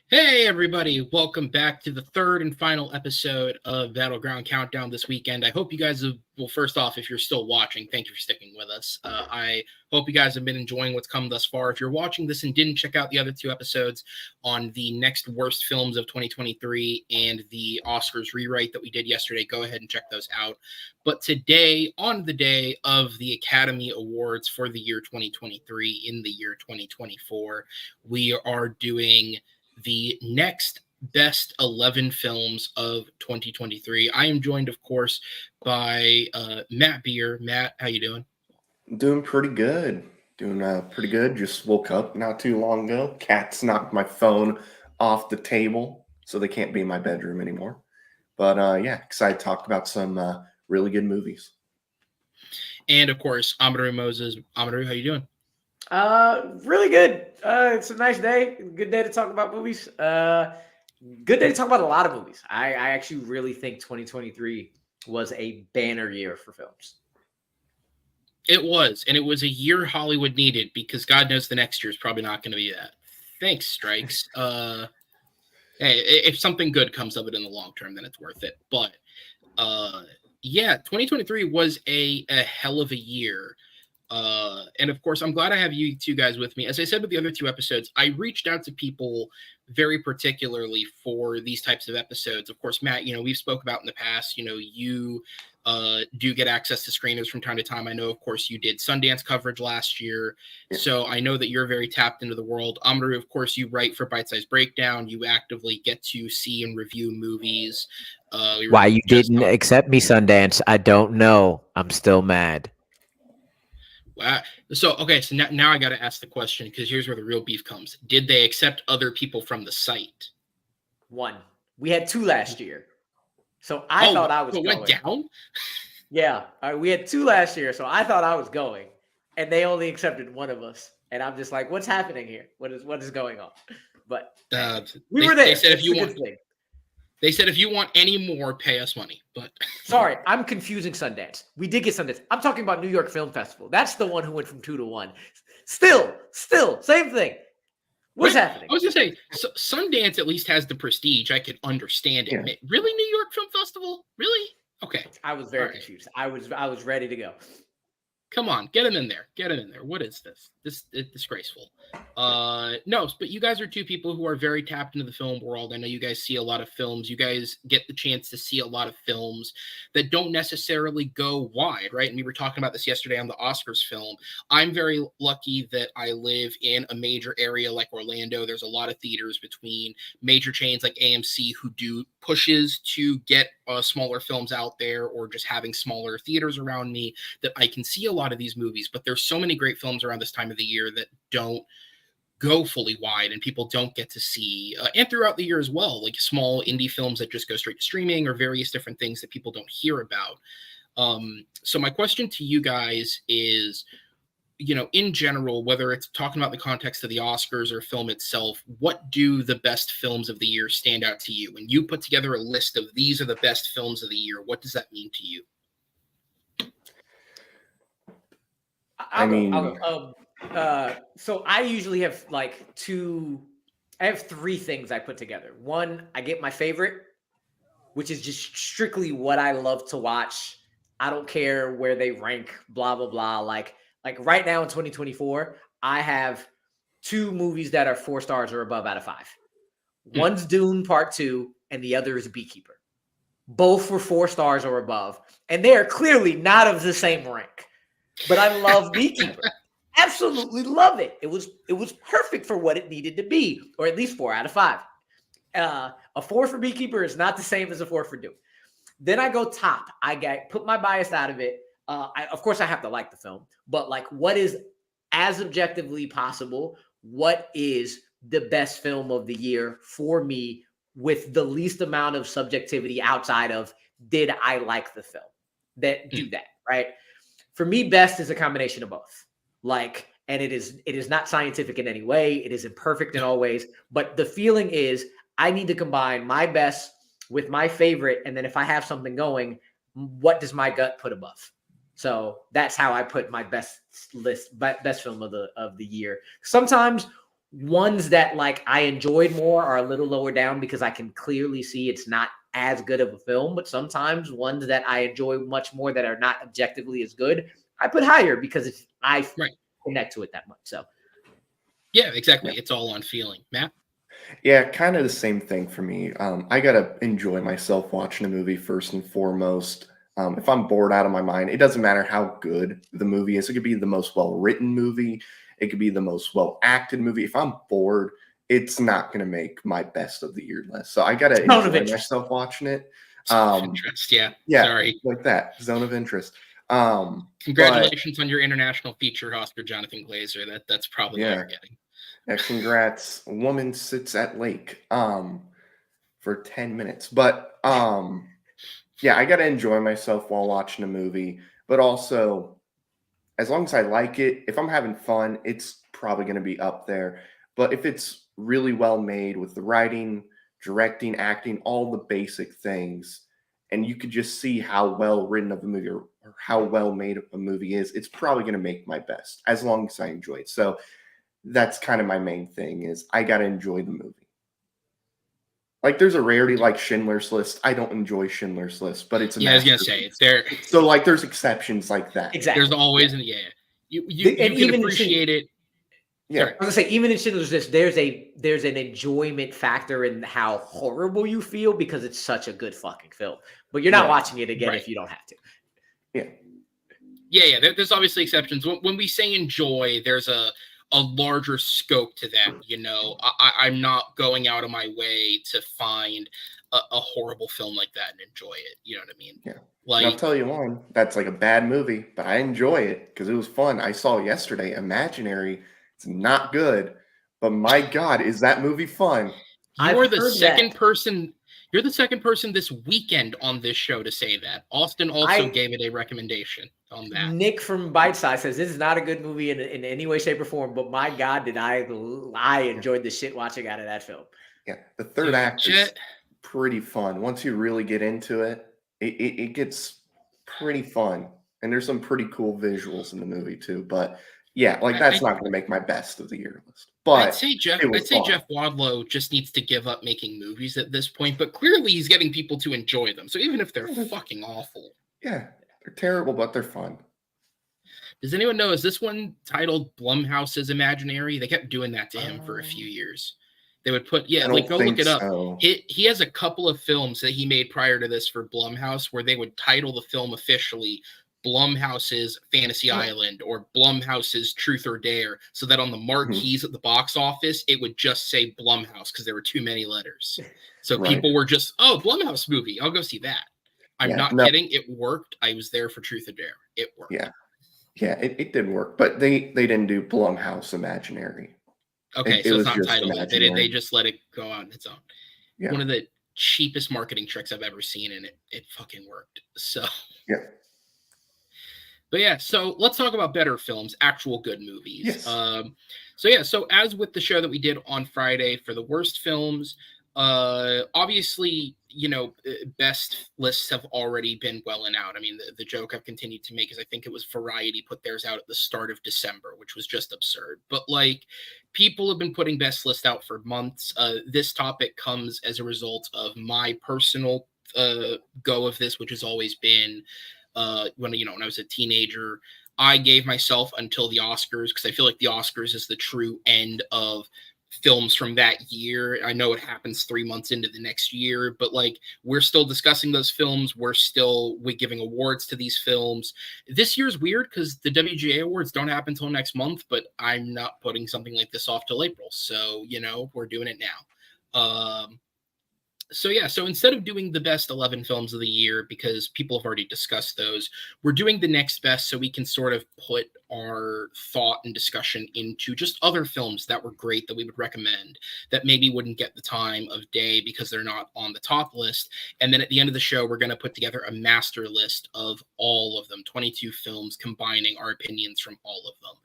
Hey everybody, welcome back to the third and final episode of Battleground Countdown this weekend. I hope you guys have, well, first off, if you're still watching, thank you for sticking with us. I hope you guys have been enjoying what's come thus far. If you're watching this and didn't check out the other two episodes on the next worst films of 2023 and the Oscars rewrite that we did yesterday, go ahead and check those out. But today, on the day of the Academy Awards for the year 2023 in the year 2024, we are doing the next best 11 films of 2023. I am joined, of course, by Matt Beer. Matt, how you doing? Doing pretty good. Pretty good. Just woke up not too long ago. Cats knocked my phone off the table, so they can't be in my bedroom anymore. But yeah, excited to talk about some really good movies. And of course, Amaru Moses. Amaru, how you doing? Really good. It's a nice day. Good day to talk about movies. Good day to talk about a lot of movies. I actually really think 2023 was a banner year for films. It was, and it was a year Hollywood needed because God knows the next year is probably not going to be that. Thanks, Strikes. Hey, if something good comes of it in the long term, then it's worth it. But yeah, 2023 was a hell of a year. And of course, I'm glad I have you two guys with me. As I said with the other two episodes, I reached out to people very particularly for these types of episodes. Of course, Matt, we've spoke about in the past, you do get access to screeners from time to time. I know, of course, you did Sundance coverage last year. So I know that you're very tapped into the world. Amaru, of course, you write for Bite Size Breakdown. You actively get to see and review movies. Why you didn't accept me, Sundance, I don't know. I'm still mad. So now I got to ask the question, because here's where the real beef comes. Did they accept other people from the site? One. We had two last year. So I thought I was going. Went down? Yeah. We had two last year, so I thought I was going. And they only accepted one of us. And I'm just like, what's happening here? What is going on? But we were there. They said They said if you want any more, pay us money. But sorry, I'm confusing Sundance. We did get Sundance. I'm talking about New York Film Festival. That's the one who went from 2 to 1. Still, same thing. What's happening? I was gonna say, Sundance at least has the prestige. I could understand it. Yeah. Really, New York Film Festival? Really? Okay. I was very confused. I was ready to go. Come on, get him in there. What is this? This is disgraceful. No, but you guys are two people who are very tapped into the film world. I know you guys see a lot of films. You guys get the chance to see a lot of films that don't necessarily go wide, right? And we were talking about this yesterday on the Oscars film. I'm very lucky that I live in a major area like Orlando. There's a lot of theaters between major chains like AMC who do pushes to get smaller films out there, or just having smaller theaters around me that I can see a lot of these movies. But there's so many great films around this time of the year that don't go fully wide and people don't get to see, and throughout the year as well, like small indie films that just go straight to streaming or various different things that people don't hear about. So my question to you guys is, in general, whether it's talking about the context of the Oscars or film itself, what do the best films of the year stand out to you? When you put together a list of these are the best films of the year, what does that mean to you? So I usually have I have 3 things I put together. One, I get my favorite, which is just strictly what I love to watch. I don't care where they rank, blah, blah, blah. Like right now in 2024, I have 2 movies that are 4 stars or above out of 5. One's Dune Part 2, and the other is Beekeeper. Both were 4 stars or above, and they are clearly not of the same rank. But I love Beekeeper. Absolutely love it. It was perfect for what it needed to be, or at least 4 out of 5. A 4 for Beekeeper is not the same as a 4 for Dune. Then I go top. Put my bias out of it. Of course, I have to like the film, but what is as objectively possible? What is the best film of the year for me with the least amount of subjectivity outside of did I like the film? That do that, right? For me, best is a combination of both. And it is not scientific in any way. It is imperfect in all ways. But the feeling is I need to combine my best with my favorite. And then if I have something going, what does my gut put above? So that's how I put my best film of the year. Sometimes ones that like I enjoyed more are a little lower down because I can clearly see it's not as good of a film. But sometimes ones that I enjoy much more that are not objectively as good, I put higher because I connect to it that much. So yeah, exactly. It's all on feeling. Matt? Yeah, kind of the same thing for me. I gotta enjoy myself watching a movie first and foremost. If I'm bored out of my mind, it doesn't matter how good the movie is. It could be the most well-written movie. It could be the most well-acted movie. If I'm bored, it's not going to make my best of the year list. So I got to enjoy myself watching it. Zone of interest, yeah. Sorry. Like that. Zone of interest. Congratulations on your international feature, Oscar Jonathan Glazer. That's probably what you're getting. Yeah, congrats. A woman sits at lake for 10 minutes. But yeah, I got to enjoy myself while watching a movie. But also, as long as I like it, if I'm having fun, it's probably going to be up there. But if it's really well made with the writing, directing, acting, all the basic things, and you could just see how well written of a movie or how well made a movie is, it's probably going to make my best as long as I enjoy it. So that's kind of my main thing is I got to enjoy the movie. Like there's a rarity like Schindler's List. I don't enjoy Schindler's List, but it's a I was gonna say it's there. So like there's exceptions like that. Exactly. There's always you can appreciate it. Yeah, I was gonna say even in Schindler's List, there's an enjoyment factor in how horrible you feel because it's such a good fucking film. But you're not watching it again if you don't have to. Yeah. There's obviously exceptions. When we say enjoy, there's a larger scope to that. I'm not going out of my way to find a horrible film like that and enjoy it. You know what I mean? Yeah. Like, I'll tell you one that's like a bad movie, but I enjoy it because it was fun. I saw it yesterday. Imaginary. It's not good, but my God, is that movie fun? You're the second person this weekend on this show to say that. Austin also gave it a recommendation on that. Nick from Bite Size says this is not a good movie in any way, shape, or form, but my God, did I enjoyed the shit watching out of that film. Yeah, the third act is pretty fun. Once you really get into it, it gets pretty fun. And there's some pretty cool visuals in the movie too. But yeah, like that's not going to make my best of the year list. But I'd say Jeff Wadlow just needs to give up making movies at this point. But clearly, he's getting people to enjoy them. So even if they're fucking awful, they're terrible, but they're fun. Does anyone know? Is this one titled Blumhouse's Imaginary? They kept doing that to him for a few years. They would put go look it up. So. He has a couple of films that he made prior to this for Blumhouse where they would title the film officially Blumhouse's Fantasy Island or Blumhouse's Truth or Dare, so that on the marquees at the box office it would just say Blumhouse because there were too many letters. So people were just, Blumhouse movie, I'll go see that. I'm not kidding. It worked. I was there for Truth or Dare. It worked. Yeah, it did work, but they didn't do Blumhouse Imaginary. Okay, so it's not titled. They just let it go on its own. Yeah. One of the cheapest marketing tricks I've ever seen, and it fucking worked. So But yeah, so let's talk about better films, actual good movies. Yes. So as with the show that we did on Friday for the worst films, obviously, best lists have already been well and out. I mean, the joke I've continued to make is I think it was Variety put theirs out at the start of December, which was just absurd. But people have been putting best list out for months. This topic comes as a result of my personal go of this, which has always been when I was a teenager, I gave myself until the Oscars because I feel like the Oscars is the true end of films from that year. I know it happens 3 months into the next year, but we're still discussing those films. We're giving awards to these films. This year's weird because the WGA awards don't happen until next month, but I'm not putting something like this off till April. So, we're doing it now. So instead of doing the best 11 films of the year, because people have already discussed those, we're doing the next best so we can sort of put our thought and discussion into just other films that were great that we would recommend that maybe wouldn't get the time of day because they're not on the top list. And then at the end of the show, we're going to put together a master list of all of them, 22 films, combining our opinions from all of them.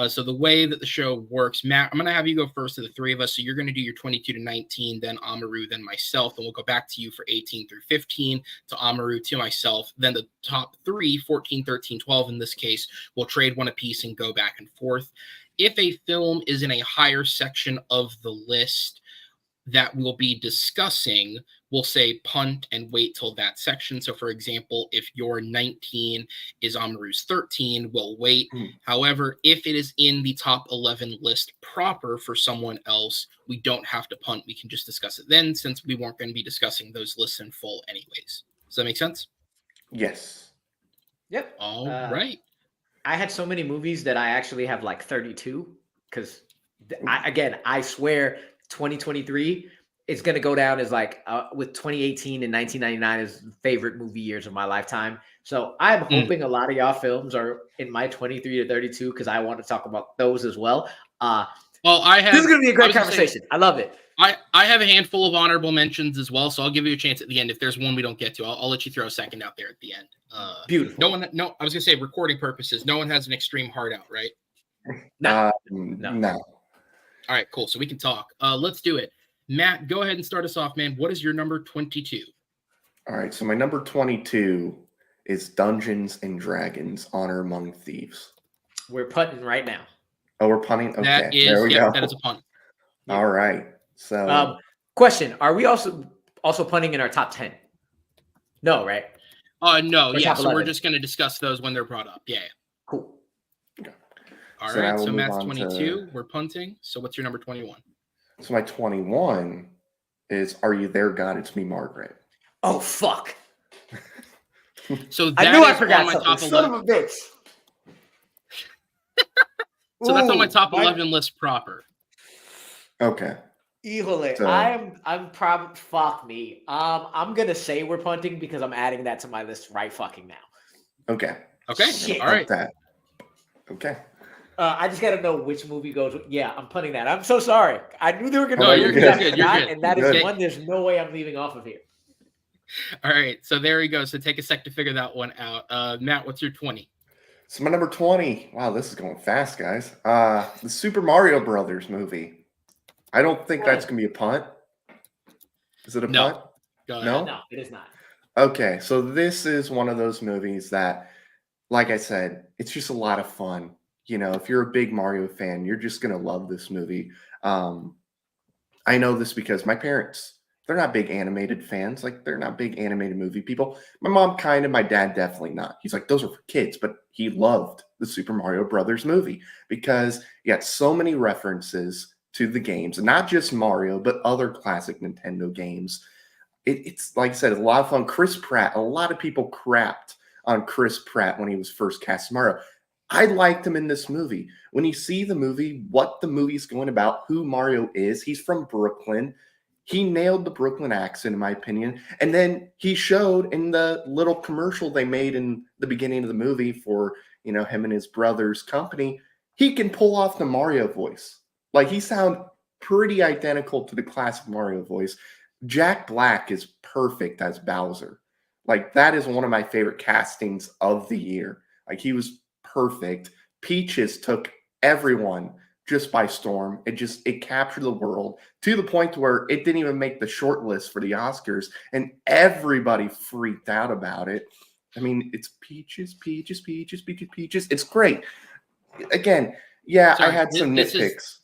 So the way that the show works, Matt, I'm going to have you go first of the three of us. So you're going to do your 22 to 19, then Amaru, then myself. And we'll go back to you for 18 through 15, to Amaru, to myself. Then the top three, 14, 13, 12 in this case, we'll trade one apiece and go back and forth. if a film is in a higher section of the list that we'll be discussing, we'll say punt and wait till that section. So for example, if your 19 is Amaru's 13, we'll wait. However, if it is in the top 11 list proper for someone else, we don't have to punt. We can just discuss it then, since we weren't going to be discussing those lists in full anyways. Does that make sense? Yes. Yep. All right. I had so many movies that I actually have like 32 because I swear 2023 is going to go down as like with 2018 and 1999 as favorite movie years of my lifetime. So I'm hoping a lot of y'all films are in my 23 to 32 because I want to talk about those as well. Well, this is going to be a great conversation. I love it. I have a handful of honorable mentions as well, so I'll give you a chance at the end. If there's one we don't get to, I'll let you throw a second out there at the end. Beautiful. No, I was gonna say recording purposes. No one has an extreme heart out, right? No. All right, cool. So we can talk. Let's do it. Matt, go ahead and start us off, man. What is your number 22? All right, so my number 22 is Dungeons and Dragons: Honor Among Thieves. We're punting right now. Oh, we're punting. Okay, there we go. That is a punt. All right. So, question: are we also punting in our top 10? No, right? No. Or Yeah. top So we're 11. just going to discuss those when they're brought up. Yeah. Cool. All right. So Matt's 22. We're punting. So what's your number 21? So my 21 is Are You There, God? It's Me, Margaret. Oh fuck! So that I knew I is forgot on my something. top Son 11. of a bitch. So that's on my top 11 list proper. Okay. Híjole, So- I'm probably fuck me. I'm gonna say we're punting because I'm adding that to my list right fucking now. Okay. Okay. Shit. All right. That. Okay. I just gotta know which movie goes. Yeah, I'm punting that. I'm so sorry. I knew they were gonna. No, be you're movies I good. You're forgot, good. and that You're is good. one. There's no way I'm leaving off of here. All right. So there we go. So take a sec to figure that one out. Matt, what's your 20? So my number 20. Wow, this is going fast, guys. The Super Mario Brothers movie. I don't think that's going to be a punt. Is it a No. punt? Go ahead. No? No, it is not. Okay, so this is one of those movies that, like I said, it's just a lot of fun. You know, if you're a big Mario fan, you're just going to love this movie. I know this because my parents, they're not big animated fans. Like, they're not big animated movie people. My mom kind of, my dad definitely not. He's like, those are for kids. But he loved the Super Mario Brothers movie because you got so many references to the games, and not just Mario, but other classic Nintendo games. It's like I said, it's a lot of fun. Chris Pratt, a lot of people crapped on Chris Pratt when he was first cast Mario. I liked him in this movie. When you see the movie, what the movie's going about, who Mario is, he's from Brooklyn. He nailed the Brooklyn accent, in my opinion. And then he showed in the little commercial they made in the beginning of the movie for, you know, him and his brother's company, he can pull off the Mario voice. Like, he sounds pretty identical to the classic Mario voice. Jack Black is perfect as Bowser. Like, that is one of my favorite castings of the year. Like, he was perfect. Peaches took everyone just by storm. It captured the world to the point where it didn't even make the short list for the Oscars, and everybody freaked out about it. I mean, it's Peaches, Peaches, Peaches, Peaches, Peaches. It's great. Again, yeah, Sorry, I had some nitpicks.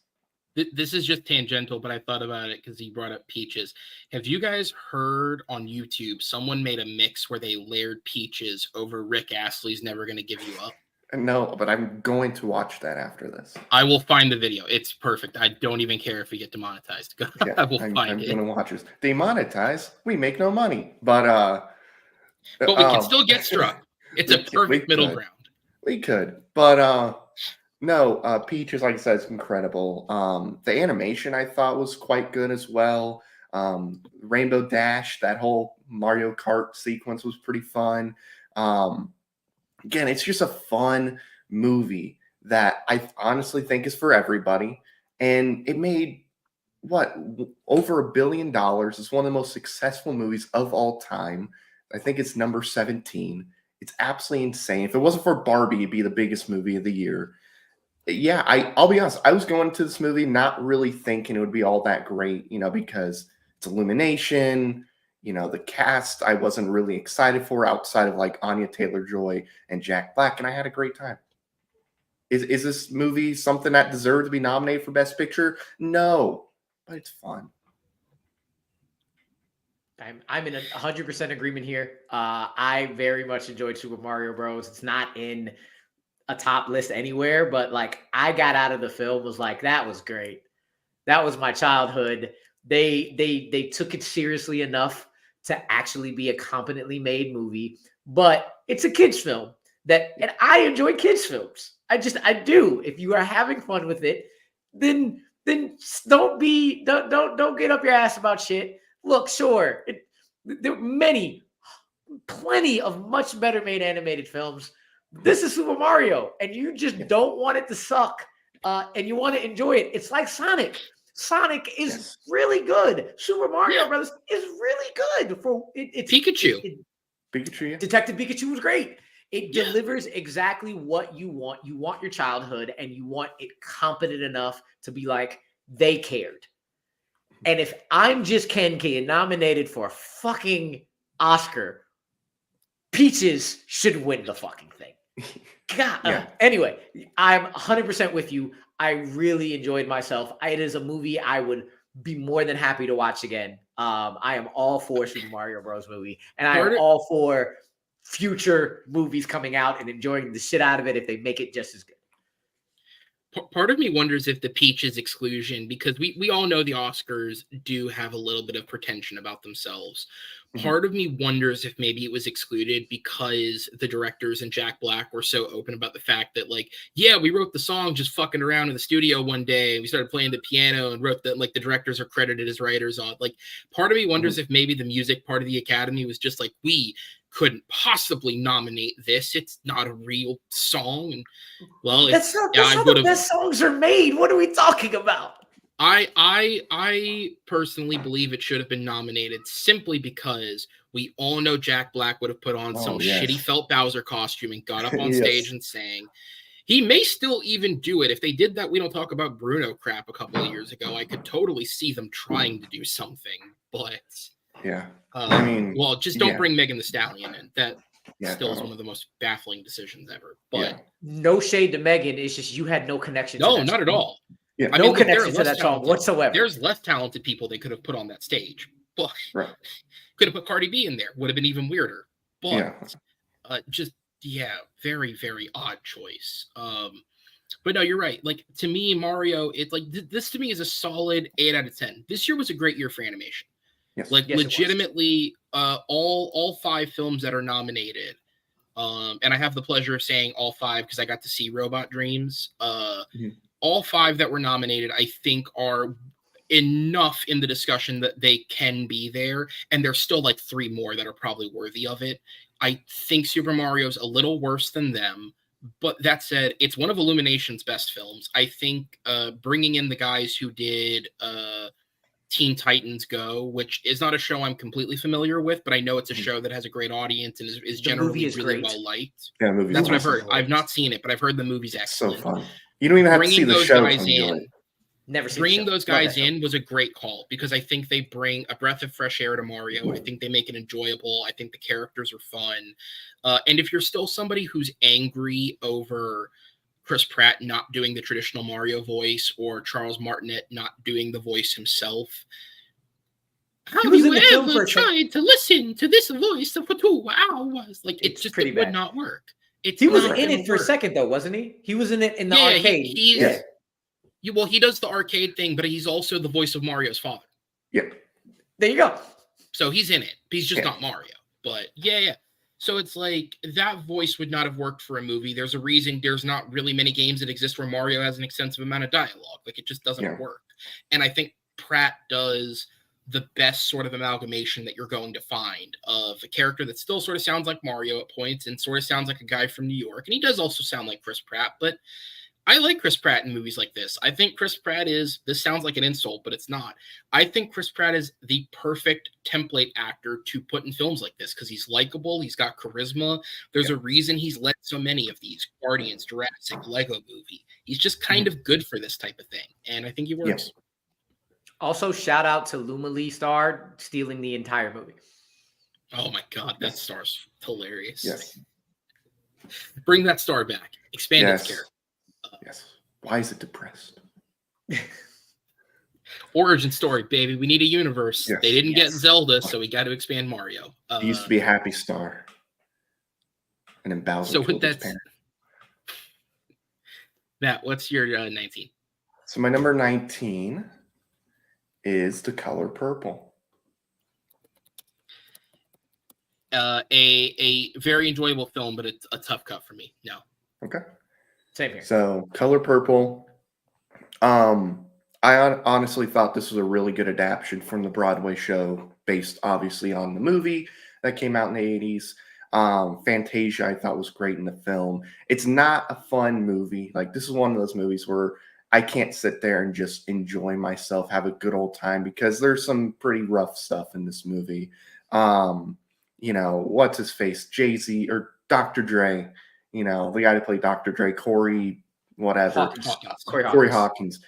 This is just tangential, but I thought about it because he brought up Peaches. Have you guys heard on YouTube someone made a mix where they layered Peaches over Rick Astley's Never Gonna Give You Up? No, but I'm going to watch that after this. I will find the video. It's perfect. I don't even care if we get demonetized. Yeah, I will I'm find it. going to watch this. Demonetize? We make no money, but we can still get struck. It's a perfect middle ground. We could, but no, Peaches, like I said, is incredible. The animation I thought was quite good as well. Rainbow Dash, that whole Mario Kart sequence was pretty fun. Again, it's just a fun movie that I honestly think is for everybody. And it made, over $1 billion. It's one of the most successful movies of all time. I think it's number 17. It's absolutely insane. If it wasn't for Barbie, it'd be the biggest movie of the year. Yeah, I'll be honest. I was going to this movie not really thinking it would be all that great, you know, because it's Illumination. You know, the cast I wasn't really excited for outside of like Anya Taylor-Joy and Jack Black, and I had a great time. Is this movie something that deserved to be nominated for Best Picture? No, but it's fun. I'm in 100% agreement here. I very much enjoyed Super Mario Bros. It's not in a top list anywhere, but like I got out of the film was like, that was great. That was my childhood. They took it seriously enough to actually be a competently made movie, but it's a kids film and I enjoy kids films. I do. If you are having fun with it, then don't get up your ass about shit. Look, sure, there are plenty of much better made animated films. This is Super Mario, and you just don't want it to suck, and you want to enjoy it. It's like Sonic. Sonic is really good. Super Mario Brothers is really good. It's Pikachu. Pikachu, yeah. Detective Pikachu was great. It delivers exactly what you want. You want your childhood, and you want it competent enough to be like, they cared. And if I'm Just Ken Key and nominated for a fucking Oscar, Peaches should win the fucking thing. God. Anyway, I'm 100% with you. I really enjoyed myself. It is a movie I would be more than happy to watch again. I am all for Super Mario Bros. Movie, and I am all for future movies coming out and enjoying the shit out of it if they make it just as good. Part of me wonders if the Peaches exclusion, because we all know the Oscars do have a little bit of pretension about themselves. Part of me wonders if maybe it was excluded because the directors and Jack Black were so open about the fact that, like, yeah, we wrote the song just fucking around in the studio one day, and we started playing the piano and wrote that, like, the directors are credited as writers on. Like, part of me wonders if maybe the music part of the Academy was just like, we couldn't possibly nominate this. It's not a real song. And well, that's how the best songs are made. What are we talking about? I personally believe it should have been nominated simply because we all know Jack Black would have put on some shitty felt Bowser costume and got up on stage and sang. He may still even do it. If they did that We Don't Talk About Bruno crap a couple of years ago, I could totally see them trying to do something. But I mean, well, just don't bring Megan Thee Stallion in. That still is one of the most baffling decisions ever. But no shade to Megan. It's just you had no connection. No, not at all. Yeah. No connection to that song whatsoever. There's less talented people they could have put on that stage. But could have put Cardi B in there. Would have been even weirder. But very, very odd choice. But no, you're right. Like, to me, Mario, it's like this to me is a solid 8 out of 10. This year was a great year for animation. Like, legitimately, all 5 films that are nominated. And I have the pleasure of saying all 5 because I got to see Robot Dreams. All 5 that were nominated, I think, are enough in the discussion that they can be there. And there's still like 3 more that are probably worthy of it. I think Super Mario's a little worse than them. But that said, it's one of Illumination's best films. I think bringing in the guys who did Teen Titans Go, which is not a show I'm completely familiar with, but I know it's a show that has a great audience and is generally really well liked. Yeah, that's what I've heard. I've not seen it, but I've heard the movie's excellent. So fun. You don't even have to see the show to enjoy it. Never seen Bringing those guys in was a great call because I think they bring a breath of fresh air to Mario. I think they make it enjoyable. I think the characters are fun. And if you're still somebody who's angry over Chris Pratt not doing the traditional Mario voice or Charles Martinet not doing the voice himself, have you ever tried to listen to this voice for 2 hours? Like, it would not work. He was in it for a second, though, wasn't he? He was in it in the arcade. Well, he does the arcade thing, but he's also the voice of Mario's father. Yep. There you go. So he's in it. He's just not Mario. But so it's like that voice would not have worked for a movie. There's a reason there's not really many games that exist where Mario has an extensive amount of dialogue. Like, it just doesn't work. And I think Pratt does the best sort of amalgamation that you're going to find of a character that still sort of sounds like Mario at points and sort of sounds like a guy from New York. And he does also sound like Chris Pratt, but I like Chris Pratt in movies like this. I think Chris Pratt this sounds like an insult, but it's not. I think Chris Pratt is the perfect template actor to put in films like this because he's likable, he's got charisma. There's a reason he's led so many of these Guardians, Jurassic, Lego Movie. He's just kind of good for this type of thing, and I think he works. Yes. Also, shout out to Luma Lee Star stealing the entire movie. Oh my God, that star's hilarious. Yes. Bring that star back. Expand its character. Yes. Why is it depressed? Origin story, baby. We need a universe. Yes. They didn't get Yes. Zelda, so we got to expand Mario. He used to be a happy star. And then Bowser So with killed his that, parents. Matt, what's your 19? So my number 19 is The Color Purple. A very enjoyable film, but it's a tough cut for me. No. Okay. Same here. So Color Purple. I honestly thought this was a really good adaptation from the Broadway show, based obviously on the movie that came out in the 80s. Fantasia, I thought, was great in the film. It's not a fun movie. Like, this is one of those movies where I can't sit there and just enjoy myself, have a good old time, because there's some pretty rough stuff in this movie. You know, what's his face? Jay-Z or Dr. Dre, you know, the guy who played Dr. Dre, Corey, whatever. Hawkins. Corey Hawkins.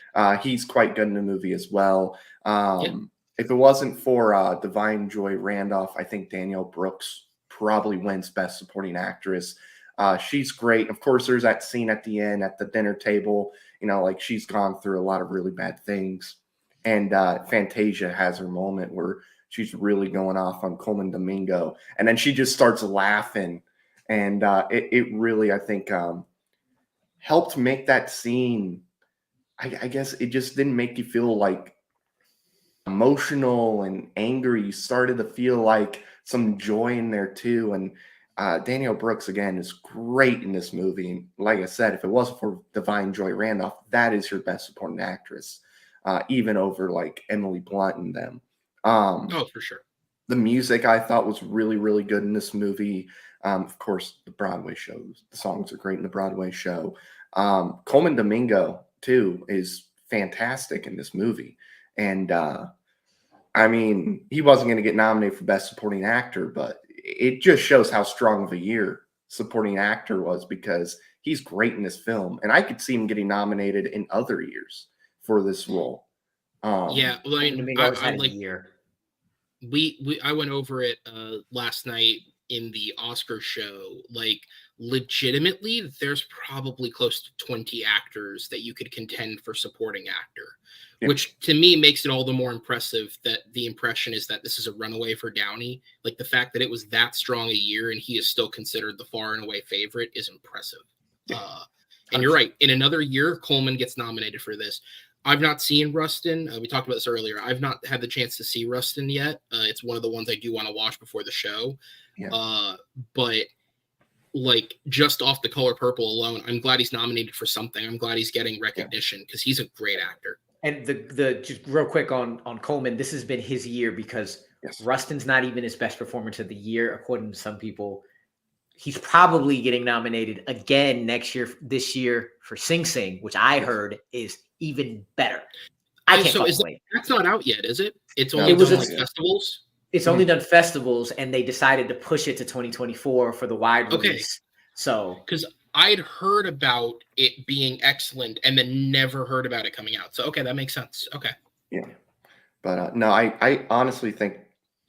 He's quite good in the movie as well. If it wasn't for Divine Joy Randolph, I think Danielle Brooks probably wins Best Supporting Actress. She's great. Of course, there's that scene at the end at the dinner table. You know, like, she's gone through a lot of really bad things. And Fantasia has her moment where she's really going off on Coleman Domingo. And then she just starts laughing. And it really, I think, helped make that scene. I guess it just didn't make you feel like emotional and angry. You started to feel like some joy in there too. And Danielle Brooks, again, is great in this movie. And like I said, if it wasn't for Divine Joy Randolph, that is your Best Supporting Actress, even over like Emily Blunt and them. Oh, for sure. The music, I thought, was really, really good in this movie. Of course, the Broadway shows, the songs are great in the Broadway show. Coleman Domingo, too, is fantastic in this movie. And I mean, he wasn't going to get nominated for Best Supporting Actor, but it just shows how strong of a year supporting actor was, because he's great in this film. And I could see him getting nominated in other years for this role. Yeah, well, I mean, I I like, year. I went over it last night in the Oscar show. Like, legitimately, there's probably close to 20 actors that you could contend for supporting actor, which to me makes it all the more impressive that the impression is that this is a runaway for Downey. Like, the fact that it was that strong a year and he is still considered the far and away favorite is impressive. And you're right. In another year, Coleman gets nominated for this. I've not seen Rustin. We talked about this earlier. I've not had the chance to see Rustin yet. It's one of the ones I do want to watch before the show. But like, just off The Color Purple alone, I'm glad he's nominated for something. I'm glad he's getting recognition because he's a great actor. And the just real quick on Coleman, this has been his year because Rustin's not even his best performance of the year, according to some people. He's probably getting nominated again this year for Sing Sing, which I heard is even better. I can't wait. That's not out yet, is it? It's only done like festivals. It's only done festivals, and they decided to push it to 2024 for the wide release. So, because I'd heard about it being excellent and then never heard about it coming out. So, okay, that makes sense. Okay. Yeah. But no, I honestly think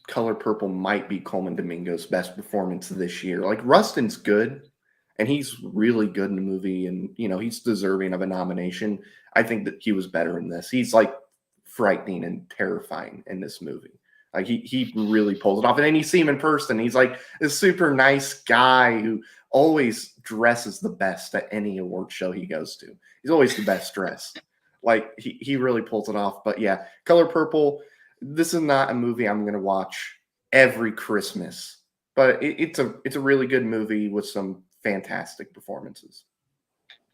Color Purple might be Coleman Domingo's best performance this year. Like, Rustin's good, and he's really good in the movie, and, you know, he's deserving of a nomination. I think that he was better in this. He's, like, frightening and terrifying in this movie. Like, he really pulls it off. And then you see him in person. He's, like, a super nice guy who always dresses the best at any award show he goes to. He's always the best dressed. Like, he really pulls it off. But, yeah, Color Purple, this is not a movie I'm going to watch every Christmas. But it's a really good movie with some fantastic performances.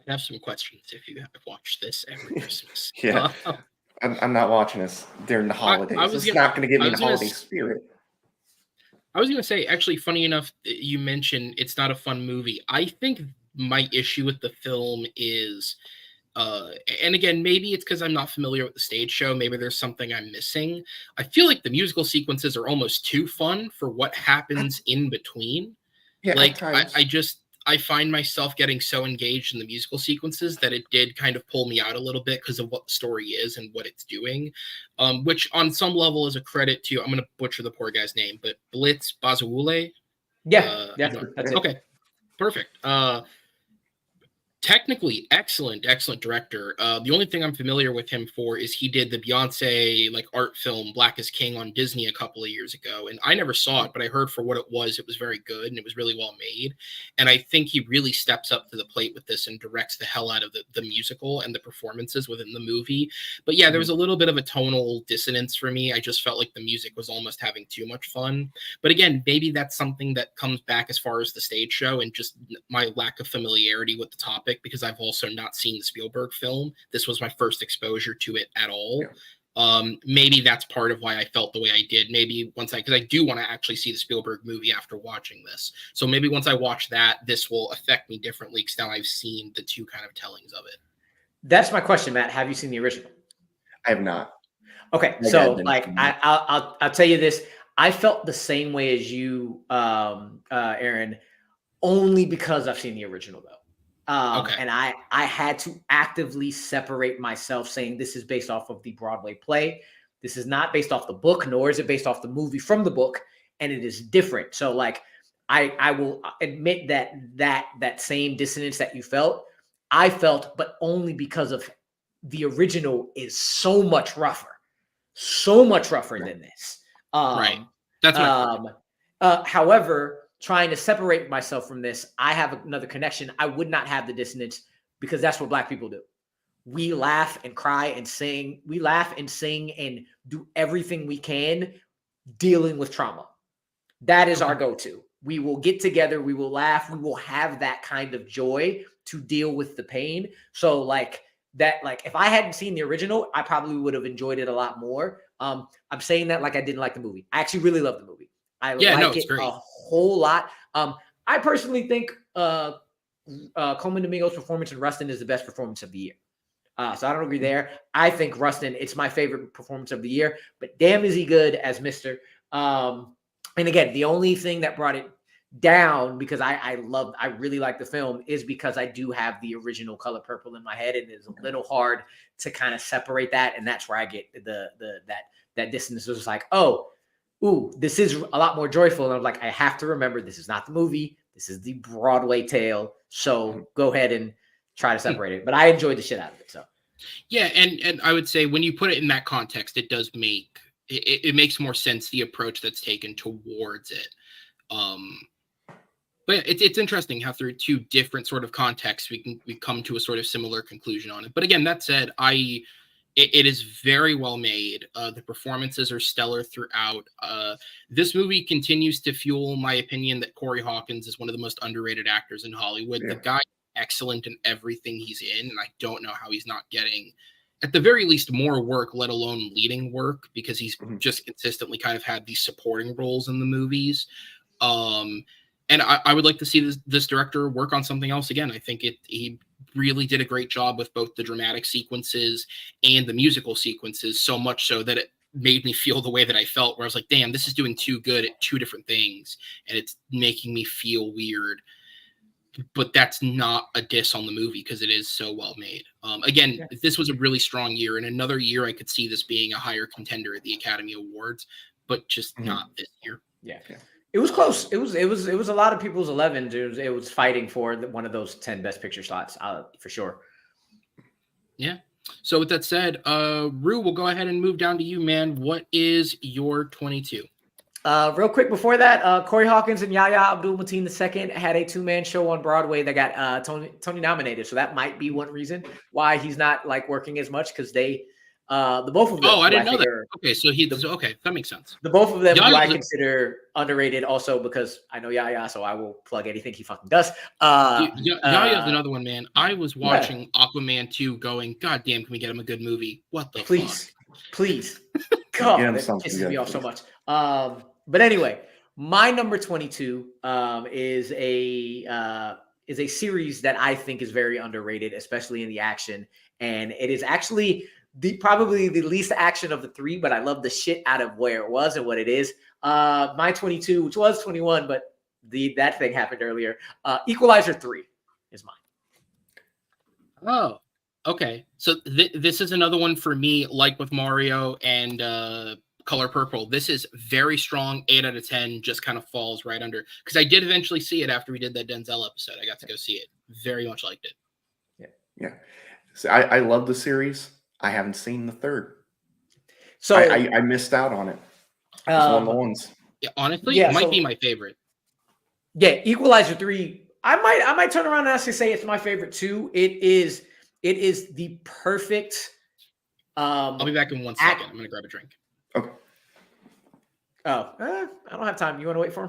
I have some questions if you have watched this every Christmas. Yeah. I'm not watching this during the holidays. It's not going to get me in the holiday spirit. I was going to say, actually, funny enough, you mentioned it's not a fun movie. I think my issue with the film is, and again, maybe it's because I'm not familiar with the stage show. Maybe there's something I'm missing. I feel like the musical sequences are almost too fun for what happens in between. Yeah, like, I find myself getting so engaged in the musical sequences that it did kind of pull me out a little bit because of what the story is and what it's doing, which on some level is a credit to, I'm going to butcher the poor guy's name, but Blitz Bazawule. Yeah, that's it. Okay, perfect. To Technically, excellent director. The only thing I'm familiar with him for is he did the Beyonce like art film Black is King on Disney a couple of years ago, and I never saw it, but I heard for what it was very good and it was really well made. And I think he really steps up to the plate with this and directs the hell out of the musical and the performances within the movie. But yeah, there was a little bit of a tonal dissonance for me. I just felt like the music was almost having too much fun. But again, maybe that's something that comes back as far as the stage show and just my lack of familiarity with the topic, because I've also not seen the Spielberg film. This was my first exposure to it at all. Yeah. Maybe that's part of why I felt the way I did. Maybe once because I do want to actually see the Spielberg movie after watching this. So maybe once I watch that, this will affect me differently because now I've seen the two kind of tellings of it. That's my question, Matt. Have you seen the original? I have not. Okay, so like I'll tell you this. I felt the same way as you, Aaron, only because I've seen the original though. And I had to actively separate myself, saying this is based off of the Broadway play. This is not based off the book, nor is it based off the movie from the book, and it is different. So like I will admit that same dissonance that you felt, I felt, but only because of the original is so much rougher than this. Right. That's what however, trying to separate myself from this, I have another connection. I would not have the dissonance because that's what Black people do. We laugh and cry and sing. We laugh and sing and do everything we can dealing with trauma. That is our go-to. We will get together. We will laugh. We will have that kind of joy to deal with the pain. So like that, like if I hadn't seen the original, I probably would have enjoyed it a lot more. I'm saying that like I didn't like the movie. I actually really love the movie. I like it a whole lot. I personally think Coleman Domingo's performance in Rustin is the best performance of the year. So I don't agree there. I think Rustin, it's my favorite performance of the year, but damn is he good as Mr. And again, the only thing that brought it down, because I really like the film, is because I do have the original Color Purple in my head, and it's a little hard to kind of separate that. And that's where I get that distance. It was like, this is a lot more joyful. And I'm like, I have to remember this is not the movie. This is the Broadway tale. So go ahead and try to separate it. But I enjoyed the shit out of it. So yeah, and I would say when you put it in that context, it does make it makes more sense, the approach that's taken towards it. But it's interesting how through two different sort of contexts we come to a sort of similar conclusion on it. But again, that said, it is very well made. The performances are stellar throughout. This movie continues to fuel my opinion that Corey Hawkins is one of the most underrated actors in Hollywood. Yeah. The guy is excellent in everything he's in, and I don't know how he's not getting, at the very least, more work, let alone leading work, because he's just consistently kind of had these supporting roles in the movies. And I would like to see this director work on something else again. I think he really did a great job with both the dramatic sequences and the musical sequences, so much so that it made me feel the way that I felt, where I was like, damn, this is doing too good at two different things, and it's making me feel weird. But that's not a diss on the movie, because it is so well made. Again, this was a really strong year, and another year I could see this being a higher contender at the Academy Awards, but just not this year. Yeah. It was close. It was a lot of people's 11. It was fighting for one of those 10 Best Picture slots, for sure. Yeah. So with that said, Rue, we'll go ahead and move down to you, man. What is your 22? Real quick before that, Corey Hawkins and Yahya Abdul-Mateen II had a 2-man show on Broadway that got Tony nominated. So that might be one reason why he's not like working as much, because they the both of them. Oh, I didn't know that. Okay, so okay, that makes sense. The both of them I consider underrated, also because I know Yahya, so I will plug anything he fucking does. Yahya's another one, man. I was watching Aquaman 2, going, God damn, can we get him a good movie? What the fuck? Please. God, that pisses me off so much. But anyway, my number 22 is a series that I think is very underrated, especially in the action, and it is actually probably the least action of the three, but I love the shit out of where it was and what it is. My 22, which was 21, but that thing happened earlier. Equalizer 3 is mine. Oh, okay. So this is another one for me, like with Mario and Color Purple. This is very strong, 8 out of 10, just kind of falls right under, because I did eventually see it after we did that Denzel episode. I got to go see it. Very much liked it. Yeah. So I love the series. I haven't seen the third. So I missed out on it. It's one of the ones. Yeah, honestly, Yeah, it might so- be my favorite. yeah, Equalizer 3. I might turn around and actually say it's my favorite too. It is the perfect. I'll be back in 1 second. I'm gonna grab a drink. Okay. I don't have time. You want to wait for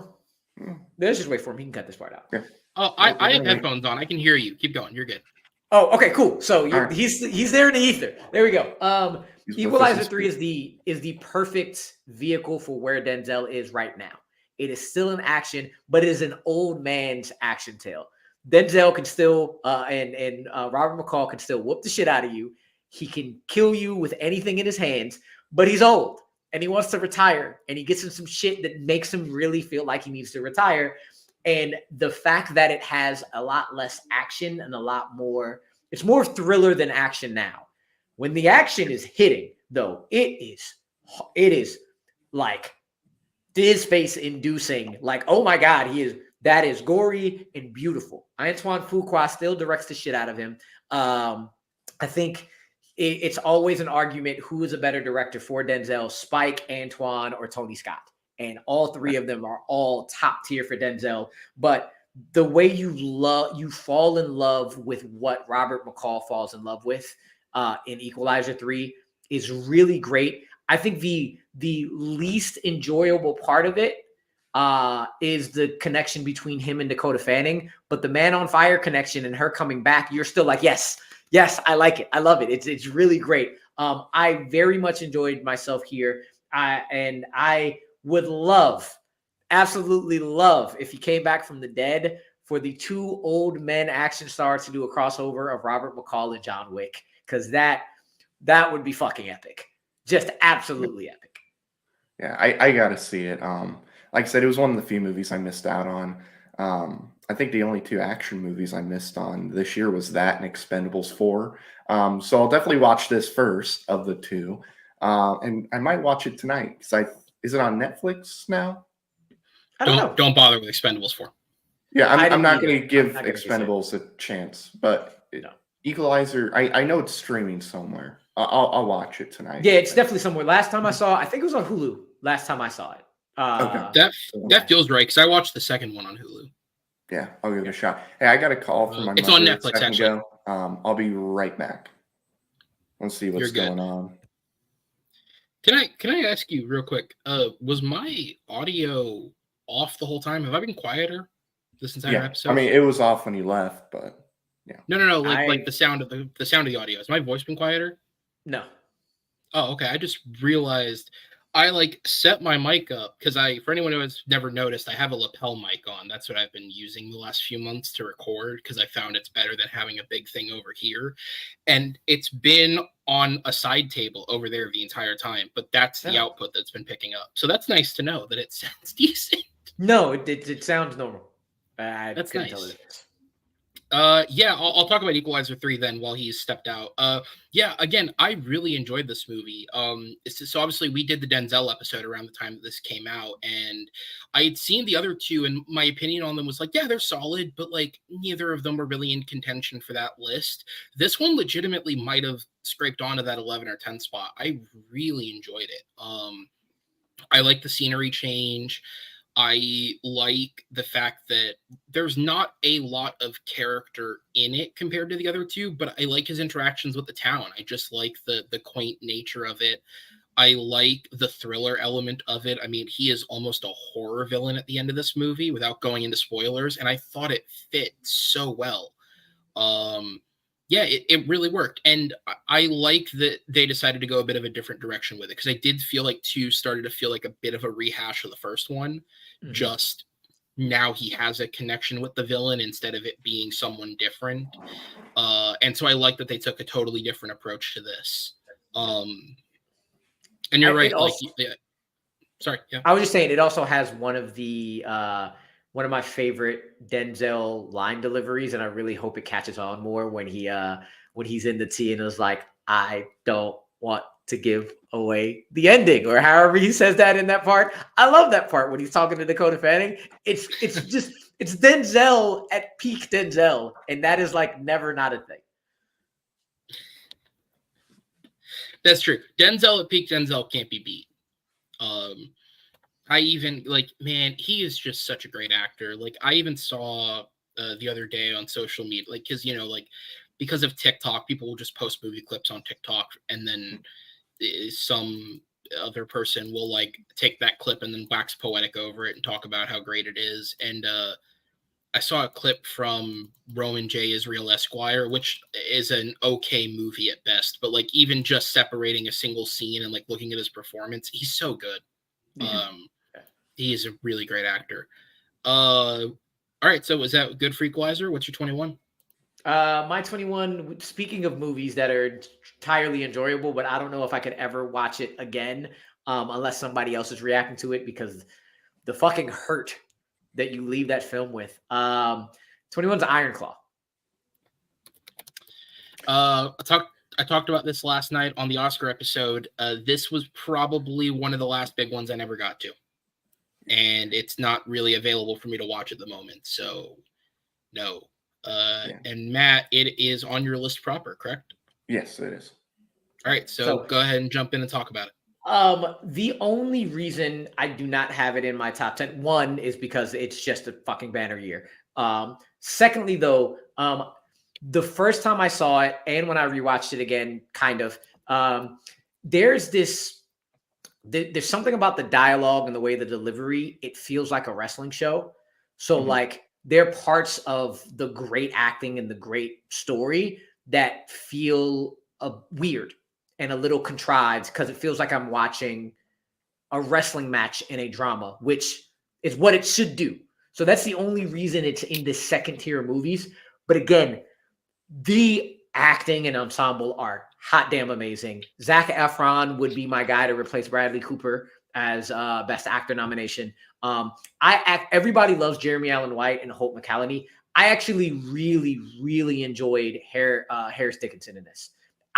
him? Let's just wait for him. He can cut this part out. Yeah. Oh, I have headphones on. I can hear you. Keep going. You're good. Oh, okay, cool. So right. he's there in the ether. There we go. He's Equalizer with us 3 is the perfect vehicle for where Denzel is right now. It is still an action, but it is an old man's action tale. Denzel can still and Robert McCall can still whoop the shit out of you. He can kill you with anything in his hands, but he's old and he wants to retire, and he gets in some shit that makes him really feel like he needs to retire. And the fact that it has a lot less action and a lot more, it's more thriller than action now. When the action is hitting, though, it is like his face inducing, like, oh my God, that is gory and beautiful. Antoine Fuqua still directs the shit out of him. I think it's always an argument who is a better director for Denzel, Spike, Antoine, or Tony Scott. And all three of them are all top tier for Denzel. But the way you fall in love with what Robert McCall falls in love with in Equalizer 3 is really great. I think the least enjoyable part of it is the connection between him and Dakota Fanning. But the Man on Fire connection and her coming back, you're still like, yes, I like it. I love it. It's really great. I very much enjoyed myself here. And I would absolutely love if he came back from the dead for the two old men action stars to do a crossover of Robert McCall and John Wick, because that would be fucking epic. Just absolutely epic. Yeah, I gotta see it. Like I said, it was one of the few movies I missed out on. I think the only two action movies I missed on this year was that and Expendables 4. So I'll definitely watch this first of the two. And I might watch it tonight. Is it on Netflix now? I don't know. Don't bother with Expendables 4. Yeah, I'm not either. going to give not gonna Expendables a chance, but No. Equalizer, I know it's streaming somewhere. I'll watch it tonight. Yeah, it's definitely somewhere. Last time I saw it, I think it was on Hulu. Last time I saw it. Okay. That feels right, because I watched the second one on Hulu. Yeah, I'll give it a shot. Hey, I got a call from my It's mother on a Netflix, second actually. ago. I'll be right back. Let's see what's You're good. going on. Can I ask you real quick? Was my audio off the whole time? Have I been quieter this entire episode? I mean, it was off when you left, but yeah. No. Like the sound of the audio. Has my voice been quieter? No. Oh, okay. I just realized I set my mic up because for anyone who has never noticed, I have a lapel mic on. That's what I've been using the last few months to record, because I found it's better than having a big thing over here. And it's been on a side table over there the entire time, but that's the output that's been picking up. So that's nice to know that it sounds decent. No, it sounds normal. That's couldn't nice. tell the difference. Yeah, I'll talk about Equalizer 3 then while he's stepped out. Yeah, again, I really enjoyed this movie. So obviously we did the Denzel episode around the time that this came out, and I had seen the other two, and my opinion on them was like, yeah, they're solid, but neither of them were really in contention for that list. This one legitimately might have scraped onto that 11 or 10 spot. I really enjoyed it. I like the scenery change. I like the fact that there's not a lot of character in it compared to the other two, but I like his interactions with the town. I just like the quaint nature of it. I like the thriller element of it. I mean, he is almost a horror villain at the end of this movie without going into spoilers, and I thought it fit so well. Yeah, it really worked. And I like that they decided to go a bit of a different direction with it, because I did feel like 2 started to feel like a bit of a rehash of the first one. Mm-hmm. Just now he has a connection with the villain instead of it being someone different. And so I like that they took a totally different approach to this. And you're right. Sorry. Yeah. I was just saying, it also has one of my favorite Denzel line deliveries, and I really hope it catches on more when he's in the tea and is like, I don't want to give away the ending, or however he says that in that part. I love that part when he's talking to Dakota Fanning. It's Denzel at peak Denzel, and that is never not a thing. That's true. Denzel at peak Denzel can't be beat. I even man, he is just such a great actor. Like I even saw the other day on social media, because because of TikTok, people will just post movie clips on TikTok, and then some other person will take that clip and then wax poetic over it and talk about how great it is. And I saw a clip from Roman J. Israel Esquire, which is an okay movie at best, but even just separating a single scene and looking at his performance, he's so good. He is a really great actor. All right, so is that good for Equalizer? What's your 21? My 21, speaking of movies that are entirely enjoyable, but I don't know if I could ever watch it again unless somebody else is reacting to it, because the fucking hurt that you leave that film with. 21's Iron Claw. I talked about this last night on the Oscar episode. This was probably one of the last big ones I never got to. And it's not really available for me to watch at the moment. So, no. And Matt, it is on your list proper, correct? Yes, it is. All right, so go ahead and jump in and talk about it. The only reason I do not have it in my top 10, one, is because it's just a fucking banner year. Secondly, though, the first time I saw it and when I rewatched it again, there's something about the dialogue and the way the delivery, it feels like a wrestling show. So there are parts of the great acting and the great story that feel weird and a little contrived, because it feels like I'm watching a wrestling match in a drama, which is what it should do. So that's the only reason it's in the second tier movies. But again, the acting and ensemble are hot damn amazing. Zac Efron would be my guy to replace Bradley Cooper as Best Actor nomination. Everybody loves Jeremy Allen White and Holt McCallany. I actually really, really enjoyed Harris Dickinson in this.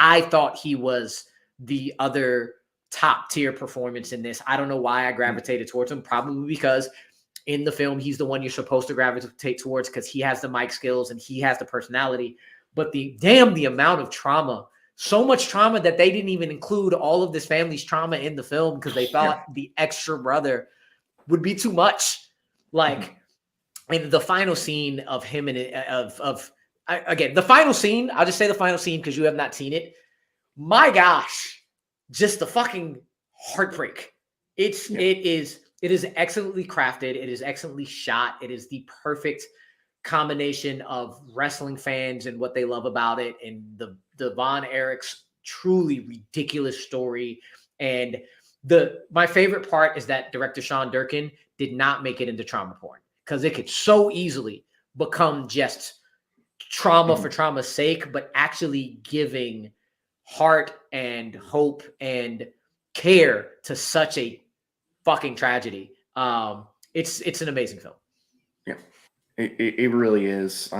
I thought he was the other top tier performance in this. I don't know why I gravitated towards him. Probably because in the film, he's the one you're supposed to gravitate towards because he has the mic skills and he has the personality. But the amount of trauma, so much trauma that they didn't even include all of this family's trauma in the film because they thought the extra brother would be too much. And the final scene of him and again, the final scene, I'll just say the final scene because you have not seen it. My gosh, just the fucking heartbreak. It is excellently crafted. It is excellently shot. It is the perfect combination of wrestling fans and what they love about it, and the Von Erich's truly ridiculous story. And my favorite part is that director Sean Durkin did not make it into trauma porn, because it could so easily become just trauma for trauma's sake, but actually giving heart and hope and care to such a fucking tragedy. It's an amazing film. Yeah, it really is.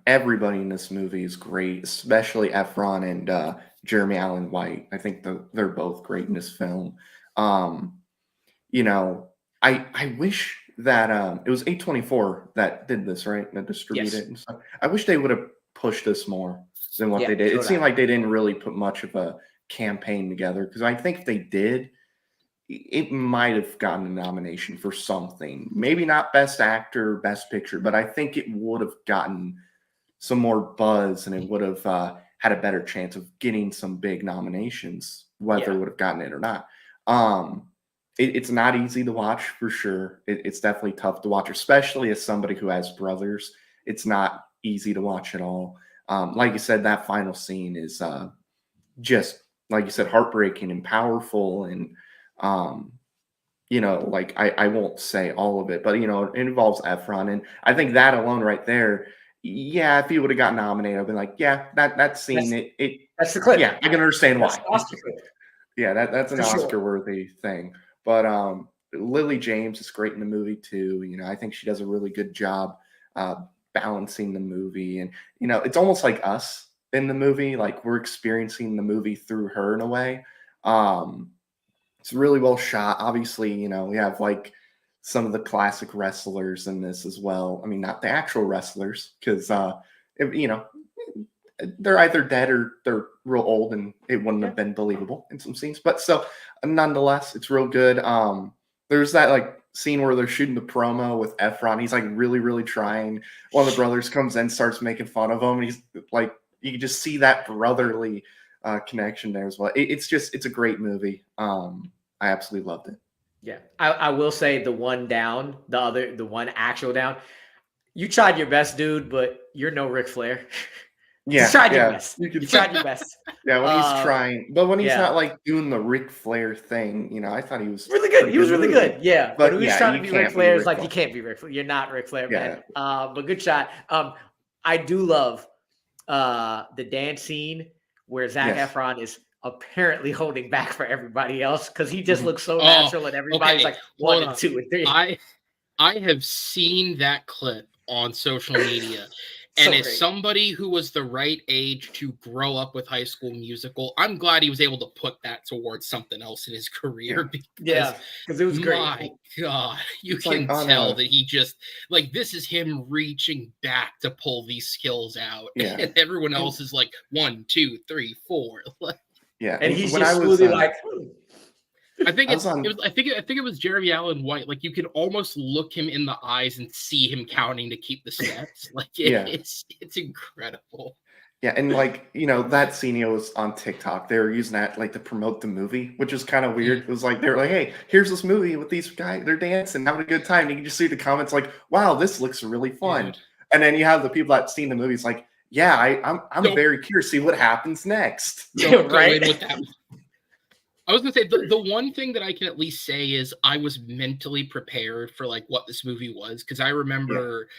Everybody in this movie is great, especially Efron and Jeremy Allen White. I think they're both great in this film. I wish that it was A24 that did this, right? That distributed it and stuff. I wish they would have pushed this more than what they did. It seemed like they didn't really put much of a campaign together, because I think if they did, it might have gotten a nomination for something. Maybe not Best Actor, Best Picture, but I think it would have gotten some more buzz, and it would have had a better chance of getting some big nominations, whether it would have gotten it or not. It's not easy to watch, for sure. It's definitely tough to watch, especially as somebody who has brothers. It's not easy to watch at all. Like you said, that final scene is just, like you said, heartbreaking and powerful. And, I won't say all of it, but, it involves Efron. And I think that alone right there, if he would have gotten nominated, I'd been like, that scene, that's the clip. Yeah, I can understand why. Yeah, that's an Oscar-worthy thing. But Lily James is great in the movie too. I think she does a really good job balancing the movie, and it's almost like us in the movie. Like, we're experiencing the movie through her in a way. It's really well shot. Obviously, we have some of the classic wrestlers in this as well. I mean, not the actual wrestlers, because they're either dead or they're real old, and it wouldn't have been believable in some scenes. But still, nonetheless, it's real good. There's that like scene where they're shooting the promo with Efron. He's like really, really trying. One of the brothers comes in, starts making fun of him, and he's like, you can just see that brotherly connection there as well. It's a great movie. I absolutely loved it. Yeah, I will say the one one actual down. You tried your best, dude, but you're no Ric Flair. Yeah, you tried your best. You tried your best. Yeah, when he's trying, but when he's not like doing the Ric Flair thing, I thought he was really good. He was really good. Yeah, but when he was trying to be Ric Flair, it's like you can't be Ric Flair. You're not Ric Flair, man. But good shot. I do love the dance scene where Zac Efron is apparently holding back for everybody else because he just looks so natural, and everybody's like 1 and 2 and 3. I have seen that clip on social media. And as somebody who was the right age to grow up with High School Musical, I'm glad he was able to put that towards something else in his career. Because it was great. My God, you can tell that he just like this is him reaching back to pull these skills out, and everyone else is like 1, 2, 3, 4. Yeah, and he's just really like. I think it was Jeremy Allen White. Like you can almost look him in the eyes and see him counting to keep the steps. Like it's incredible. Yeah, and like that scene was on TikTok. They were using that like to promote the movie, which is kind of weird. It was like they were like, "Hey, here's this movie with these guys. They're dancing, having a good time." And you can just see the comments like, "Wow, this looks really fun." Yeah. And then you have the people that seen the movie. It's like, "Yeah, I'm very curious to see what happens next." Right. With that. I was gonna say the one thing that I can at least say is I was mentally prepared for like what this movie was, because I remember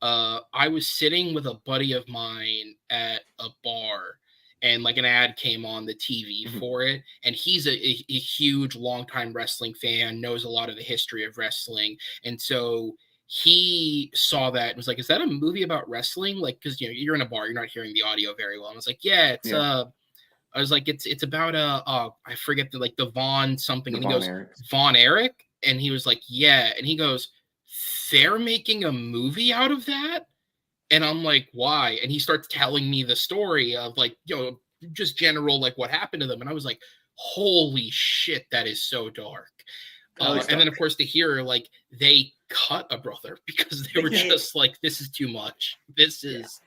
I was sitting with a buddy of mine at a bar, and like an ad came on the TV for it, and he's a huge longtime wrestling fan, knows a lot of the history of wrestling, and so he saw that and was like, "Is that a movie about wrestling?" Like, because you're in a bar, you're not hearing the audio very well. And I was like, "Yeah, it's I was like, it's about I forget the Von something," and he goes, "Von Erich," and he was like, "Yeah," and he goes, "They're making a movie out of that?" And I'm like, "Why?" And he starts telling me the story of like, just general like what happened to them, and I was like, "Holy shit, that is so dark." And then of course to hear like they cut a brother because they were just like, "This is too much. This is."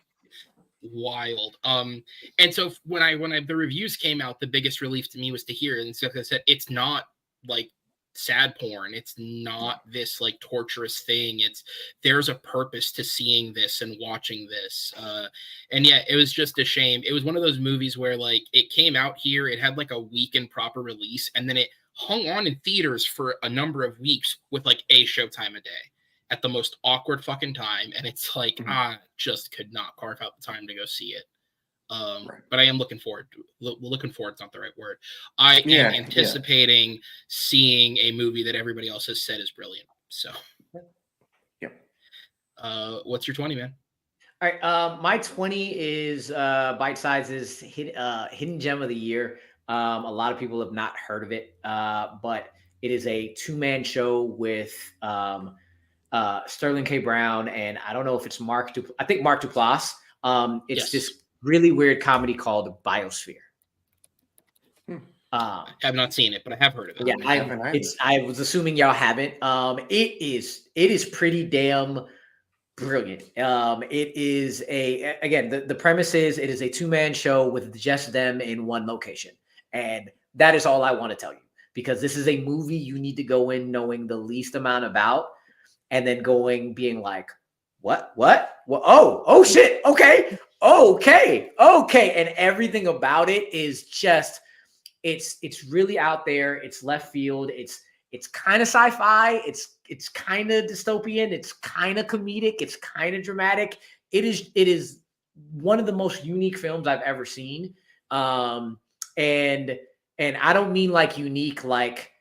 Wild. And so when the reviews came out, the biggest relief to me was to hear, and so like I said, it's not like sad porn, it's not this like torturous thing, there's a purpose to seeing this and watching this, and it was just a shame. It was one of those movies where like it came out here, it had like a weekend proper release, and then it hung on in theaters for a number of weeks with like a showtime a day at the most awkward fucking time, and it's like I just could not carve out the time to go see it. But I am looking forward it's not the right word. I am anticipating seeing a movie that everybody else has said is brilliant. So what's your 20, man? All right, my 20 is Bite Size's hidden gem of the year. A lot of people have not heard of it, but it is a 2-man show with Sterling K. Brown, and I don't know if it's Mark Duplass. It's this really weird comedy called Biosphere. I have not seen it, but I have heard of it. Yeah, I was assuming y'all haven't. It is pretty damn brilliant. It is the premise is it is a 2-man show with just them in one location, and that is all I want to tell you, because this is a movie you need to go in knowing the least amount about. And then being like, what? Oh, shit. Okay. And everything about it is just, it's really out there. It's left field. It's kind of sci-fi. It's kind of dystopian. It's kind of comedic. It's kind of dramatic. It is one of the most unique films I've ever seen. And I don't mean like unique, like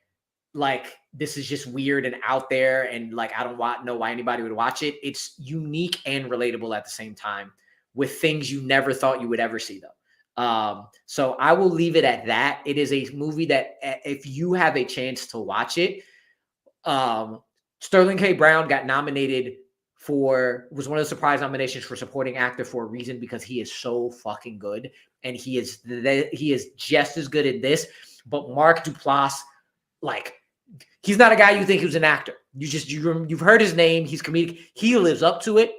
this is just weird and out there, and like I don't know why anybody would watch it. It's unique and relatable at the same time with things you never thought you would ever see, though. So I will leave it at that. It is a movie that if you have a chance to watch it, Sterling K. Brown got nominated was one of the surprise nominations for supporting actor for a reason, because he is so fucking good, and he is just as good at this. But Mark Duplass, like, he's not a guy you think who's an actor. You've heard his name. He's comedic. He lives up to it,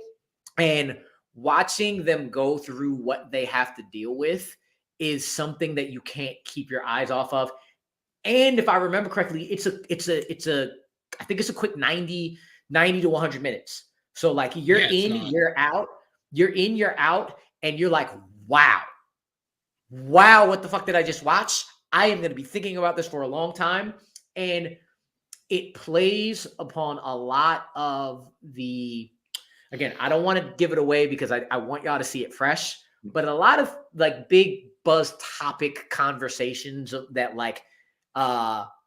and watching them go through what they have to deal with is something that you can't keep your eyes off of. And if I remember correctly, it's I think it's a quick 90 to 100 minutes. So like you're in, you're out, and you're like, wow, what the fuck did I just watch? I am going to be thinking about this for a long time. And it plays upon a lot of the, again, I don't want to give it away because I want y'all to see it fresh, but a lot of like big buzz topic conversations that like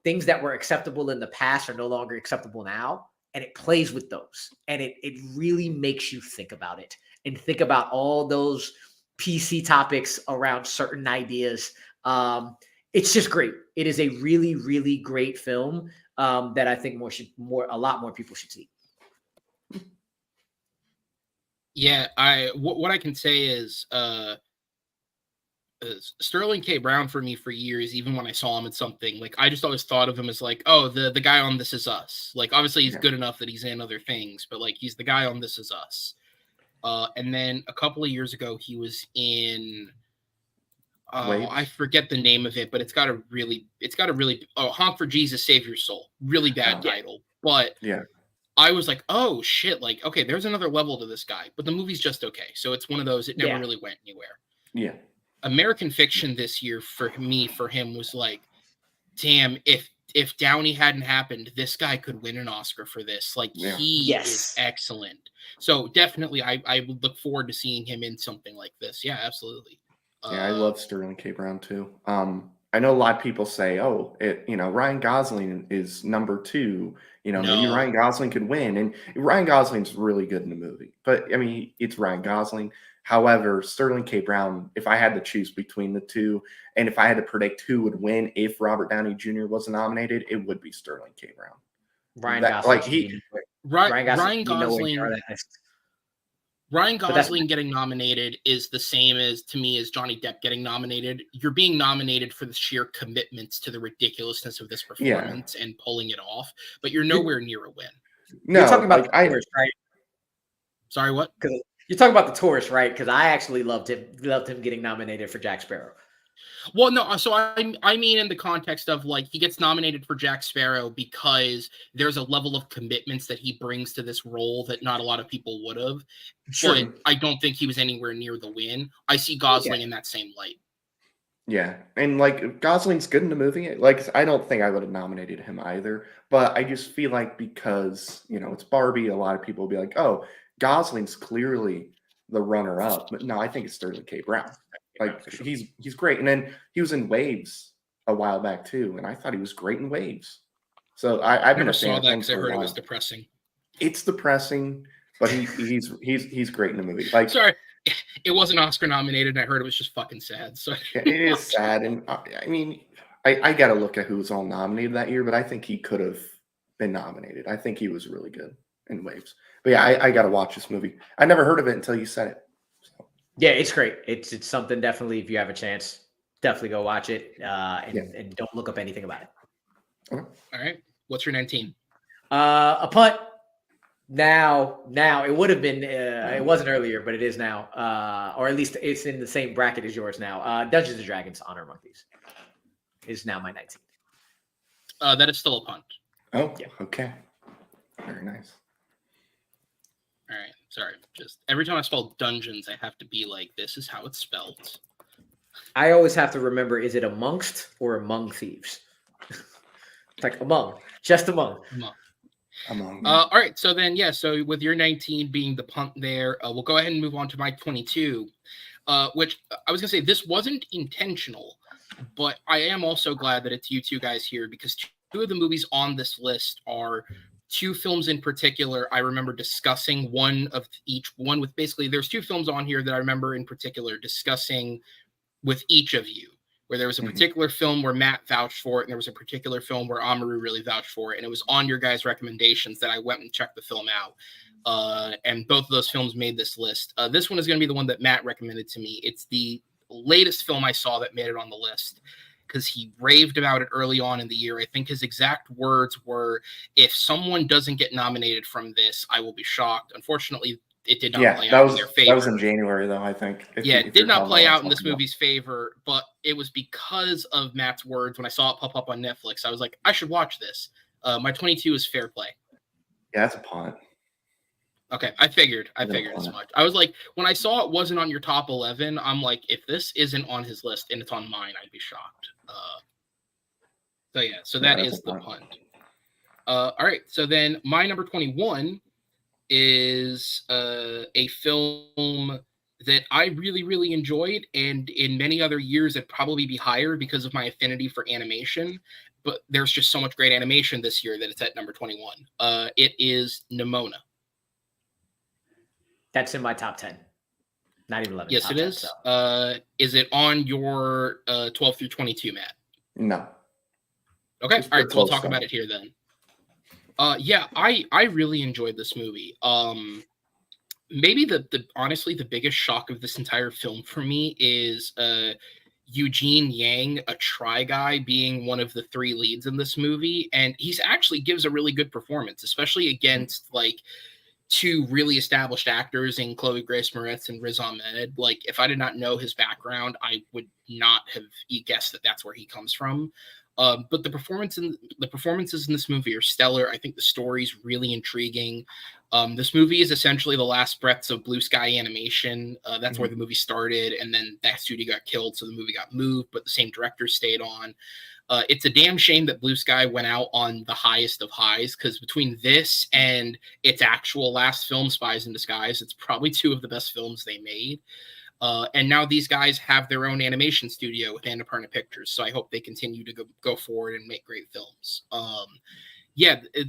things that were acceptable in the past are no longer acceptable now. And it plays with those. And it really makes you think about it and think about all those PC topics around certain ideas. It's just great. It is a really, really great film that I think a lot more people should see. Yeah, what I can say is Sterling K. Brown for me for years, even when I saw him in something, like I just always thought of him as like, oh, the guy on This Is Us. Like obviously he's good enough that he's in other things, but like he's the guy on This Is Us. And then a couple of years ago he was in I forget the name of it, but it's got a really Honk for Jesus, Save Your Soul. Really bad title. But yeah. I was like, oh shit, like okay, there's another level to this guy. But the movie's just okay. So it's one of those, it never really went anywhere. Yeah. American Fiction this year for him was like, damn, if Downey hadn't happened, this guy could win an Oscar for this. Like he is excellent. So definitely I would look forward to seeing him in something like this. Yeah, absolutely. Yeah, I love Sterling K. Brown too. I know a lot of people say, oh, Ryan Gosling is number 2. Maybe Ryan Gosling could win. And Ryan Gosling's really good in the movie. But I mean, it's Ryan Gosling. However, Sterling K. Brown, if I had to choose between the two, and if I had to predict who would win if Robert Downey Jr. was nominated, it would be Sterling K. Brown. Ryan Gosling. Ryan Gosling getting nominated is the same as Johnny Depp getting nominated. You're being nominated for the sheer commitments to the ridiculousness of this performance and pulling it off, but you're nowhere near a win. No, you're talking about the tourist, right? Sorry, what? You're talking about the tourist, right? Because I actually loved him getting nominated for Jack Sparrow. Well, no, so I mean in the context of like he gets nominated for Jack Sparrow because there's a level of commitments that he brings to this role that not a lot of people would have. Sure. But I don't think he was anywhere near the win. I see Gosling in that same light. Yeah, and like Gosling's good in the movie. Like I don't think I would have nominated him either, but I just feel like because it's Barbie, a lot of people will be like, oh, Gosling's clearly the runner-up, but no, I think it's Sterling K. Brown. Like he's great, and then he was in Waves a while back too, and I thought he was great in Waves. So I've been a fan of him because I heard it was depressing. It's depressing, but he's great in the movie. Like sorry, it wasn't Oscar nominated, and I heard it was just fucking sad. So it is sad, and I mean, I got to look at who was all nominated that year, but I think he could have been nominated. I think he was really good in Waves. But yeah, I got to watch this movie. I never heard of it until you said it. So. Yeah, it's great. It's something definitely, if you have a chance, definitely go watch it and don't look up anything about it. Okay. All right. What's your 19? A punt. Now it would have been, it wasn't earlier, but it is now. Or at least it's in the same bracket as yours now. Dungeons and Dragons Honor Among Thieves is now my 19th. That is still a punt. Oh, yeah. Okay. Very nice. All right. Sorry. Just every time I spell dungeons, I have to be like, this is how it's spelled. I always have to remember, is it amongst or among thieves? It's like among, just among. Among. All right. So then, so with your 19 being the punt there, we'll go ahead and move on to my 22, which I was going to say, this wasn't intentional, but I am also glad that it's you two guys here because two of the movies on this list are two films in particular. I remember discussing one with basically, there's two films on here that I remember in particular discussing with each of you, where there was a particular film where Matt vouched for it, and there was a particular film where Amaru really vouched for it, and it was on your guys' recommendations that I went and checked the film out. And both of those films made this list. This one is going to be the one that Matt recommended to me. It's the latest film I saw that made it on the list because he raved about it early on in the year. I think his exact words were, "If someone doesn't get nominated from this, I will be shocked." Unfortunately, it did not play out in their favor. That was in January, though, I think. It did not play out in this movie's favor, but it was because of Matt's words. When I saw it pop up on Netflix, I was like, I should watch this. My 22 is Fair Play. Yeah, that's a punt. Okay, I figured as much. I was like, when I saw it wasn't on your top 11, I'm like, if this isn't on his list and it's on mine, I'd be shocked. So that is the punt. All right, so then my number 21 is a film that I really, really enjoyed, and in many other years it'd probably be higher because of my affinity for animation, but there's just so much great animation this year that it's at number 21. It is Nimona. That's in my top 10. Not even 11. Yes, it 10, is. So. Is it on your 12 through 22, Matt? No. Okay. All right. So we'll talk about it here then. Yeah, I really enjoyed this movie. Maybe the honestly the biggest shock of this entire film for me is Eugene Yang, a Try Guy, being one of the three leads in this movie, and he's actually gives a really good performance, especially against like two really established actors in Chloe Grace Moretz and Riz Ahmed. Like, if I did not know his background, I would not have guessed that that's where he comes from. But the performances in this movie are stellar. I think the story's really intriguing. This movie is essentially the last breaths of Blue Sky Animation. That's where the movie started, and then that studio got killed, so the movie got moved, but the same director stayed on. It's a damn shame that Blue Sky went out on the highest of highs, because between this and its actual last film, Spies in Disguise, it's probably two of the best films they made. And now these guys have their own animation studio with Annapurna Pictures, so I hope they continue to go forward and make great films.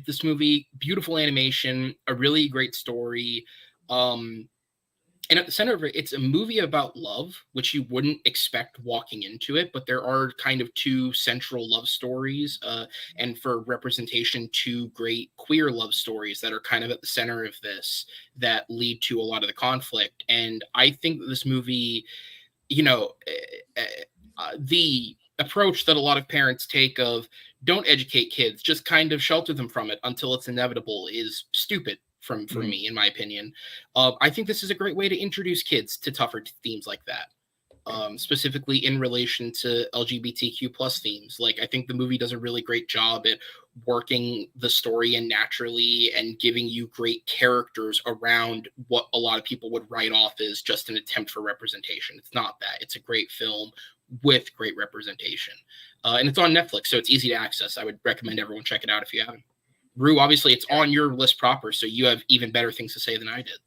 This movie, beautiful animation, a really great story. And at the center of it, it's a movie about love, which you wouldn't expect walking into it, but there are kind of two central love stories, and for representation, two great queer love stories that are kind of at the center of this that lead to a lot of the conflict. And I think that this movie, the approach that a lot of parents take of don't educate kids, just kind of shelter them from it until it's inevitable, is stupid. For me, in my opinion. I think this is a great way to introduce kids to tougher themes like that, specifically in relation to LGBTQ plus themes. Like, I think the movie does a really great job at working the story in naturally and giving you great characters around what a lot of people would write off as just an attempt for representation. It's not that. It's a great film with great representation. And it's on Netflix, so it's easy to access. I would recommend everyone check it out if you haven't. Rue, obviously it's on your list proper, so you have even better things to say than I did.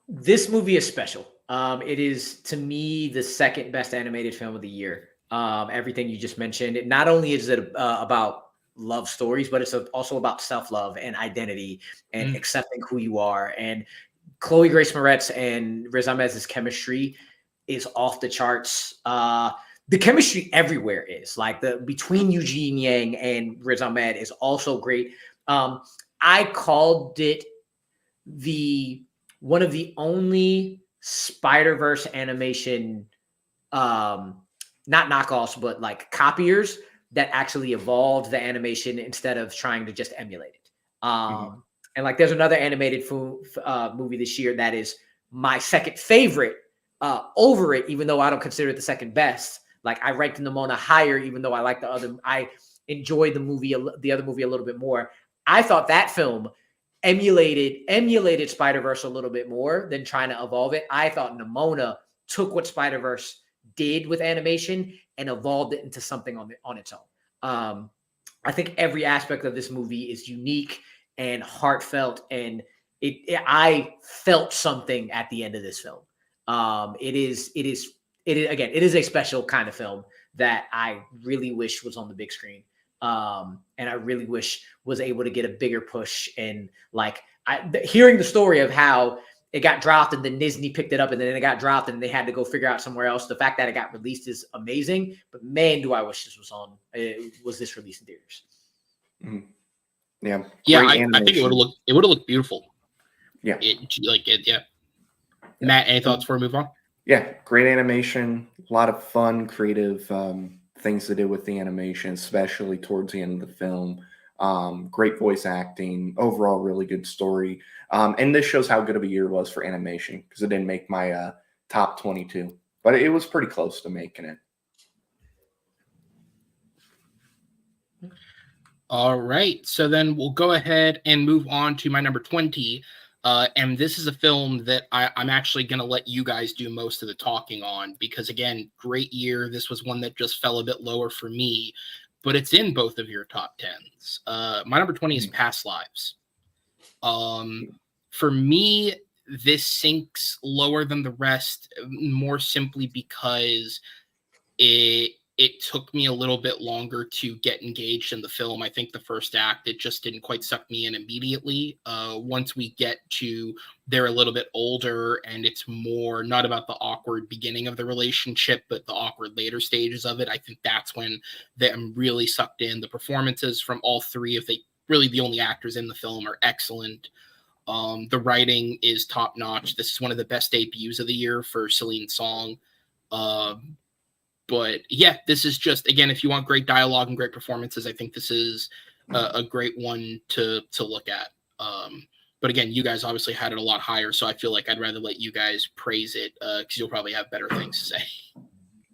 This movie is special. It is, to me, the second best animated film of the year. Everything you just mentioned. Not only is it about love stories, but it's also about self-love and identity and accepting who you are. And Chloe Grace Moretz and Riz Ahmed's chemistry is off the charts. The chemistry everywhere is like between Eugene Yang and Riz Ahmed is also great. I called it one of the only Spider-Verse animation, not knockoffs, but like copiers that actually evolved the animation instead of trying to just emulate it. And like, there's another animated movie this year that is my second favorite over it, even though I don't consider it the second best. Like, I ranked Nimona higher, even though I like I enjoyed the other movie a little bit more. I thought that film emulated Spider-Verse a little bit more than trying to evolve it. I thought Nimona took what Spider-Verse did with animation and evolved it into something on its own. I think every aspect of this movie is unique and heartfelt, and I felt something at the end of this film. It is a special kind of film that I really wish was on the big screen. And I really wish was able to get a bigger push. And like, hearing the story of how it got dropped and then Disney picked it up and then it got dropped and they had to go figure out somewhere else. The fact that it got released is amazing, but man, do I wish this was this released in theaters. Yeah. Yeah. I think it would have looked beautiful. Yeah. Yeah. Matt, any thoughts before we move on? Yeah, great animation, a lot of fun, creative things to do with the animation, especially towards the end of the film. Great voice acting, overall really good story. And this shows how good of a year it was for animation because it didn't make my top 22, but it was pretty close to making it. All right. So then we'll go ahead and move on to my number 20. And this is a film that I'm actually going to let you guys do most of the talking on because, again, great year. This was one that just fell a bit lower for me, but it's in both of your top 10s. My number 20 is Past Lives. For me, this sinks lower than the rest more simply because it took me a little bit longer to get engaged in the film. I think the first act, it just didn't quite suck me in immediately. Once we get to they're a little bit older and it's more not about the awkward beginning of the relationship, but the awkward later stages of it, I think that's when I'm really sucked in. The performances from all three of really the only actors in the film are excellent. The writing is top notch. This is one of the best debuts of the year for Celine Song. But yeah, this is just, again, if you want great dialogue and great performances, I think this is a great one to look at. But again, you guys obviously had it a lot higher, so I feel like I'd rather let you guys praise it because you'll probably have better things to say.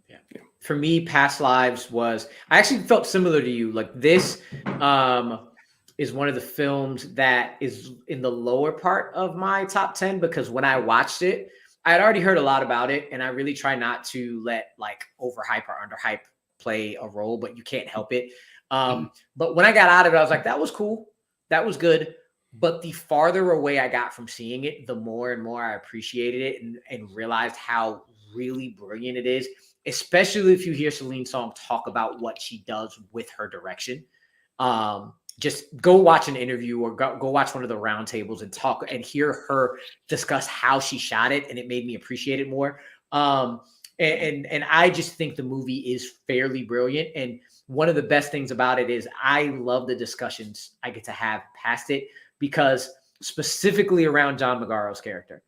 Yeah. For me, Past Lives was, I actually felt similar to you. Like this is one of the films that is in the lower part of my top 10 because when I watched it, I had already heard a lot about it, and I really try not to let like overhype or underhype play a role, but you can't help it. But when I got out of it, I was like, that was cool. That was good. But the farther away I got from seeing it, the more and more I appreciated it and realized how really brilliant it is, especially if you hear Celine Song talk about what she does with her direction. Just go watch an interview or go watch one of the roundtables and talk and hear her discuss how she shot it. And it made me appreciate it more. And I just think the movie is fairly brilliant. And one of the best things about it is I love the discussions I get to have past it because specifically around John Magaro's character,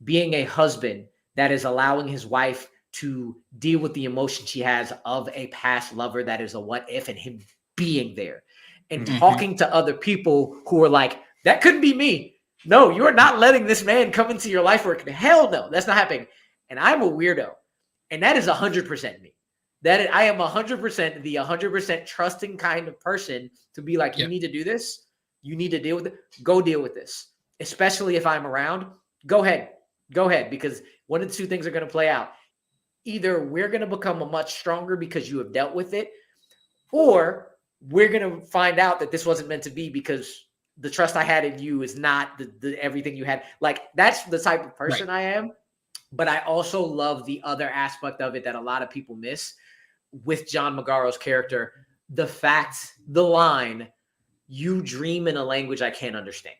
being a husband that is allowing his wife to deal with the emotion she has of a past lover that is a what if and him being there. And talking to other people who are like, that couldn't be me. No, you are not letting this man come into your life working. Hell no, that's not happening. And I'm a weirdo. And that is 100% me. I am 100% the 100% trusting kind of person to be like, you need to do this. You need to deal with it. Go deal with this. Especially if I'm around. Go ahead. Because one of the two things are going to play out. Either we're going to become a much stronger because you have dealt with it, or we're going to find out that this wasn't meant to be because the trust I had in you is not the everything you had. Like, that's the type of person I am. But I also love the other aspect of it that a lot of people miss with John Magaro's character. The line, you dream in a language I can't understand.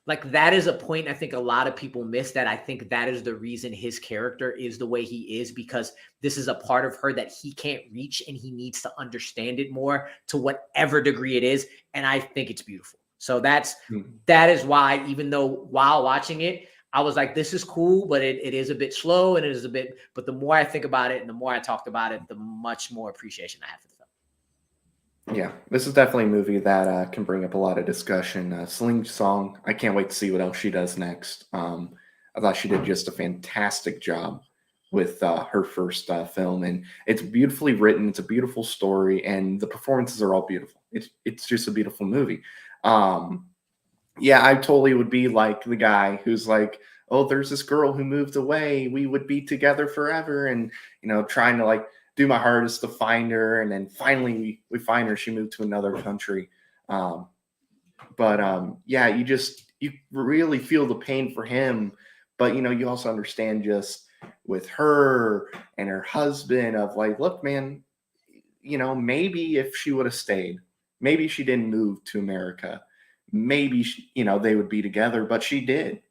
Like, that is a point I think a lot of people miss, that I think that is the reason his character is the way he is, because this is a part of her that he can't reach and he needs to understand it more to whatever degree it is. And I think it's beautiful. So that is why, even though while watching it, I was like, this is cool, but it is a bit slow and it is a bit, but the more I think about it and the more I talked about it, the much more appreciation I have for the film. Yeah, this is definitely a movie that can bring up a lot of discussion. Celine Song, I can't wait to see what else she does next. I thought she did just a fantastic job with her first film, and it's beautifully written. It's a beautiful story, and the performances are all beautiful. It's just a beautiful movie. Yeah, I totally would be like the guy who's like, oh, there's this girl who moved away. We would be together forever, and trying to like do my hardest to find her, and then finally we find her. She moved to another country. Yeah, you really feel the pain for him, but you also understand just with her and her husband of like, look, man, maybe if she would have stayed, maybe she didn't move to America, maybe they would be together, but she did,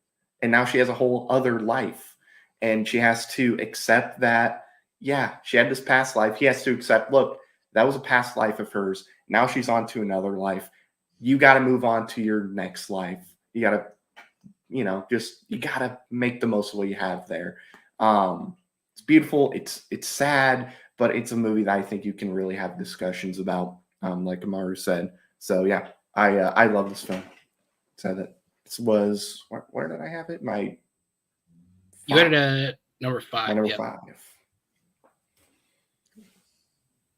and now she has a whole other life, and she has to accept that. Yeah, she had this past life. He has to accept, look, that was a past life of hers. Now she's on to another life. You got to move on to your next life. You got to just you gotta make the most of what you have there. It's beautiful. It's sad, but it's a movie that I think you can really have discussions about. Like Amaru said. So yeah, I love this film. So that this was where did I have it? You had it at number 5. My number Yep. 5.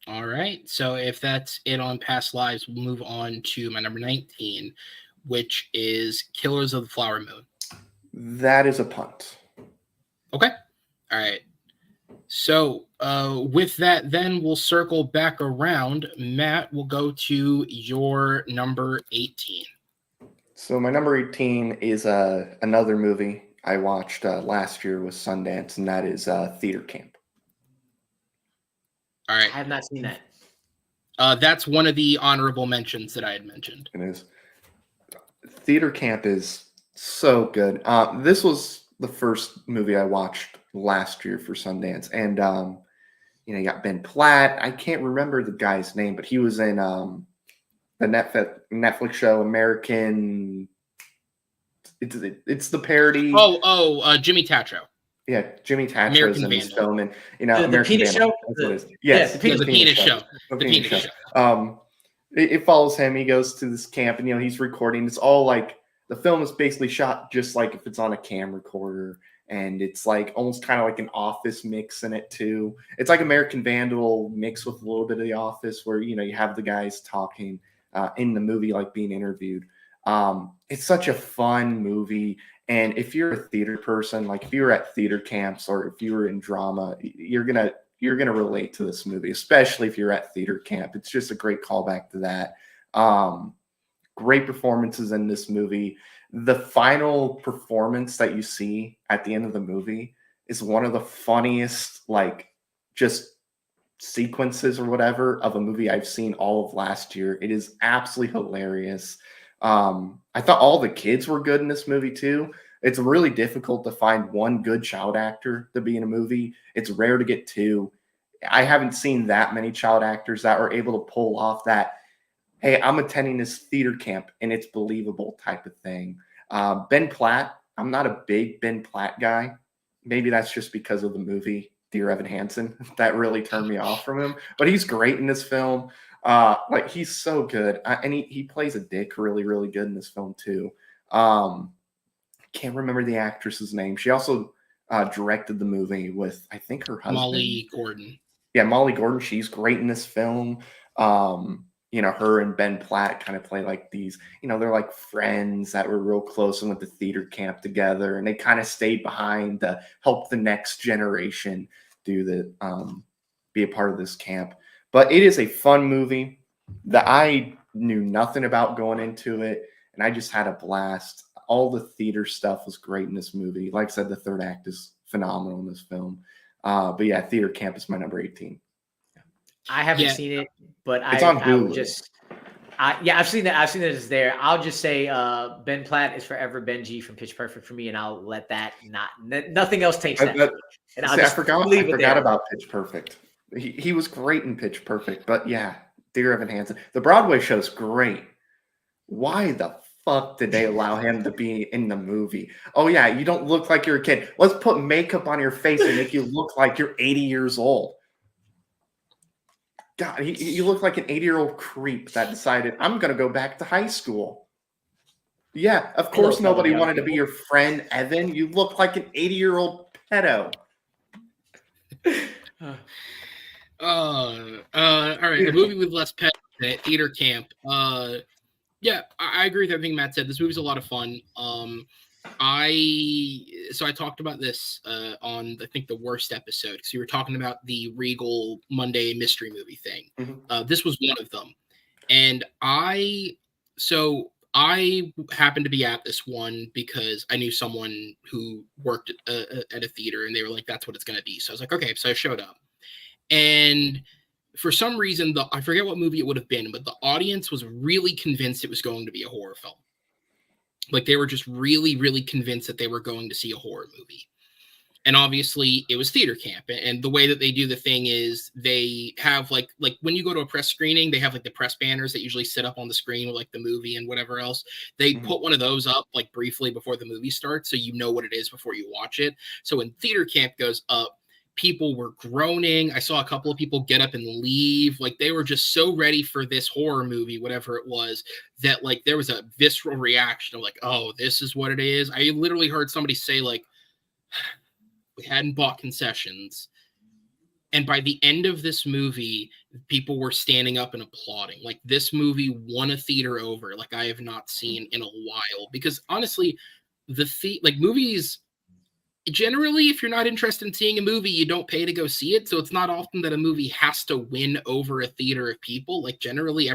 All right. So if that's it on past lives, we'll move on to my number 19, which is Killers of the Flower Moon. That is a punt. Okay. All right. So with that, then we'll circle back around. Matt, we'll go to your number 18. So my number 18 is another movie I watched last year with Sundance, and that is Theater Camp. All right. I have not seen that. That's one of the honorable mentions that I had mentioned. It is. Theater Camp is so good. This was the first movie I watched last year for Sundance, and you got Ben Platt. I can't remember the guy's name, but he was in the Netflix show American. It's the parody. Jimmy Tatro. Yeah, Jimmy Tatro's in this film, and the American penis Vandal. show. That's what it is. Yes, the penis show. The The penis penis show. show. It follows him. He goes to this camp, and he's recording. It's all like the film is basically shot just like if it's on a camcorder, and it's like almost kind of like an Office mix in it too. It's like American Vandal mixed with a little bit of The Office, where you have the guys talking in the movie, like being interviewed. It's such a fun movie. And if you're a theater person, like if you were at theater camps or if you were in drama, you're gonna relate to this movie, especially if you're at theater camp. It's just a great callback to that. Great performances in this movie. The final performance that you see at the end of the movie is one of the funniest, like, just sequences or whatever of a movie I've seen all of last year. It is absolutely hilarious. I thought all the kids were good in this movie too. It's really difficult to find one good child actor to be in a movie. It's rare to get two. I haven't seen that many child actors that are able to pull off that, hey, I'm attending this theater camp and it's believable type of thing. Ben Platt, I'm not a big Ben Platt guy. Maybe that's just because of the movie Dear Evan Hansen that really turned me off from him. But he's great in this film. Like, he's so good. And he plays a dick really, really good in this film too. Can't remember the actress's name. She also directed the movie with, I think, her husband. Molly Gordon. Yeah, Molly Gordon. She's great in this film. Her and Ben Platt kind of play like these, they're like friends that were real close and went to theater camp together. And they kind of stayed behind to help the next generation be a part of this camp. But it is a fun movie that I knew nothing about going into it. And I just had a blast. All the theater stuff was great in this movie. Like I said, the third act is phenomenal in this film. But yeah, Theater Camp is my number 18. I haven't seen it, but it's on Hulu. I've seen that. I've seen that it's there. I'll just say Ben Platt is forever Benji from Pitch Perfect for me, and I'll let that nothing else taints that. And I forgot about Pitch Perfect. He was great in Pitch Perfect, but yeah, Dear Evan Hansen. The Broadway show's great. Why the fuck did they allow him to be in the movie? Oh yeah, you don't look like you're a kid. Let's put makeup on your face and make you look like you're 80 years old. God, you look like an 80-year-old creep that decided, I'm going to go back to high school. Yeah, of course nobody wanted to be your friend, Evan. You look like an 80-year-old pedo. All right, a movie with less pet in it, Theater Camp. Yeah, I agree with everything Matt said. This movie's a lot of fun. I talked about this on, I think, the worst episode, because we were talking about the Regal Monday mystery movie thing. Mm-hmm. This was one of them, and I happened to be at this one because I knew someone who worked at a theater, and they were like, "That's what it's going to be." So I was like, "Okay." So I showed up, and for some reason, I forget what movie it would have been, but the audience was really convinced it was going to be a horror film. Like, they were just really, really convinced that they were going to see a horror movie. And obviously it was theater camp. And the way that they do the thing is they have like when you go to a press screening, they have like the press banners that usually sit up on the screen with like the movie and whatever else. They put one of those up like briefly before the movie starts, so you know what it is before you watch it. So when theater camp goes up, people were groaning. I saw a couple of people get up and leave. Like they were just so ready for this horror movie, whatever it was, that like there was a visceral reaction of like, oh, this is what it is. I literally heard somebody say like, we hadn't bought concessions. And by the end of this movie, people were standing up and applauding. Like this movie won a theater over like I have not seen in a while. Because honestly, like movies, generally, if you're not interested in seeing a movie, you don't pay to go see it. So it's not often that a movie has to win over a theater of people. Like generally,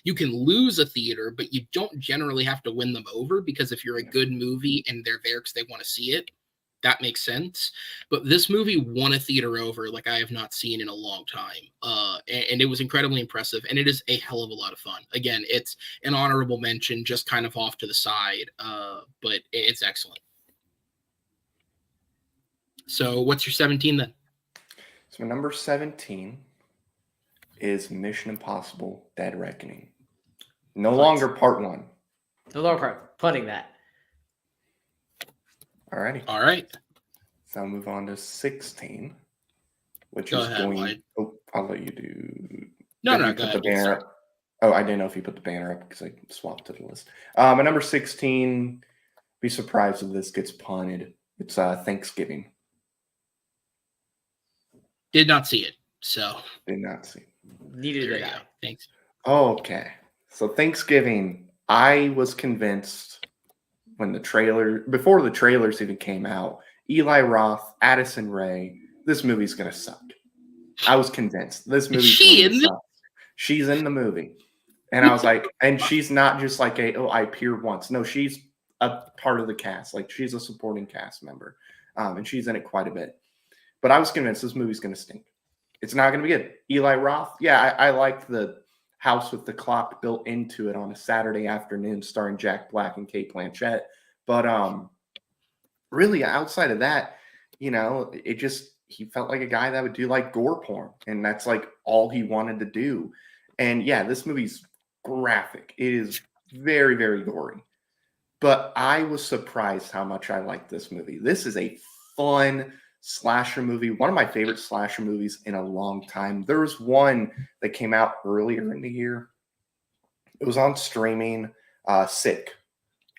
you can lose a theater, but you don't generally have to win them over, because if you're a good movie and they're there because they want to see it, that makes sense. But this movie won a theater over like I have not seen in a long time. And it was incredibly impressive. And it is a hell of a lot of fun. Again, it's an honorable mention, just kind of off to the side. But it's excellent. So what's your 17 then? So number 17 is Mission Impossible Dead Reckoning. No longer part 1. No longer part. Punting that. Alrighty. All right. So I'll move on to 16, which Go is ahead, going. Wyatt. Oh, I'll let you do. No, go go ahead. ahead. Oh, I didn't know if you put the banner up because I swapped to the list. My number 16. Be surprised if this gets punted. It's Thanksgiving. Did not see it, so Did not see. Neither there did you I. go. Thanks. Okay. So Thanksgiving, I was convinced when before the trailers even came out, Eli Roth, Addison Rae, this movie's going to suck. I was convinced this movie's going to suck. She's in the movie. And I was like, and she's not just like I appeared once. No, she's a part of the cast. Like she's a supporting cast member. And she's in it quite a bit. But I was convinced this movie's going to stink. It's not going to be good. Eli Roth, yeah, I liked the house with the clock built into it on a Saturday afternoon starring Jack Black and Cate Blanchett. But really, outside of that, he felt like a guy that would do like gore porn. And that's like all he wanted to do. And yeah, this movie's graphic. It is very, very gory. But I was surprised how much I liked this movie. This is a fun slasher movie, one of my favorite slasher movies in a long time. There was one that came out earlier in the year. It was on streaming, Sick,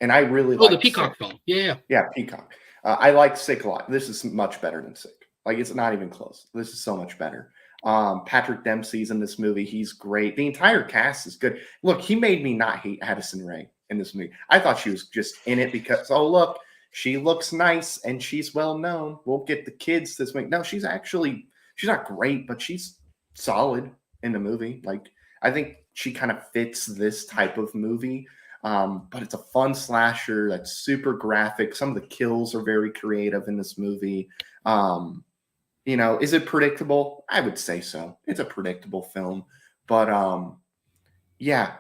and I really liked the Peacock Sick. film. Yeah, Peacock. I like Sick a lot. This is much better than Sick. Like it's not even close. This is so much better. Patrick Dempsey's in this movie. He's great. The entire cast is good. Look, he made me not hate Addison Rae in this movie. I thought she was just in it because look, she looks nice and she's well known. We'll get the kids this week. No, she's not great, but she's solid in the movie. Like I think she kind of fits this type of movie. But it's a fun slasher that's super graphic. Some of the kills are very creative in this movie. Is it predictable? I would say so. It's a predictable film, but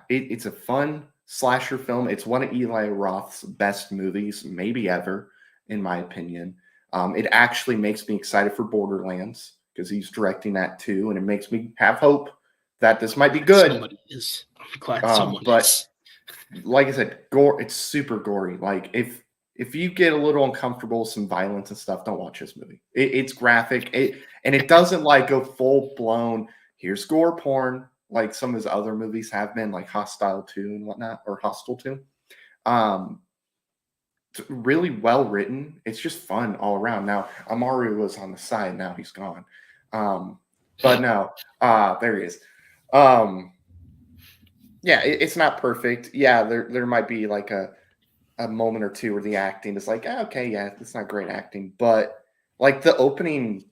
it's a fun slasher film. It's one of Eli Roth's best movies, maybe ever, in my opinion. It actually makes me excited for Borderlands because he's directing that too, and it makes me have hope that this might be good. Somebody is. I'm glad someone is. Like I said, gore. It's super gory. Like if you get a little uncomfortable with some violence and stuff, don't watch this movie. It's graphic, and it doesn't like go full blown. Here's gore porn like some of his other movies have been, like Hostile 2 and whatnot, or Hostel 2. It's really well written. It's just fun all around. Now Amaru was on the side. Now he's gone. But no, there he is. It's not perfect. Yeah, there might be like a moment or two where the acting is like, okay, yeah, it's not great acting. But like the opening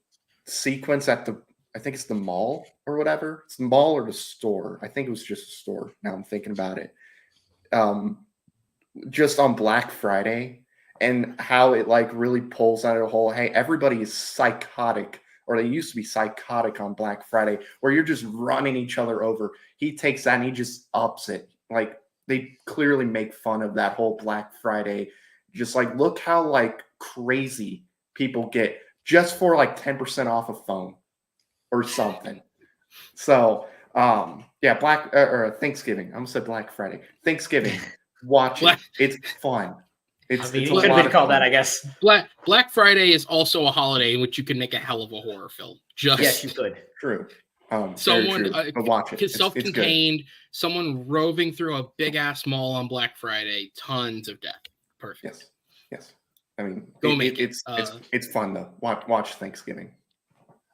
sequence at I think it's the mall or whatever. It's the mall or the store. I think it was just a store. Now I'm thinking about it. Just on Black Friday and how it like really pulls out of the whole, hey, everybody is psychotic, or they used to be psychotic on Black Friday, where you're just running each other over. He takes that and he just ups it. Like they clearly make fun of that whole Black Friday. Just like, look how like crazy people get just for like 10% off a phone or something. So, yeah, or Thanksgiving. I almost said Black Friday. Thanksgiving. Watch it. It's fun. It's I mean, it's it a could have lot been of called fun. that, I guess. Black Friday is also a holiday in which you can make a hell of a horror film. Yes, you could. True. Very Someone true. But watch it. It's good. self-contained, someone roving through a big ass mall on Black Friday, tons of death. Perfect. Yes. I mean, Go make it. it's fun though. Watch Thanksgiving.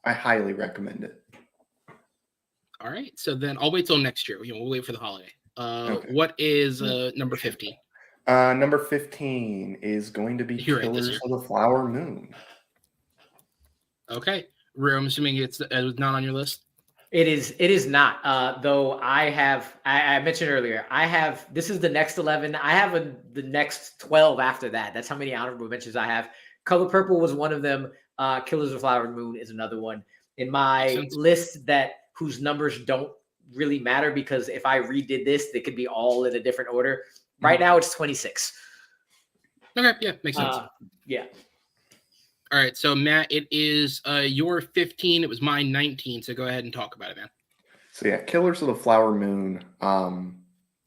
I highly recommend it. All right. So then I'll wait till next year. We'll wait for the holiday. Okay. What is number 15? Number 15 is going to be You're right, this Killers year. of the Flower Moon. Okay. Rhea, I'm assuming it's not on your list. It is not. Though I mentioned earlier, this is the next 11. I have the next 12 after that. That's how many honorable mentions I have. Color Purple was one of them. Killers of the Flower Moon is another one. In my list whose numbers don't really matter, because if I redid this, they could be all in a different order. Right now it's 26. Okay, yeah, makes sense. Yeah. All right, so Matt, it is your 15. It was mine 19. So go ahead and talk about it, man. So yeah, Killers of the Flower Moon.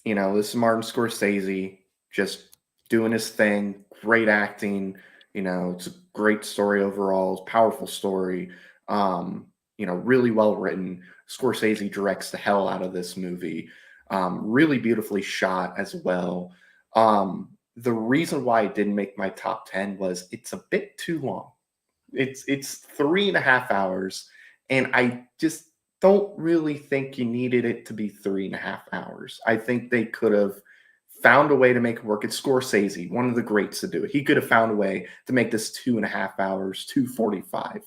This is Martin Scorsese just doing his thing. Great acting. It's a great story overall. It's a powerful story. Really well written. Scorsese directs the hell out of this movie. Really beautifully shot as well. The reason why it didn't make my top 10 was it's a bit too long. It's 3.5 hours, and I just don't really think you needed it to be 3.5 hours. I think they could have found a way to make it work. It's Scorsese, one of the greats to do it. He could have found a way to make this 2.5 hours, 2:45.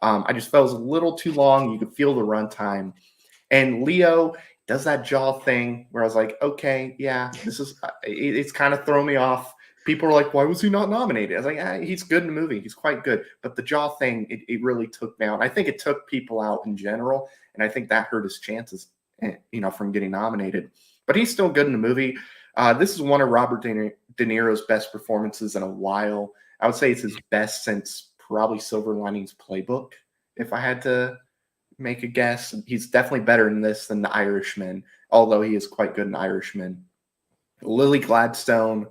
I just felt it was a little too long. You could feel the runtime. And Leo does that jaw thing where I was like, okay, yeah, it's kind of thrown me off. People are like, why was he not nominated? I was like, he's good in the movie. He's quite good. But the jaw thing, it really took down. I think it took people out in general. And I think that hurt his chances, from getting nominated. But he's still good in the movie. This is one of Robert De Niro's best performances in a while. I would say it's his best since probably Silver Linings Playbook, if I had to make a guess. He's definitely better in this than The Irishman, although he is quite good in Irishman. Lily Gladstone,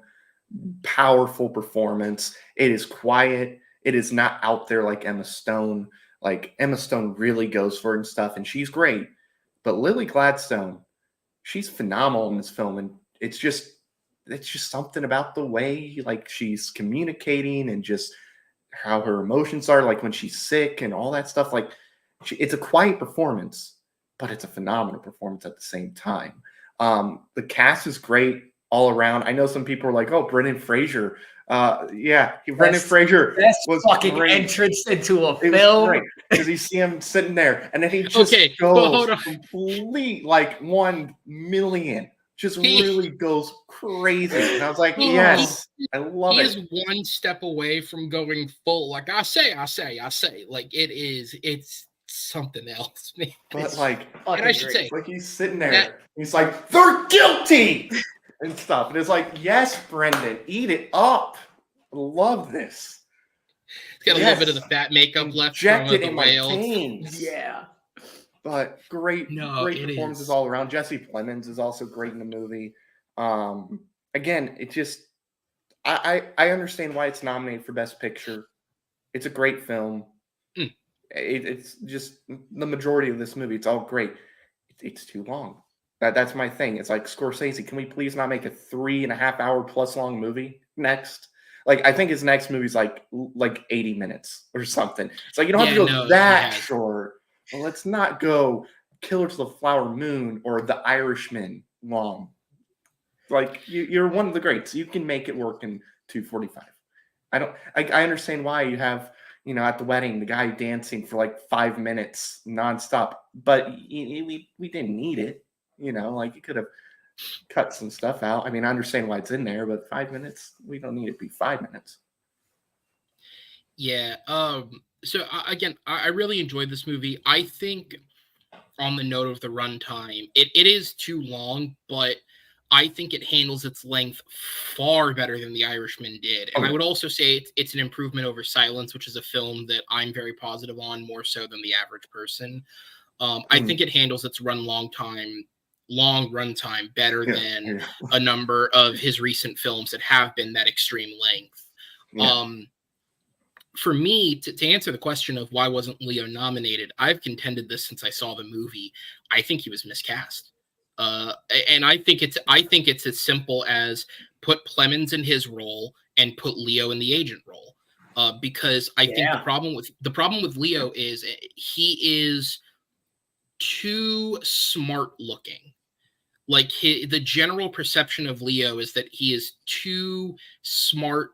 powerful performance. It is quiet. It is not out there like Emma Stone. Like Emma Stone really goes for it and stuff, and she's great. But Lily Gladstone, she's phenomenal in this film, and it's just something about the way like she's communicating and just how her emotions are, like when she's sick and all that stuff. Like it's a quiet performance, but it's a phenomenal performance at the same time. The cast is great all around. I know some people are like, "Oh, Brendan Fraser." Brendan Fraser was fucking great. Entrance into a film, because you see him sitting there, and then he just goes complete like 1 million. Just really goes crazy. And I was like, yes, I love it. He is one step away from going full. Like I say. Like it's something else, man. But like, and I should say, like he's sitting there. He's like, they're guilty and stuff. And it's like, yes, Brendan, eat it up. I love this. It's got a little bit of the fat makaup left from the whales. Yeah. But great performances all around. Jesse Plemons is also great in the movie. Again, it just I understand why it's nominated for Best Picture. It's a great film. It's just the majority of this movie. It's all great. It's too long. That's my thing. It's like, Scorsese, can we please not make a 3.5 hour plus long movie next? Like, I think his next movie is like 80 minutes or something. It's like, you don't have to go that short. Well, let's not go Killers of the Flower Moon or The Irishman long. Like, you're one of the greats. You can make it work in 2:45. I understand why you have, at the wedding, the guy dancing for like 5 minutes nonstop, but we didn't need it. Like, you could have cut some stuff out. I mean, I understand why it's in there, but 5 minutes, we don't need it to be 5 minutes. Yeah. So again, I really enjoyed this movie. I think on the note of the runtime, it is too long, but I think it handles its length far better than The Irishman did. And I would also say it's an improvement over Silence, which is a film that I'm very positive on, more so than the average person. I think it handles its long runtime better than a number of his recent films that have been that extreme length. For me, to answer the question of why wasn't Leo nominated, I've contended this since I saw the movie. I think he was miscast. And I think it's as simple as put Plemons in his role and put Leo in the agent role. Because I think the problem with Leo is he is too smart looking. Like the general perception of Leo is that he is too smart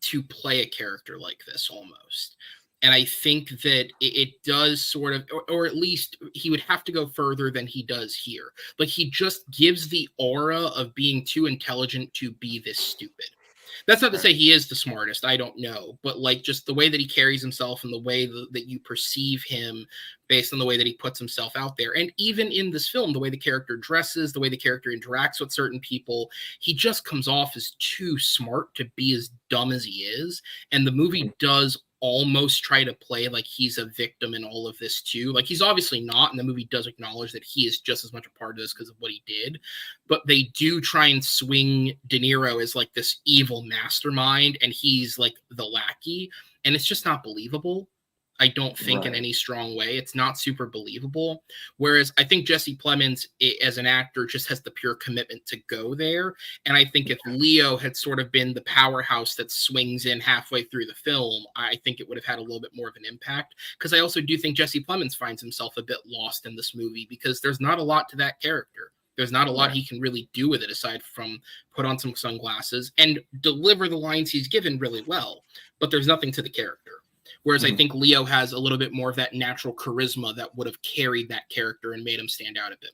to play a character like this almost. And I think that it does sort of, or at least he would have to go further than he does here. Like he just gives the aura of being too intelligent to be this stupid. That's not to say he is the smartest. I don't know. But like just the way that he carries himself and the way that you perceive him based on the way that he puts himself out there. And even in this film, the way the character dresses, the way the character interacts with certain people, he just comes off as too smart to be as dumb as he is. And the movie does almost try to play like he's a victim in all of this too. Like he's obviously not, and the movie does acknowledge that he is just as much a part of this because of what he did. But they do try and swing De Niro as like this evil mastermind, and he's like the lackey, and it's just not believable. I don't think in any strong way. It's not super believable. Whereas I think Jesse Plemons, as an actor, just has the pure commitment to go there. And I think if Leo had sort of been the powerhouse that swings in halfway through the film, I think it would have had a little bit more of an impact. Because I also do think Jesse Plemons finds himself a bit lost in this movie because there's not a lot to that character. There's not a lot he can really do with it aside from put on some sunglasses and deliver the lines he's given really well. But there's nothing to the character. Whereas I think Leo has a little bit more of that natural charisma that would have carried that character and made him stand out a bit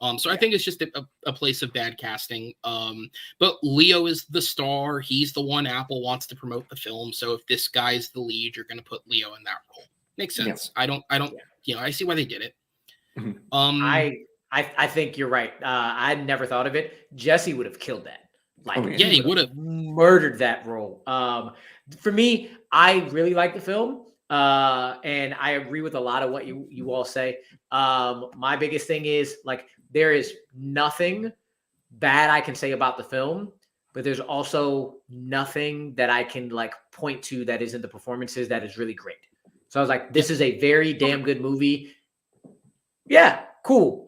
more. So I think it's just a place of bad casting. But Leo is the star. He's the one Apple wants to promote the film. So if this guy's the lead, you're going to put Leo in that role. Makes sense. I don't, I see why they did it. I think you're right. I never thought of it. Jesse would have killed that. Like, he would have murdered that role. For me, I really like the film, and I agree with a lot of what you all say. My biggest thing is like there is nothing bad I can say about the film, but there's also nothing that I can like point to that isn't the performances that is really great. So I was like, this is a very damn good movie. Yeah, cool.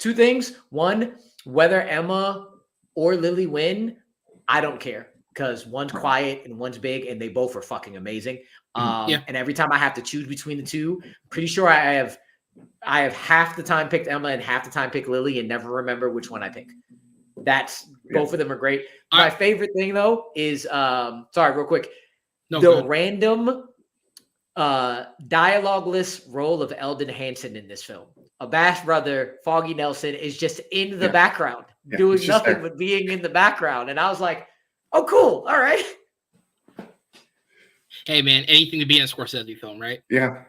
Two things. One, whether Emma or Lily win, I don't care because one's quiet and one's big, and they both are fucking amazing. And every time I have to choose between the two, pretty sure I have half the time picked Emma and half the time picked Lily, and never remember which one I pick. That's both of them are great. My favorite thing though is sorry, real quick, the random dialogueless role of Eldon Hansen in this film. A Bass brother, Foggy Nelson, is just in the background, doing nothing but being in the background. And I was like, oh, cool. All right. Hey, man, anything to be in a Scorsese film, right? Yeah.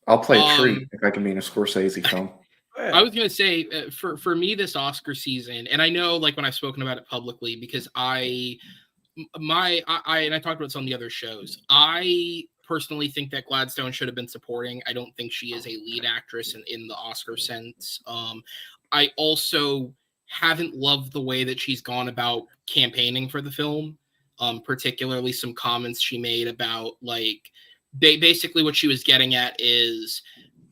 I'll play a treat if I can be in a Scorsese film. I was going to say, for me, this Oscar season, and I know like when I've spoken about it publicly, because I talked about this on the other shows, I personally think that Gladstone should have been supporting. I don't think she is a lead actress in the Oscar sense. I also haven't loved the way that she's gone about campaigning for the film, particularly some comments she made about like basically what she was getting at is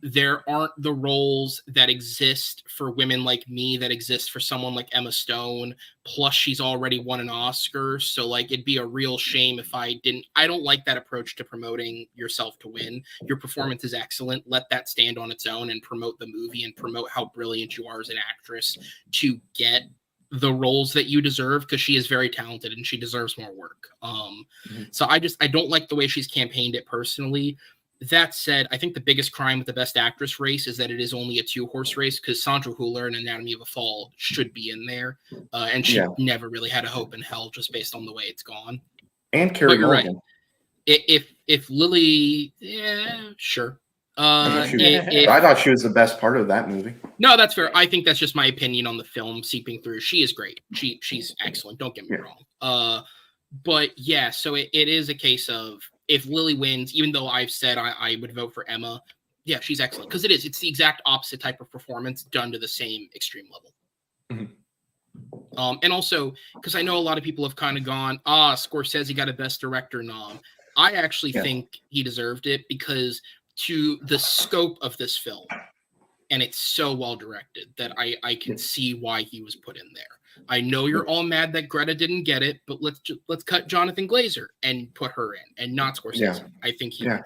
there aren't the roles that exist for women like me that exist for someone like Emma Stone. Plus, she's already won an Oscar. So, like, it'd be a real shame if I didn't. I don't like that approach to promoting yourself to win. Your performance is excellent. Let that stand on its own and promote the movie and promote how brilliant you are as an actress to get the roles that you deserve, because she is very talented and she deserves more work. So I don't like the way she's campaigned it personally. That said, I think the biggest crime with the Best Actress race is that it is only a 2-horse race, because Sandra Hüller in Anatomy of a Fall should be in there, and she never really had a hope in hell just based on the way it's gone. And Carey Mulligan. Right. If Lily, sure. I If thought she was the best part of that movie. no, that's fair. I think that's just my opinion on the film seeping through. She is great. She's excellent. Don't get me wrong. But yeah, so it is a case of if Lily wins, even though I've said I would vote for Emma, yeah, she's excellent because it's the exact opposite type of performance done to the same extreme level. And also because I know a lot of people have kind of gone, Scorsese got a Best Director nom. I actually think he deserved it because to the scope of this film, and it's so well directed that I can see why he was put in there. I know you're all mad that Greta didn't get it, but let's cut Jonathan Glazer and put her in, and not Scorsese. Yeah. I think he. Yeah.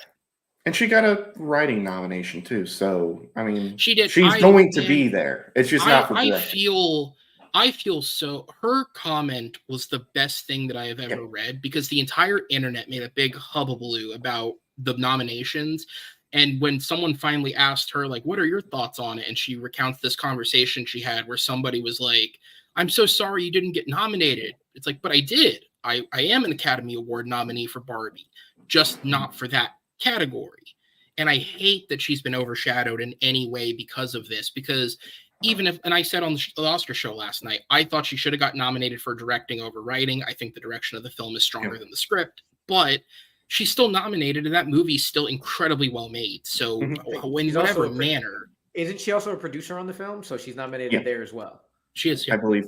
And she got a writing nomination too. So I mean, she did. She's going to be there. It's just not for directing. I feel so. Her comment was the best thing that I have ever read because the entire internet made a big hubbubaloo about the nominations. And when someone finally asked her, like, what are your thoughts on it? And she recounts this conversation she had where somebody was like, I'm so sorry you didn't get nominated. It's like, but I did. I am an Academy Award nominee for Barbie, just not for that category. And I hate that she's been overshadowed in any way because of this, because even if, and I said on the Oscar show last night, I thought she should have got nominated for directing over writing. I think the direction of the film is stronger than the script, but she's still nominated, and that movie's still incredibly well made. So in whatever manner. Isn't she also a producer on the film? So she's nominated there as well. She is, I believe,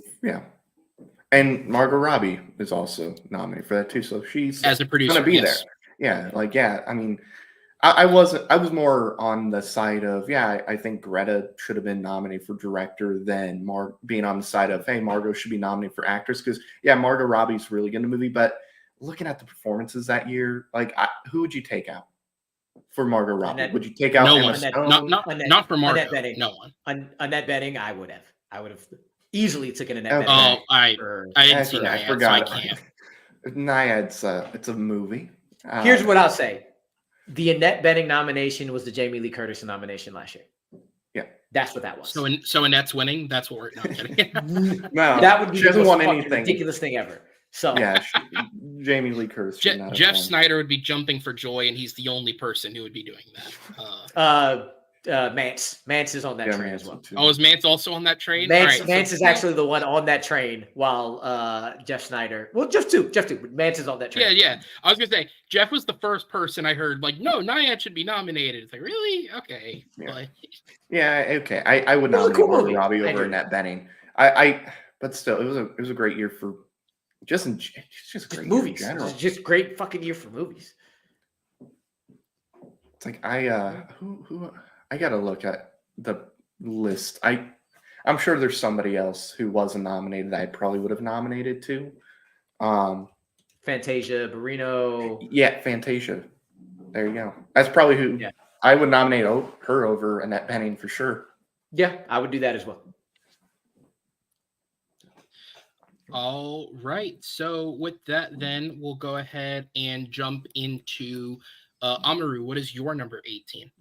And Margot Robbie is also nominated for that too. So she's as a producer going to be there. Yeah. I mean, I was more on the side of, I think Greta should have been nominated for director than being on the side of, hey, Margot should be nominated for actress. Because, Margot Robbie's really good in the movie, but looking at the performances that year, like, who would you take out for Margot Robbie? Would you take out Emma Stone? Not for Margot. Annette Bening. No one. Annette Bening, I would have easily taken Annette Bening. Oh, I didn't see Nyad, I forgot. So I can't. Nyad's it's a movie. Here's what I'll say: the Annette Bening nomination was the Jamie Lee Curtis nomination last year. Yeah, that's what that was. So Annette's winning. That's what we're not kidding. No, that would be she doesn't want anything ridiculous thing ever. So Jamie Lee Curtis. Jeff Snyder would be jumping for joy, and he's the only person who would be doing that. Mance is on that train as well. Too. Oh, is Mance also on that train? Mance is actually the one on that train, while Jeff Snyder. Well, Jeff too. But Mance is on that train. Yeah. I was gonna say Jeff was the first person I heard like, no, Nyad should be nominated. It's like, really? Okay. Okay. I would nominate Margot Robbie over Annette Bening. But still, it was a great year for just movies. Just great fucking year for movies. It's like who I gotta look at the list. I'm sure there's somebody else who wasn't nominated that I probably would have nominated too. Fantasia Barrino. Yeah, Fantasia. There you go. That's probably who I would nominate her over Annette Bening for sure. Yeah, I would do that as well. All right. So with that, then we'll go ahead and jump into Amaru. What is your number 18?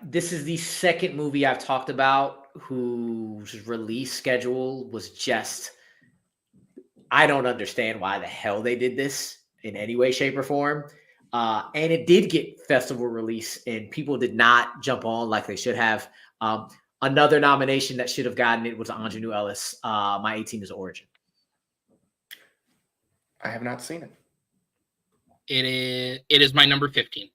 This is the second movie I've talked about whose release schedule was just, I don't understand why the hell they did this in any way, shape, or form. And it did get festival release, and people did not jump on like they should have. Another nomination that should have gotten it was Ingenue Ellis. My 18 is Origin. I have not seen it. It is my number 15.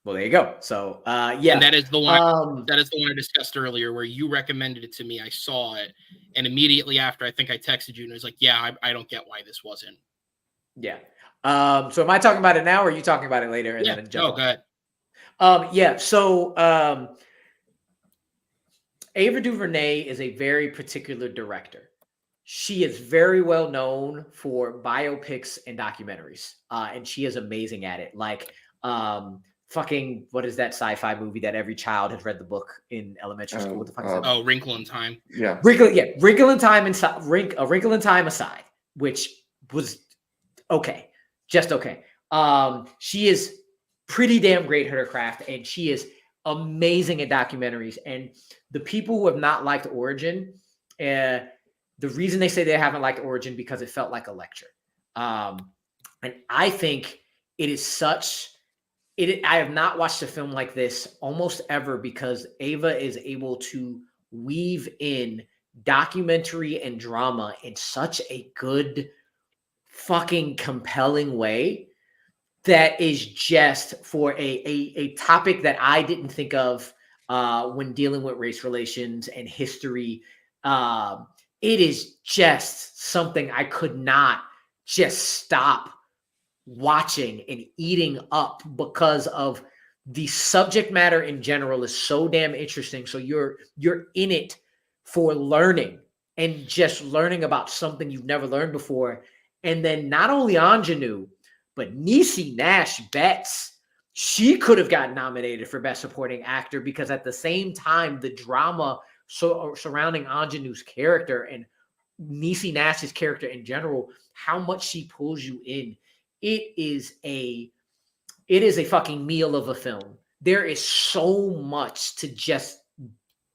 Well, there you go. So, and that is the one. That is the one I discussed earlier, where you recommended it to me. I saw it, and immediately after, I think I texted you, and it was like, I don't get why this wasn't. Yeah. So, am I talking about it now, or are you talking about it later? And then go ahead. So, Ava DuVernay is a very particular director. She is very well known for biopics and documentaries, and she is amazing at it. Like, fucking, what is that sci-fi movie that every child has read the book in elementary school? What the fuck is that? Oh, Wrinkle in Time. Yeah. Wrinkle in Time inside, A Wrinkle in Time aside, which was okay, just okay. She is pretty damn great at her craft, and she is amazing at documentaries. And the people who have not liked Origin, the reason they say they haven't liked Origin because it felt like a lecture. And I think it is such I have not watched a film like this almost ever because Ava is able to weave in documentary and drama in such a good, fucking compelling way that is just for a topic that I didn't think of when dealing with race relations and history. It is just something I could not just stop watching and eating up because of the subject matter in general is so damn interesting. So you're in it for learning and just learning about something you've never learned before. And then not only Ingenue, but Niecy Nash Betts, she could have gotten nominated for Best Supporting Actor because at the same time, the drama surrounding Ingenue's character and Niecy Nash's character in general, how much she pulls you in. It is a fucking meal of a film. There is so much to just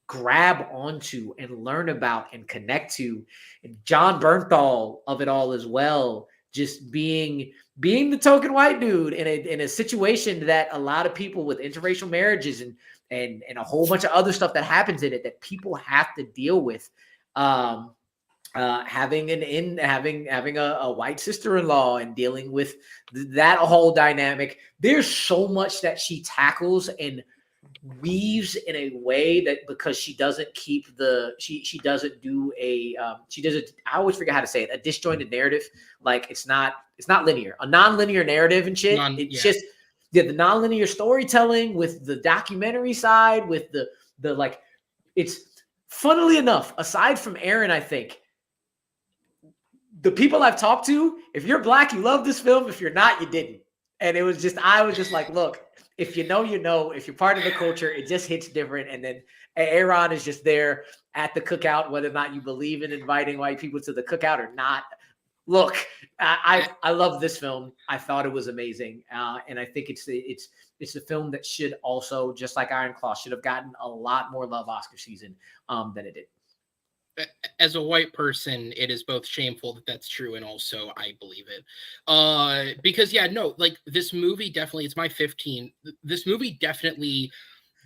grab onto and learn about and connect to. And John Bernthal of it all as well, just being the token white dude in a situation that a lot of people with interracial marriages and a whole bunch of other stuff that happens in it that people have to deal with. Having a white sister-in-law and dealing with that whole dynamic. There's so much that she tackles and weaves in a way that because she doesn't keep she doesn't do I always forget how to say it, a disjointed narrative. Like it's not linear, a non-linear narrative and shit. Just the non-linear storytelling with the documentary side, with the like, it's funnily enough, aside from Aaron, I think the people I've talked to, if you're Black, you love this film. If you're not, you didn't. And I was just like, look, if you know, you know. If you're part of the culture, it just hits different. And then Aaron is just there at the cookout, whether or not you believe in inviting white people to the cookout or not. Look, I love this film. I thought it was amazing, and I think it's a film that should also, just like Iron Claw, should have gotten a lot more love Oscar season than it did. As a white person, it is both shameful that that's true and also I believe it. Because like this movie definitely, it's my 15. This movie definitely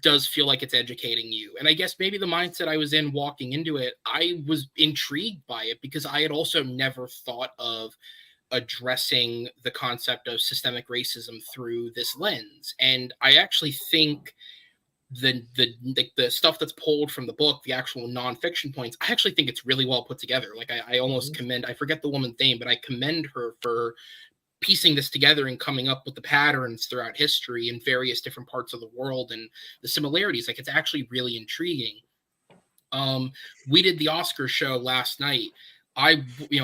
does feel like it's educating you. And I guess maybe the mindset I was in walking into it, I was intrigued by it because I had also never thought of addressing the concept of systemic racism through this lens. And I actually think the stuff that's pulled from the book, the actual nonfiction points, I actually think it's really well put together. Like I almost commend, I forget the woman's name, but I commend her for piecing this together and coming up with the patterns throughout history in various different parts of the world and the similarities. Like it's actually really intriguing. We did the Oscar show last night.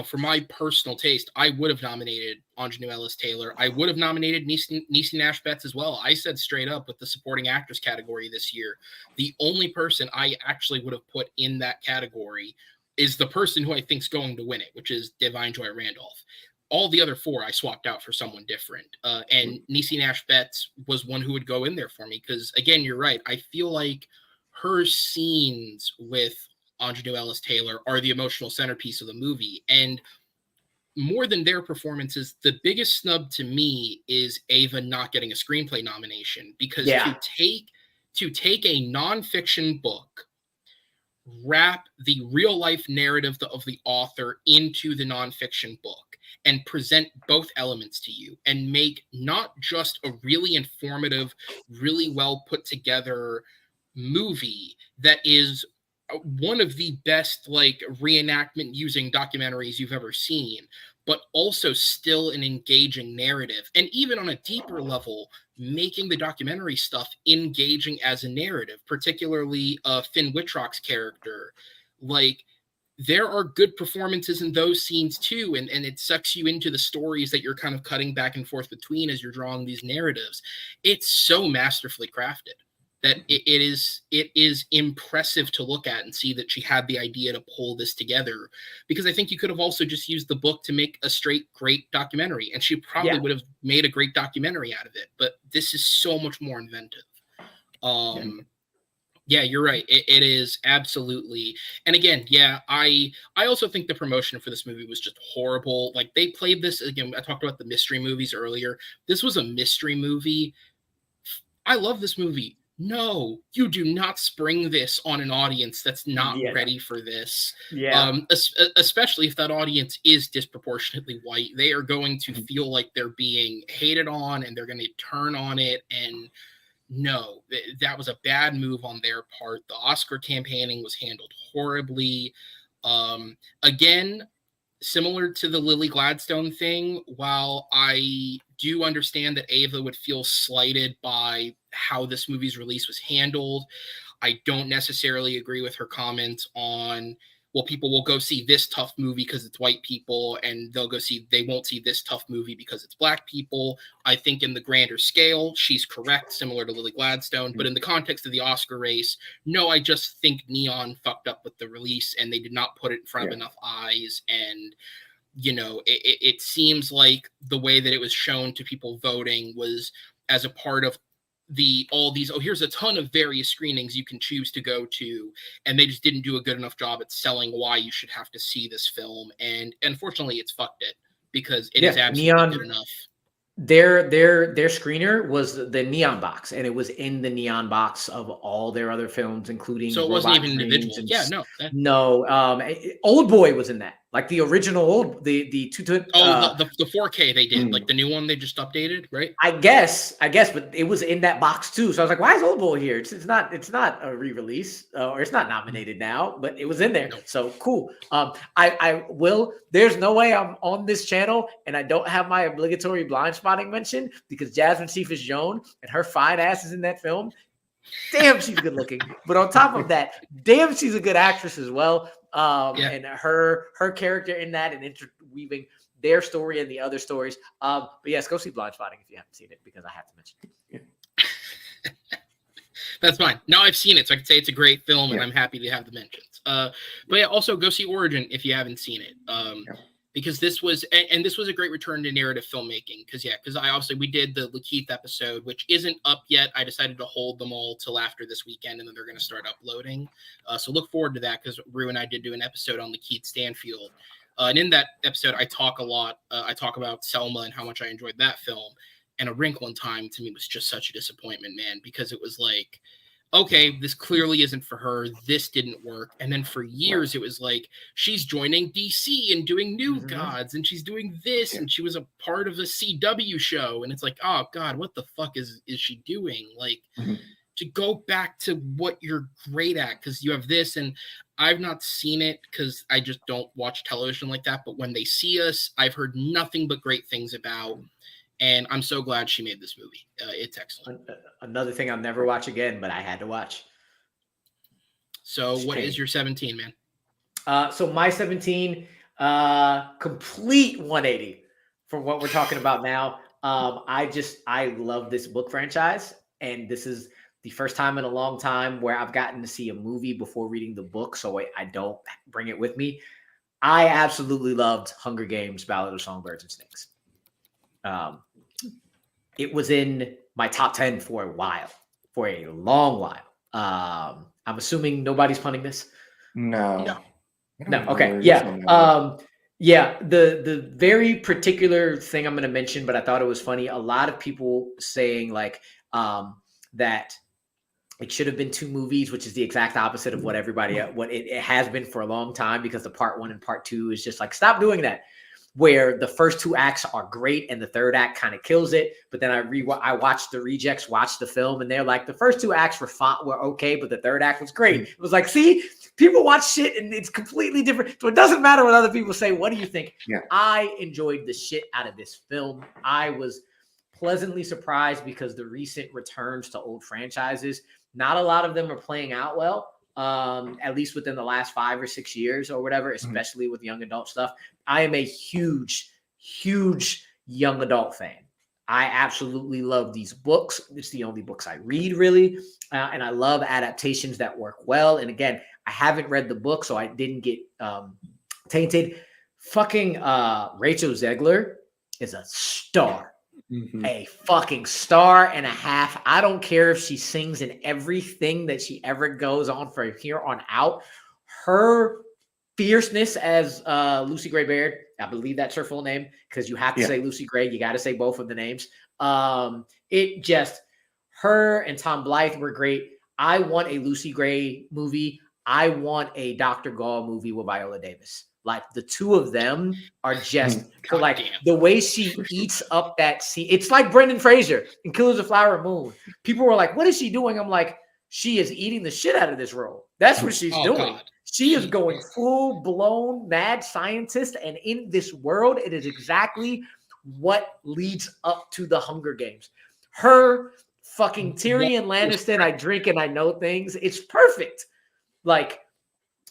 For my personal taste, I would have nominated Ingenue Ellis-Taylor. I would have nominated Niecy Nash Betts as well. I said straight up with the supporting actress category this year, the only person I actually would have put in that category is the person who I think is going to win it, which is Divine Joy Randolph. All the other four I swapped out for someone different. And Niecy Nash Betts was one who would go in there for me because, again, you're right. I feel like her scenes with Ingenue Ellis-Taylor are the emotional centerpiece of the movie. And more than their performances, the biggest snub to me is Ava not getting a screenplay nomination because to take a nonfiction book, wrap the real life narrative of the author into the nonfiction book and present both elements to you and make not just a really informative, really well put together movie that is one of the best like reenactment using documentaries you've ever seen, but also still an engaging narrative. And even on a deeper level, making the documentary stuff engaging as a narrative, particularly Finn Wittrock's character. Like there are good performances in those scenes too, and it sucks you into the stories that you're kind of cutting back and forth between as you're drawing these narratives. It's so masterfully crafted that it is impressive to look at and see that she had the idea to pull this together, because I think you could have also just used the book to make a straight great documentary, and she probably would have made a great documentary out of it. But this is so much more inventive. Yeah, you're right. It is absolutely. And again, I also think the promotion for this movie was just horrible. Like they played this again. I talked about the mystery movies earlier. This was a mystery movie I love this movie. No, you do not spring this on an audience that's not ready for this. Yeah. Especially if that audience is disproportionately white. They are going to feel like they're being hated on and they're going to turn on it. And no, that was a bad move on their part. The Oscar campaigning was handled horribly. Again, similar to the Lily Gladstone thing, while I do understand that Ava would feel slighted by how this movie's release was handled, I don't necessarily agree with her comments on, well, people will go see this tough movie because it's white people, and they won't see this tough movie because it's black people. I think in the grander scale, she's correct, similar to Lily Gladstone. But in the context of the Oscar race, no, I just think Neon fucked up with the release, and they did not put it in front of enough eyes. And, it seems like the way that it was shown to people voting was as a part of here's a ton of various screenings you can choose to go to, and they just didn't do a good enough job at selling why you should have to see this film. And unfortunately, it's fucked it, because it is absolutely good enough. Their screener was the Neon box, and it was in the Neon box of all their other films, including so it wasn't even individual. Old Boy was in that, like the original the 4K they did, like the new one they just updated, right? I guess, but it was in that box too. So I was like, why is Old Boy here? It's not a re-release, or it's not nominated now, but it was in there. So cool. I will. There's no way I'm on this channel and I don't have my obligatory blind spotting mention, because Jasmine Cephas-Jones and her fine ass is in that film. Damn, she's good looking. But on top of that, damn, she's a good actress as well. And her character in that, and interweaving their story and the other stories. But yes, go see Blind Spotting if you haven't seen it, because I have to mention it. That's fine. Now I've seen it, so I can say it's a great film, and I'm happy to have the mentions. But yeah, also go see Origin if you haven't seen it. Because this was a great return to narrative filmmaking. Because we did the Lakeith episode, which isn't up yet. I decided to hold them all till after this weekend, and then they're going to start uploading. So look forward to that, because Rue and I did do an episode on Lakeith Stanfield. And in that episode, I talk a lot. I talk about Selma and how much I enjoyed that film. And A Wrinkle in Time to me was just such a disappointment, man, because it was like, okay, this clearly isn't for her. This didn't work. And then for years, it was like, she's joining DC and doing New Gods, and she's doing this, and she was a part of a CW show. And it's like, oh God, what the fuck is she doing? Like, to go back to what you're great at, because you have this, and I've not seen it because I just don't watch television like that. But When They See Us, I've heard nothing but great things about. And I'm so glad she made this movie. It's excellent. Another thing I'll never watch again, but I had to watch. So what is your 17, man? So my 17, complete 180 from what we're talking about now. I love this book franchise. And this is the first time in a long time where I've gotten to see a movie before reading the book, so I don't bring it with me. I absolutely loved Hunger Games: Ballad of Songbirds and Snakes. It was in my top 10 for a long while. I'm assuming nobody's punting this. No. Okay. Yeah. Yeah. The very particular thing I'm going to mention, but I thought it was funny. A lot of people saying like, that it should have been 2 movies, which is the exact opposite of what it has been for a long time, because the part 1 and part 2 is just like, stop doing that. Where the first 2 acts are great and the third act kind of kills it. But then I watched the rejects watch the film, and they're like, the first 2 acts were okay, but the third act was great. It was like, see, people watch shit and it's completely different. So it doesn't matter what other people say. What do you think? Yeah. I enjoyed the shit out of this film. I was pleasantly surprised, because the recent returns to old franchises, not a lot of them are playing out well. At least within the last 5 or 6 years or whatever, especially with young adult stuff. I am a huge young adult fan. I absolutely love these books. It's the only books I read, really. And I love adaptations that work well. And again, I haven't read the book, so I didn't get tainted. Fucking Rachel Zegler is a star. A fucking star and a half. I don't care if she sings in everything that she ever goes on from here on out. Her fierceness as Lucy Gray Baird, I believe that's her full name, because you have to say Lucy Gray. You got to say both of the names. Her and Tom Blythe were great. I want a Lucy Gray movie. I want a Dr. Gall movie with Viola Davis. Like the two of them are just so like Goddamn. the way she eats up that scene. It's like Brendan Fraser in Killers of the Flower Moon. People were like, "What is she doing?" I'm like, "She is eating the shit out of this role. That's what she's doing. God. She is going full blown mad scientist, and in this world, it is exactly what leads up to the Hunger Games. Her fucking Tyrion Lannister. I drink and I know things. It's perfect. Like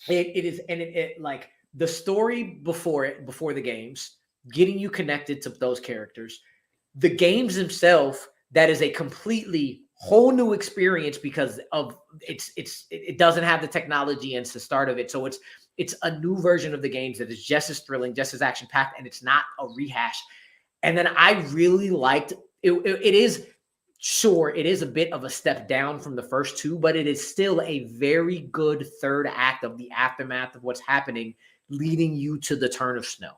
it is, and it like the story before the games, getting you connected to those characters, the games themselves. That is a completely whole new experience because of it doesn't have the technology and it's the start of it. So it's a new version of the games that is just as thrilling, just as action packed, and it's not a rehash. And then I really liked it. It is sure it is a bit of a step down from the first two, but it is still a very good third act of the aftermath of what's happening, leading you to the turn of snow.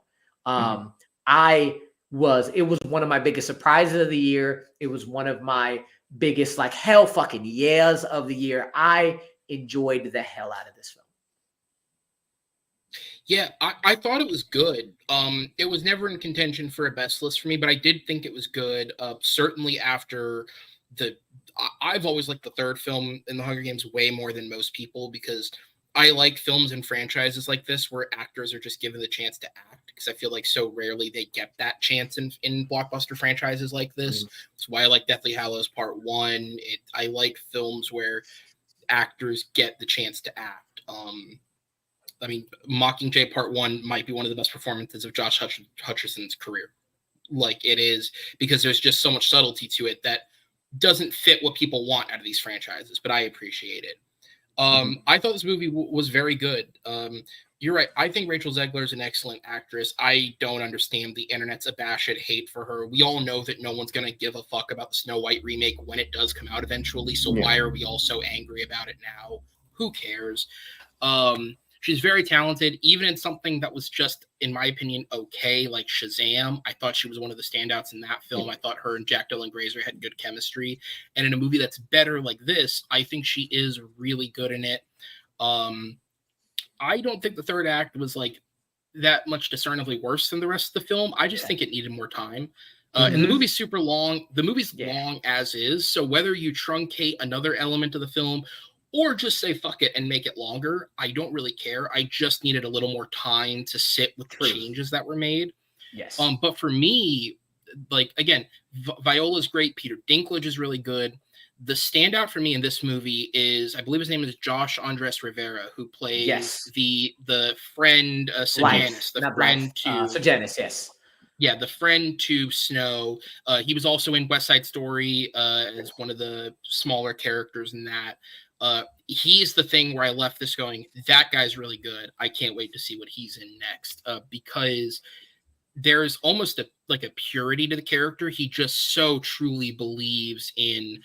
It was one of my biggest surprises of the year. It was one of my biggest like hell fucking yeahs of the year. I enjoyed the hell out of this film. Yeah, I thought it was good. It was never in contention for a best list for me, but I did think it was good. Certainly after I've always liked the third film in the Hunger Games way more than most people because I like films and franchises like this where actors are just given the chance to act because I feel like so rarely they get that chance in blockbuster franchises like this. That's why I like Deathly Hallows Part 1. I like films where actors get the chance to act. I mean, Mockingjay Part 1 might be one of the best performances of Josh Hutcherson's career. Like it is because there's just so much subtlety to it that doesn't fit what people want out of these franchises, but I appreciate it. I thought this movie was very good. You're right. I think Rachel Zegler is an excellent actress. I don't understand the internet's abashed hate for her. We all know that no one's going to give a fuck about the Snow White remake when it does come out eventually. So why are we all so angry about it now? Who cares? She's very talented, even in something that was just, in my opinion, okay, like Shazam. I thought she was one of the standouts in that film. I thought her and Jack Dylan Grazer had good chemistry. And in a movie that's better like this, I think she is really good in it. I don't think the third act was like that much discernibly worse than the rest of the film. I just think it needed more time. And the movie's super long. The movie's long as is. So whether you truncate another element of the film or just say fuck it and make it longer, I don't really care. I just needed a little more time to sit with the changes that were made. Yes. But for me, like again, Viola's great. Peter Dinklage is really good. The standout for me in this movie is, I believe his name is Josh Andres Rivera, who plays the friend Sejanus, the friend to Sejanus, yes. Yeah, the friend to Snow. He was also in West Side Story as one of the smaller characters in that. He's the thing where I left this going, that guy's really good. I can't wait to see what he's in next because there's almost a purity to the character. He just so truly believes in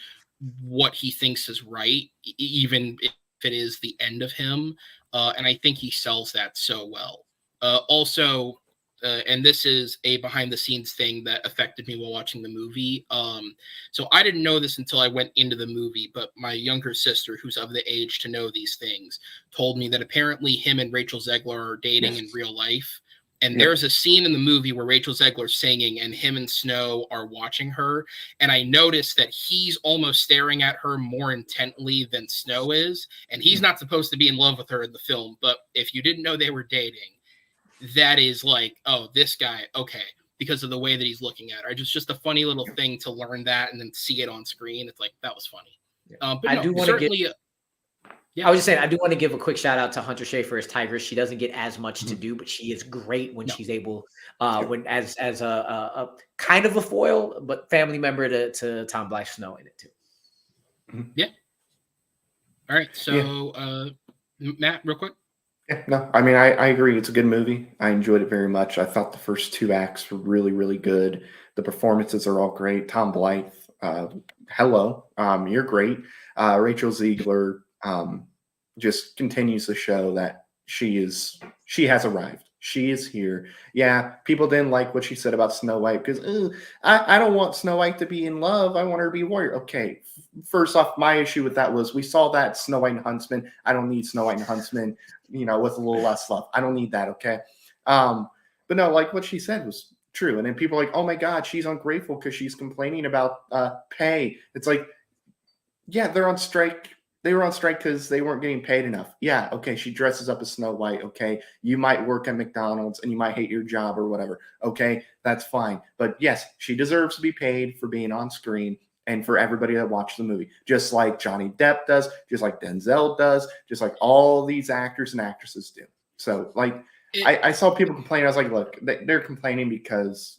what he thinks is right, even if it is the end of him. And I think he sells that so well. Also, and this is a behind the scenes thing that affected me while watching the movie. So I didn't know this until I went into the movie, but my younger sister, who's of the age to know these things, told me that apparently him and Rachel Zegler are dating in real life. And there's a scene in the movie where Rachel Zegler's singing and him and Snow are watching her. And I noticed that he's almost staring at her more intently than Snow is. And he's not supposed to be in love with her in the film. But if you didn't know they were dating, that is like, oh, this guy, okay, because of the way that he's looking at her. Just a funny little thing to learn that and then see it on screen. It's like, that was funny. But I do want to give... I was just saying, I do want to give a quick shout out to Hunter Schafer as Tigress. She doesn't get as much to do, but she is great when she's able, when as a kind of a foil, but family member to Tom Blythe Snow in it too. Yeah. All right. So, Matt, real quick. Yeah, no, I mean, I agree. It's a good movie. I enjoyed it very much. I thought the first two acts were really, really good. The performances are all great. Tom Blythe, hello, you're great. Rachel Zegler just continues to show that she has arrived. She is here. Yeah, people didn't like what she said about Snow White because I don't want Snow White to be in love. I want her to be a warrior. Okay, first off, my issue with that was we saw that Snow White and Huntsman. I don't need Snow White and Huntsman, with a little less love. I don't need that, okay? But no, like what she said was true. And then people are like, oh my God, she's ungrateful because she's complaining about pay. It's like, yeah, they're on strike. They were on strike because they weren't getting paid enough. Yeah, okay, she dresses up as Snow White, okay? You might work at McDonald's and you might hate your job or whatever, okay? That's fine. But yes, she deserves to be paid for being on screen and for everybody that watched the movie, just like Johnny Depp does, just like Denzel does, just like all these actors and actresses do. So, like, I saw people complain. I was like, look, they're complaining because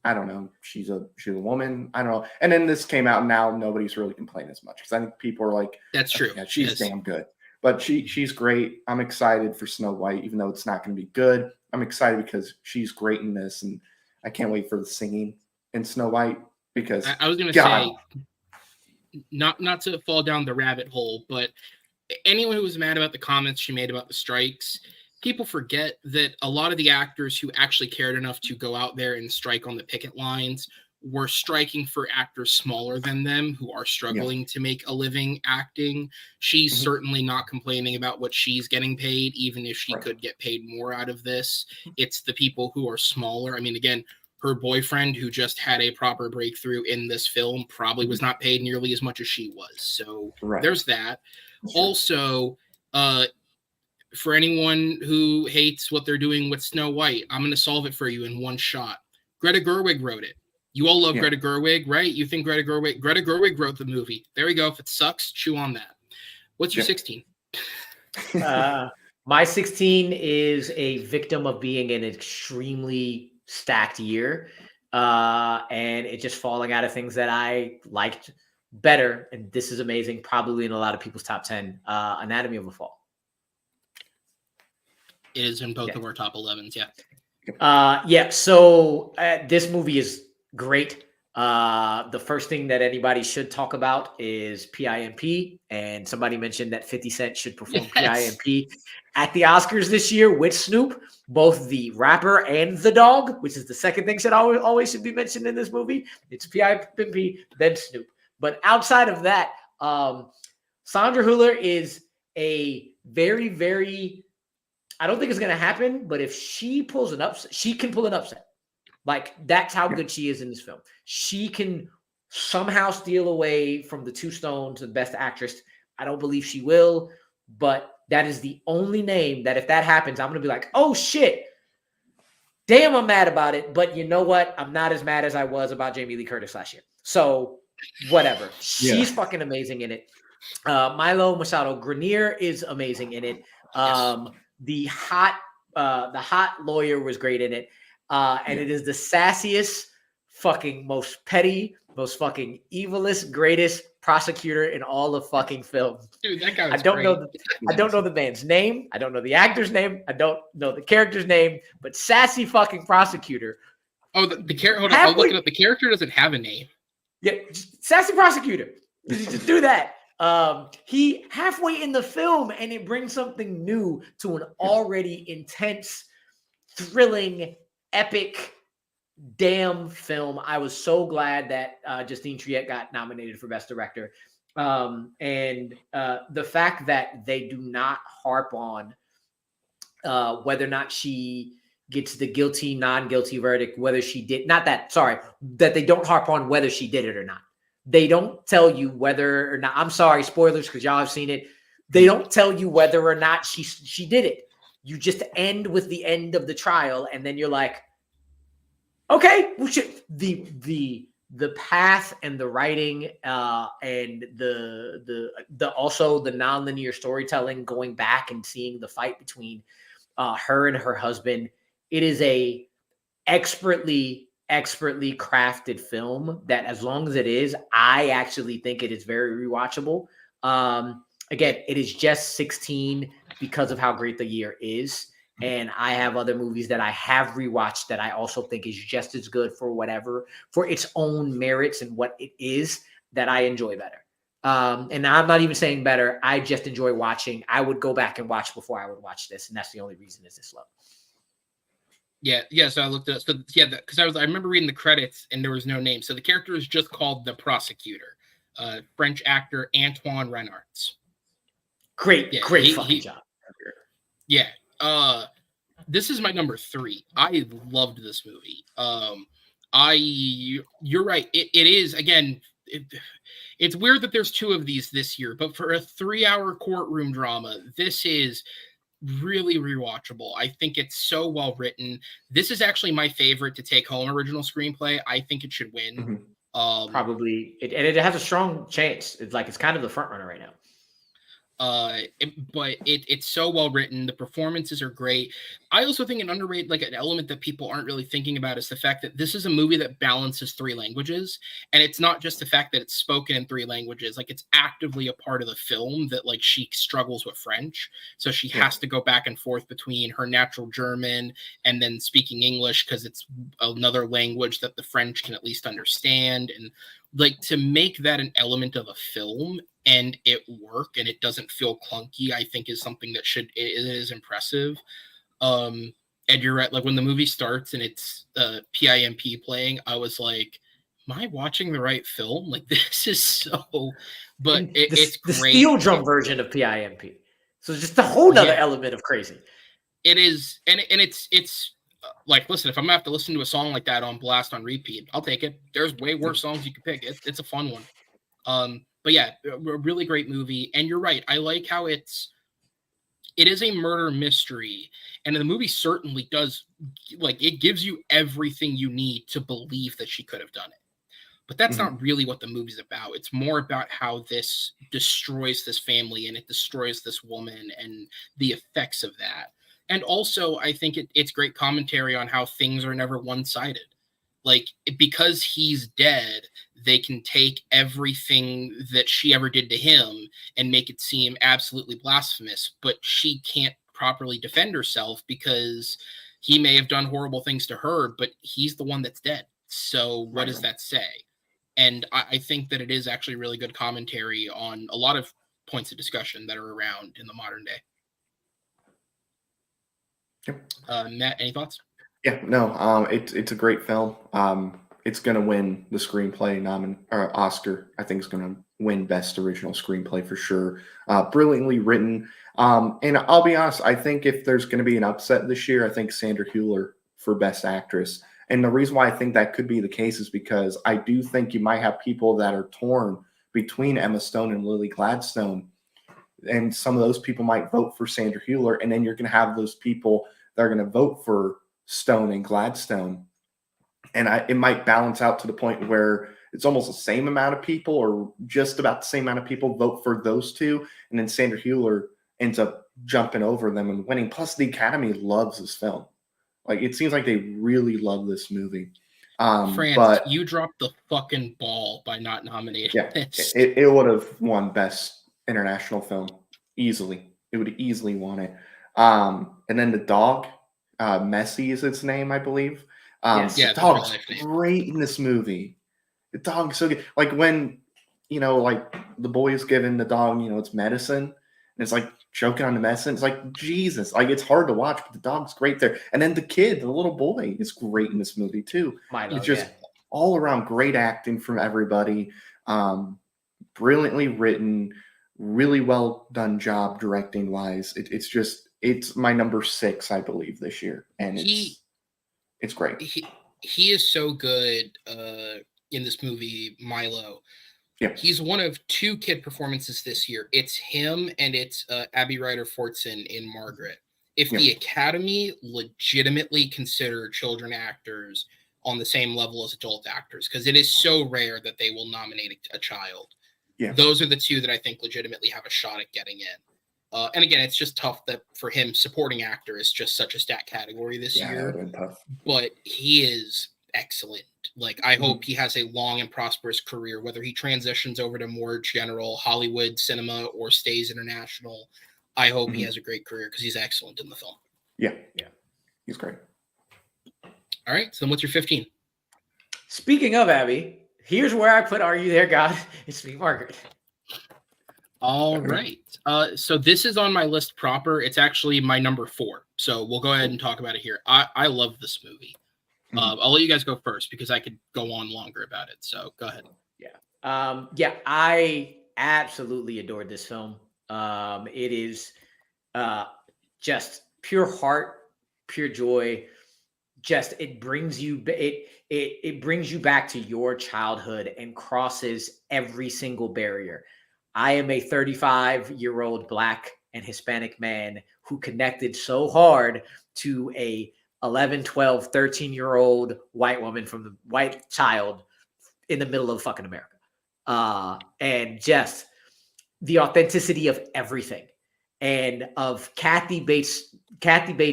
I don't know. She's a woman. I don't know. And then this came out, and now nobody's really complaining as much because I think people are like, that's true. Yeah, she's damn good. But she's great. I'm excited for Snow White, even though it's not going to be good. I'm excited because she's great in this, and I can't wait for the singing in Snow White because I was going to say, not to fall down the rabbit hole, but anyone who was mad about the comments she made about the strikes, people forget that a lot of the actors who actually cared enough to go out there and strike on the picket lines were striking for actors smaller than them who are struggling to make a living acting. She's certainly not complaining about what she's getting paid, even if she could get paid more out of this. It's the people who are smaller. I mean, again, her boyfriend, who just had a proper breakthrough in this film, probably was not paid nearly as much as she was. So there's that. Also, for anyone who hates what they're doing with Snow White, I'm going to solve it for you in one shot. Greta Gerwig wrote it. You all love Greta Gerwig, right? You think Greta Gerwig wrote the movie. There you go. If it sucks, chew on that. What's your 16? My 16 is a victim of being an extremely stacked year. And it just falling out of things that I liked better. And this is amazing. Probably in a lot of people's top 10, Anatomy of a Fall. It is in both of our top 11s, So this movie is great. The first thing that anybody should talk about is PIMP, and somebody mentioned that 50 Cent should perform PIMP at the Oscars this year with Snoop, both the rapper and the dog, which is the second thing that always should be mentioned in this movie. It's PIMP, then Snoop. But outside of that, Sandra Hüller is a very, very, I don't think it's going to happen, but if she pulls an upset, she can pull an upset. Like, that's how good she is in this film. She can somehow steal away from the two stones and Best Actress. I don't believe she will, but that is the only name that if that happens, I'm going to be like, oh shit, damn, I'm mad about it. But you know what? I'm not as mad as I was about Jamie Lee Curtis last year. So whatever. She's fucking amazing in it. Milo Machado Grenier is amazing in it. The hot lawyer was great in it. And it is the sassiest, fucking most petty, most fucking evilest, greatest prosecutor in all of fucking film. Dude, that guy was I don't know the man's name. I don't know the actor's name. I don't know the character's name, but sassy fucking prosecutor. Oh, the character. Hold on, I'll look it up. The character doesn't have a name. Yeah, sassy prosecutor. Just do that. He halfway in the film, and it brings something new to an already intense, thrilling, epic, damn film. I was so glad that Justine Triet got nominated for Best Director. And the fact that they do not harp on whether or not she gets the guilty, non-guilty verdict, whether she did, that they don't harp on whether she did it or not. They don't tell you whether or not, I'm sorry, spoilers, because y'all have seen it. They don't tell you whether or not she did it. You just end with the end of the trial, and then you're like, okay, the path and the writing and the also the nonlinear storytelling, going back and seeing the fight between her and her husband. It is a expertly crafted film that, as long as it is, I actually think it is very rewatchable. Again, it is just 16 because of how great the year is. And I have other movies that I have rewatched that I also think is just as good for its own merits and what it is, that I enjoy better. And I'm not even saying better. I just enjoy watching. I would go back and watch before I would watch this. And that's the only reason is this low. Yeah. So I looked at so yeah, because I remember reading the credits and there was no name. So the character is just called the prosecutor, French actor Antoine Renards. Great Yeah, fucking job. Yeah. This is my number 3. I loved this movie. You're right. It is again. It's weird that there's 2 of these this year, but for a 3-hour courtroom drama, this is really rewatchable. I think it's so well written. This is actually my favorite to take home original screenplay. I think it should win. Mm-hmm. Probably, and it has a strong chance. It's kind of the front runner right now. But it's so well written. The performances are great. I also think an underrated, like an element that people aren't really thinking about is the fact that this is a movie that balances 3 languages. And it's not just the fact that it's spoken in 3 languages, like it's actively a part of the film that like she struggles with French. So she has to go back and forth between her natural German and then speaking English because it's another language that the French can at least understand. And like to make that an element of a film and it work and it doesn't feel clunky, I think is something that it is impressive. And you're right, like when the movie starts and it's PIMP playing, I was like, am I watching the right film? Like this is so, but it's the great. steel drum version of PIMP. So just a whole nother element of crazy. It is, and it's like, listen, if I'm gonna have to listen to a song like that on blast on repeat, I'll take it. There's way worse songs you could pick. It's a fun one. But yeah, a really great movie. And you're right. I like how it is a murder mystery. And the movie certainly does, like, it gives you everything you need to believe that she could have done it. But that's not really what the movie's about. It's more about how this destroys this family and it destroys this woman and the effects of that. And also, I think it's great commentary on how things are never one-sided. Like, because he's dead, they can take everything that she ever did to him and make it seem absolutely blasphemous, but she can't properly defend herself because he may have done horrible things to her, but he's the one that's dead. So what does that say? And I think that it is actually really good commentary on a lot of points of discussion that are around in the modern day. Yep. Matt, any thoughts? Yeah, no, it's a great film. It's gonna win the screenplay Oscar. I think it's gonna win Best Original Screenplay for sure. Brilliantly written. And I'll be honest, I think if there's gonna be an upset this year, I think Sandra Hüller for Best Actress. And the reason why I think that could be the case is because I do think you might have people that are torn between Emma Stone and Lily Gladstone. And some of those people might vote for Sandra Hüller, and then you're going to have those people that are going to vote for Stone and Gladstone. And it might balance out to the point where it's almost the same amount of people or just about the same amount of people vote for those two. And then Sandra Hüller ends up jumping over them and winning. Plus, the Academy loves this film. Like, it seems like they really love this movie. France, but you dropped the fucking ball by not nominating this. It would have won Best International Film easily. It would have easily won it. And then the dog, Messi is its name, I believe. The dog's great in this movie. The dog's so good. Like when, like the boy is giving the dog, it's medicine, and it's like choking on the medicine. It's like, Jesus. Like, it's hard to watch, but the dog's great there. And then the kid, the little boy, is great in this movie too. It's just all around great acting from everybody. Brilliantly written, really well done job directing wise. It's my number 6, I believe, this year. And it's great. He is so good in this movie, Milo. Yeah. He's one of 2 kid performances this year. It's him and it's Abby Ryder-Fortson in Margaret. If the Academy legitimately consider children actors on the same level as adult actors, because it is so rare that they will nominate a child. Yeah. Those are the 2 that I think legitimately have a shot at getting in. And again, it's just tough that for him, supporting actor is just such a stat category this year. Yeah, it would have been tough. But he is excellent. Like, I hope he has a long and prosperous career, whether he transitions over to more general Hollywood cinema or stays international. I hope he has a great career because he's excellent in the film. Yeah. He's great. All right. So then what's your 15? Speaking of Abby, here's where I put Are You There, God? It's me, Margaret. All right. So this is on my list proper. It's actually my number 4. So we'll go ahead and talk about it here. I love this movie. I'll let you guys go first because I could go on longer about it. So go ahead. Yeah, I absolutely adored this film. It is just pure heart, pure joy. Just it brings you back to your childhood and crosses every single barrier. I am a 35-year-old Black and Hispanic man who connected so hard to a 11, 12, 13-year-old white woman from the white child in the middle of fucking America. And just the authenticity of everything, and of Kathy Bates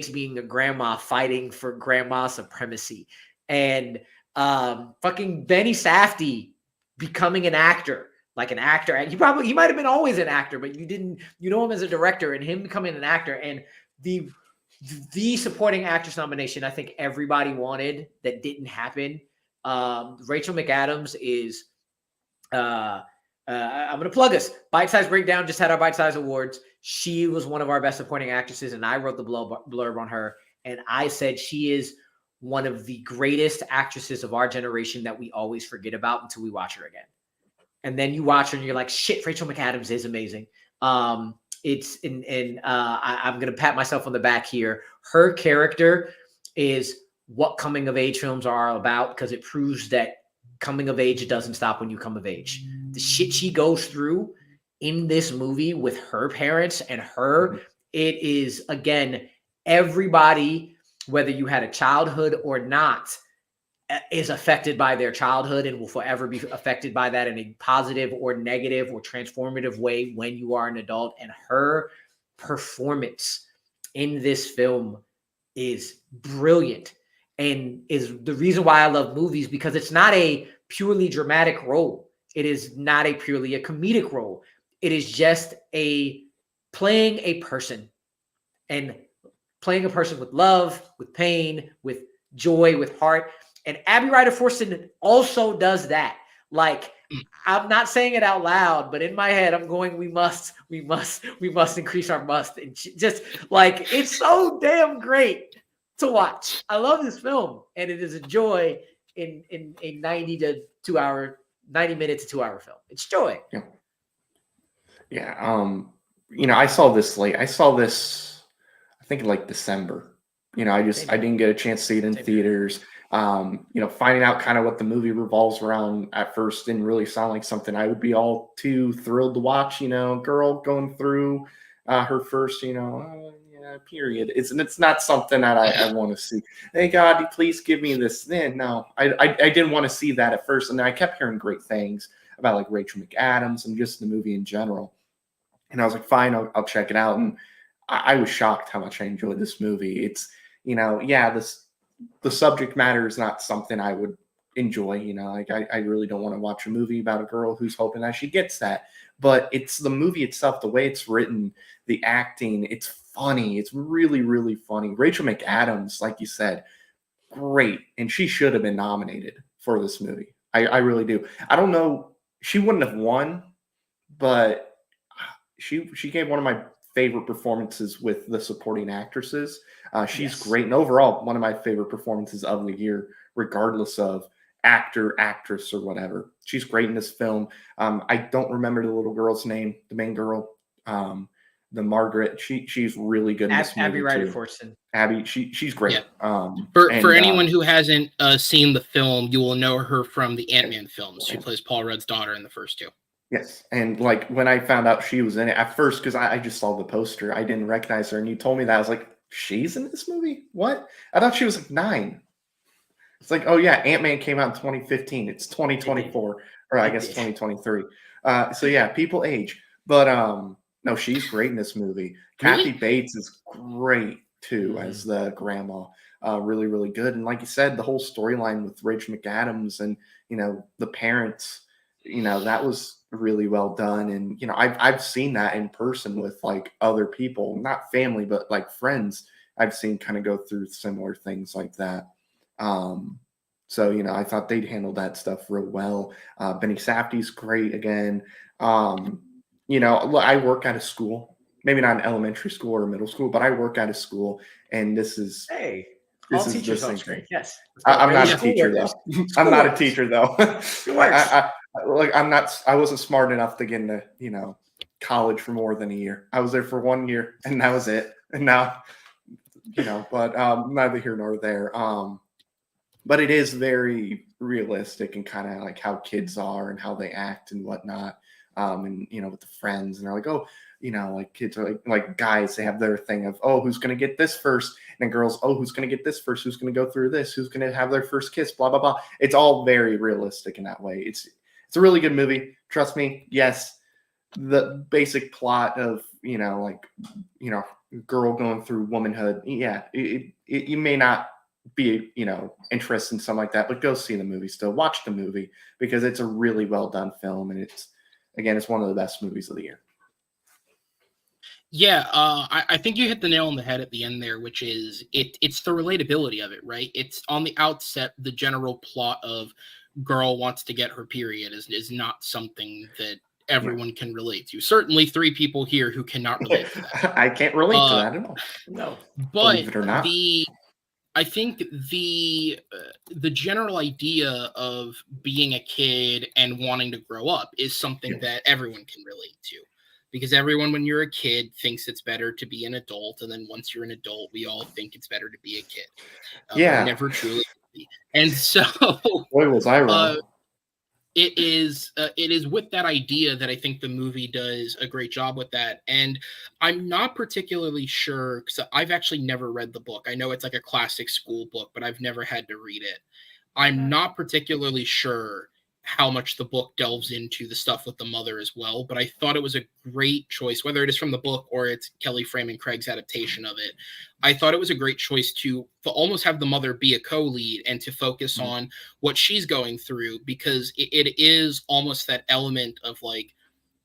being a grandma fighting for grandma supremacy, and fucking Benny Safdie becoming an actor, like an actor. He might have been always an actor, but you know him as a director, and him becoming an actor, and the supporting actress nomination I think everybody wanted that didn't happen. Rachel McAdams is I'm going to plug us. Bite Size Breakdown just had our Bite Size Awards. She was one of our best supporting actresses, and I wrote the blurb on her. And I said she is one of the greatest actresses of our generation that we always forget about until we watch her again. And then you watch her and you're like, shit, Rachel McAdams is amazing. I'm going to pat myself on the back here. Her character is what coming of age films are all about, because it proves that coming of age doesn't stop when you come of age. The shit she goes through in this movie with her parents and her, it is, again, everybody, whether you had a childhood or not, is affected by their childhood and will forever be affected by that in a positive or negative or transformative way when you are an adult. And her performance in this film is brilliant, and is the reason why I love movies, because it's not a purely dramatic role. It is not a purely a comedic role. It is just playing a person, and playing a person with love, with pain, with joy, with heart. And Abby Ryder Fortson also does that. Like, I'm not saying it out loud, but in my head, I'm going, we must increase our must. And just like, it's so damn great to watch. I love this film, and it is a joy in a 90 minute to 2 hour film. It's joy. Yeah. I saw this late. I saw this, I think, in like December. I didn't get a chance to see it in theaters. Finding out kind of what the movie revolves around at first didn't really sound like something I would be all too thrilled to watch. Girl going through her first, period. It's not something that I want to see. Hey, God, please give me this. Then no, I didn't want to see that at first, and then I kept hearing great things about like Rachel McAdams and just the movie in general. And I was like, fine, I'll check it out. And I was shocked how much I enjoyed this movie. It's the subject matter is not something I would enjoy. I really don't want to watch a movie about a girl who's hoping that she gets that. But it's the movie itself, the way it's written, the acting, it's funny. It's really, really funny. Rachel McAdams, like you said, great. And she should have been nominated for this movie. I really do. I don't know. She wouldn't have won, but she gave one of my favorite performances with the supporting actresses. She's great. And overall, one of my favorite performances of the year, regardless of actor, actress, or whatever. She's great in this film. I don't remember the little girl's name, the main girl, the Margaret. She's really good in this movie. Abby Ryder Fortson. Abby, she's great. Yeah. For anyone who hasn't seen the film, you will know her from the Ant-Man films. She plays Paul Rudd's daughter in the first 2. Yes. And like when I found out she was in it at first, because I just saw the poster, I didn't recognize her. And you told me that, I was like, she's in this movie? What? I thought she was like 9. It's like, oh yeah, Ant-Man came out in 2015. It's 2024, or I guess 2023. So yeah, people age. But no, she's great in this movie. Really? Kathy Bates is great too as the grandma. Really, really good. And like you said, the whole storyline with Rachel McAdams and the parents, that was really well done. And I've seen that in person with like other people, not family, but like friends I've seen kind of go through similar things like that. So I thought they'd handle that stuff real well. Benny Safdie's great again. I work out of school, maybe not in elementary school or middle school, but I work out of school, and this is Hey, all the teachers on same screen. thing. Yes. I'm not Hey, a teacher schoolworkers. though. I'm not a Schoolworkers. teacher though. It works. I'm not. I wasn't smart enough to get into college for more than a year. I was there for 1 year, and that was it. And now, but neither here nor there. But it is very realistic and kind of like how kids are and how they act and whatnot. And with the friends, and they're like, oh, like kids are like guys, they have their thing of, oh, who's gonna get this first, and then girls, oh, who's gonna get this first, who's gonna go through this, who's gonna have their first kiss, blah blah blah. It's all very realistic in that way. It's a really good movie. Trust me. Yes, the basic plot of girl going through womanhood. Yeah, you may not be interested in something like that, but go see the movie. Still watch the movie because it's a really well done film, and it's one of the best movies of the year. Yeah, I think you hit the nail on the head at the end there, which is it's the relatability of it, right? It's on the outset, the general plot of girl wants to get her period is not something that everyone can relate to. Certainly 3 people here who cannot relate to that. I can't relate to that at all. No. But believe it or not. I think the general idea of being a kid and wanting to grow up is something that everyone can relate to. Because everyone, when you're a kid, thinks it's better to be an adult, and then once you're an adult, we all think it's better to be a kid. Never truly. And so, boy, was I wrong. It is with that idea that I think the movie does a great job with that. And I'm not particularly sure, because I've actually never read the book. I know it's like a classic school book, but I've never had to read it. I'm not particularly sure how much the book delves into the stuff with the mother as well, but I thought it was a great choice, whether it is from the book or it's Kelly Freeman Craig's adaptation of it. I thought it was a great choice to almost have the mother be a co-lead and to focus on what she's going through, because it is almost that element of like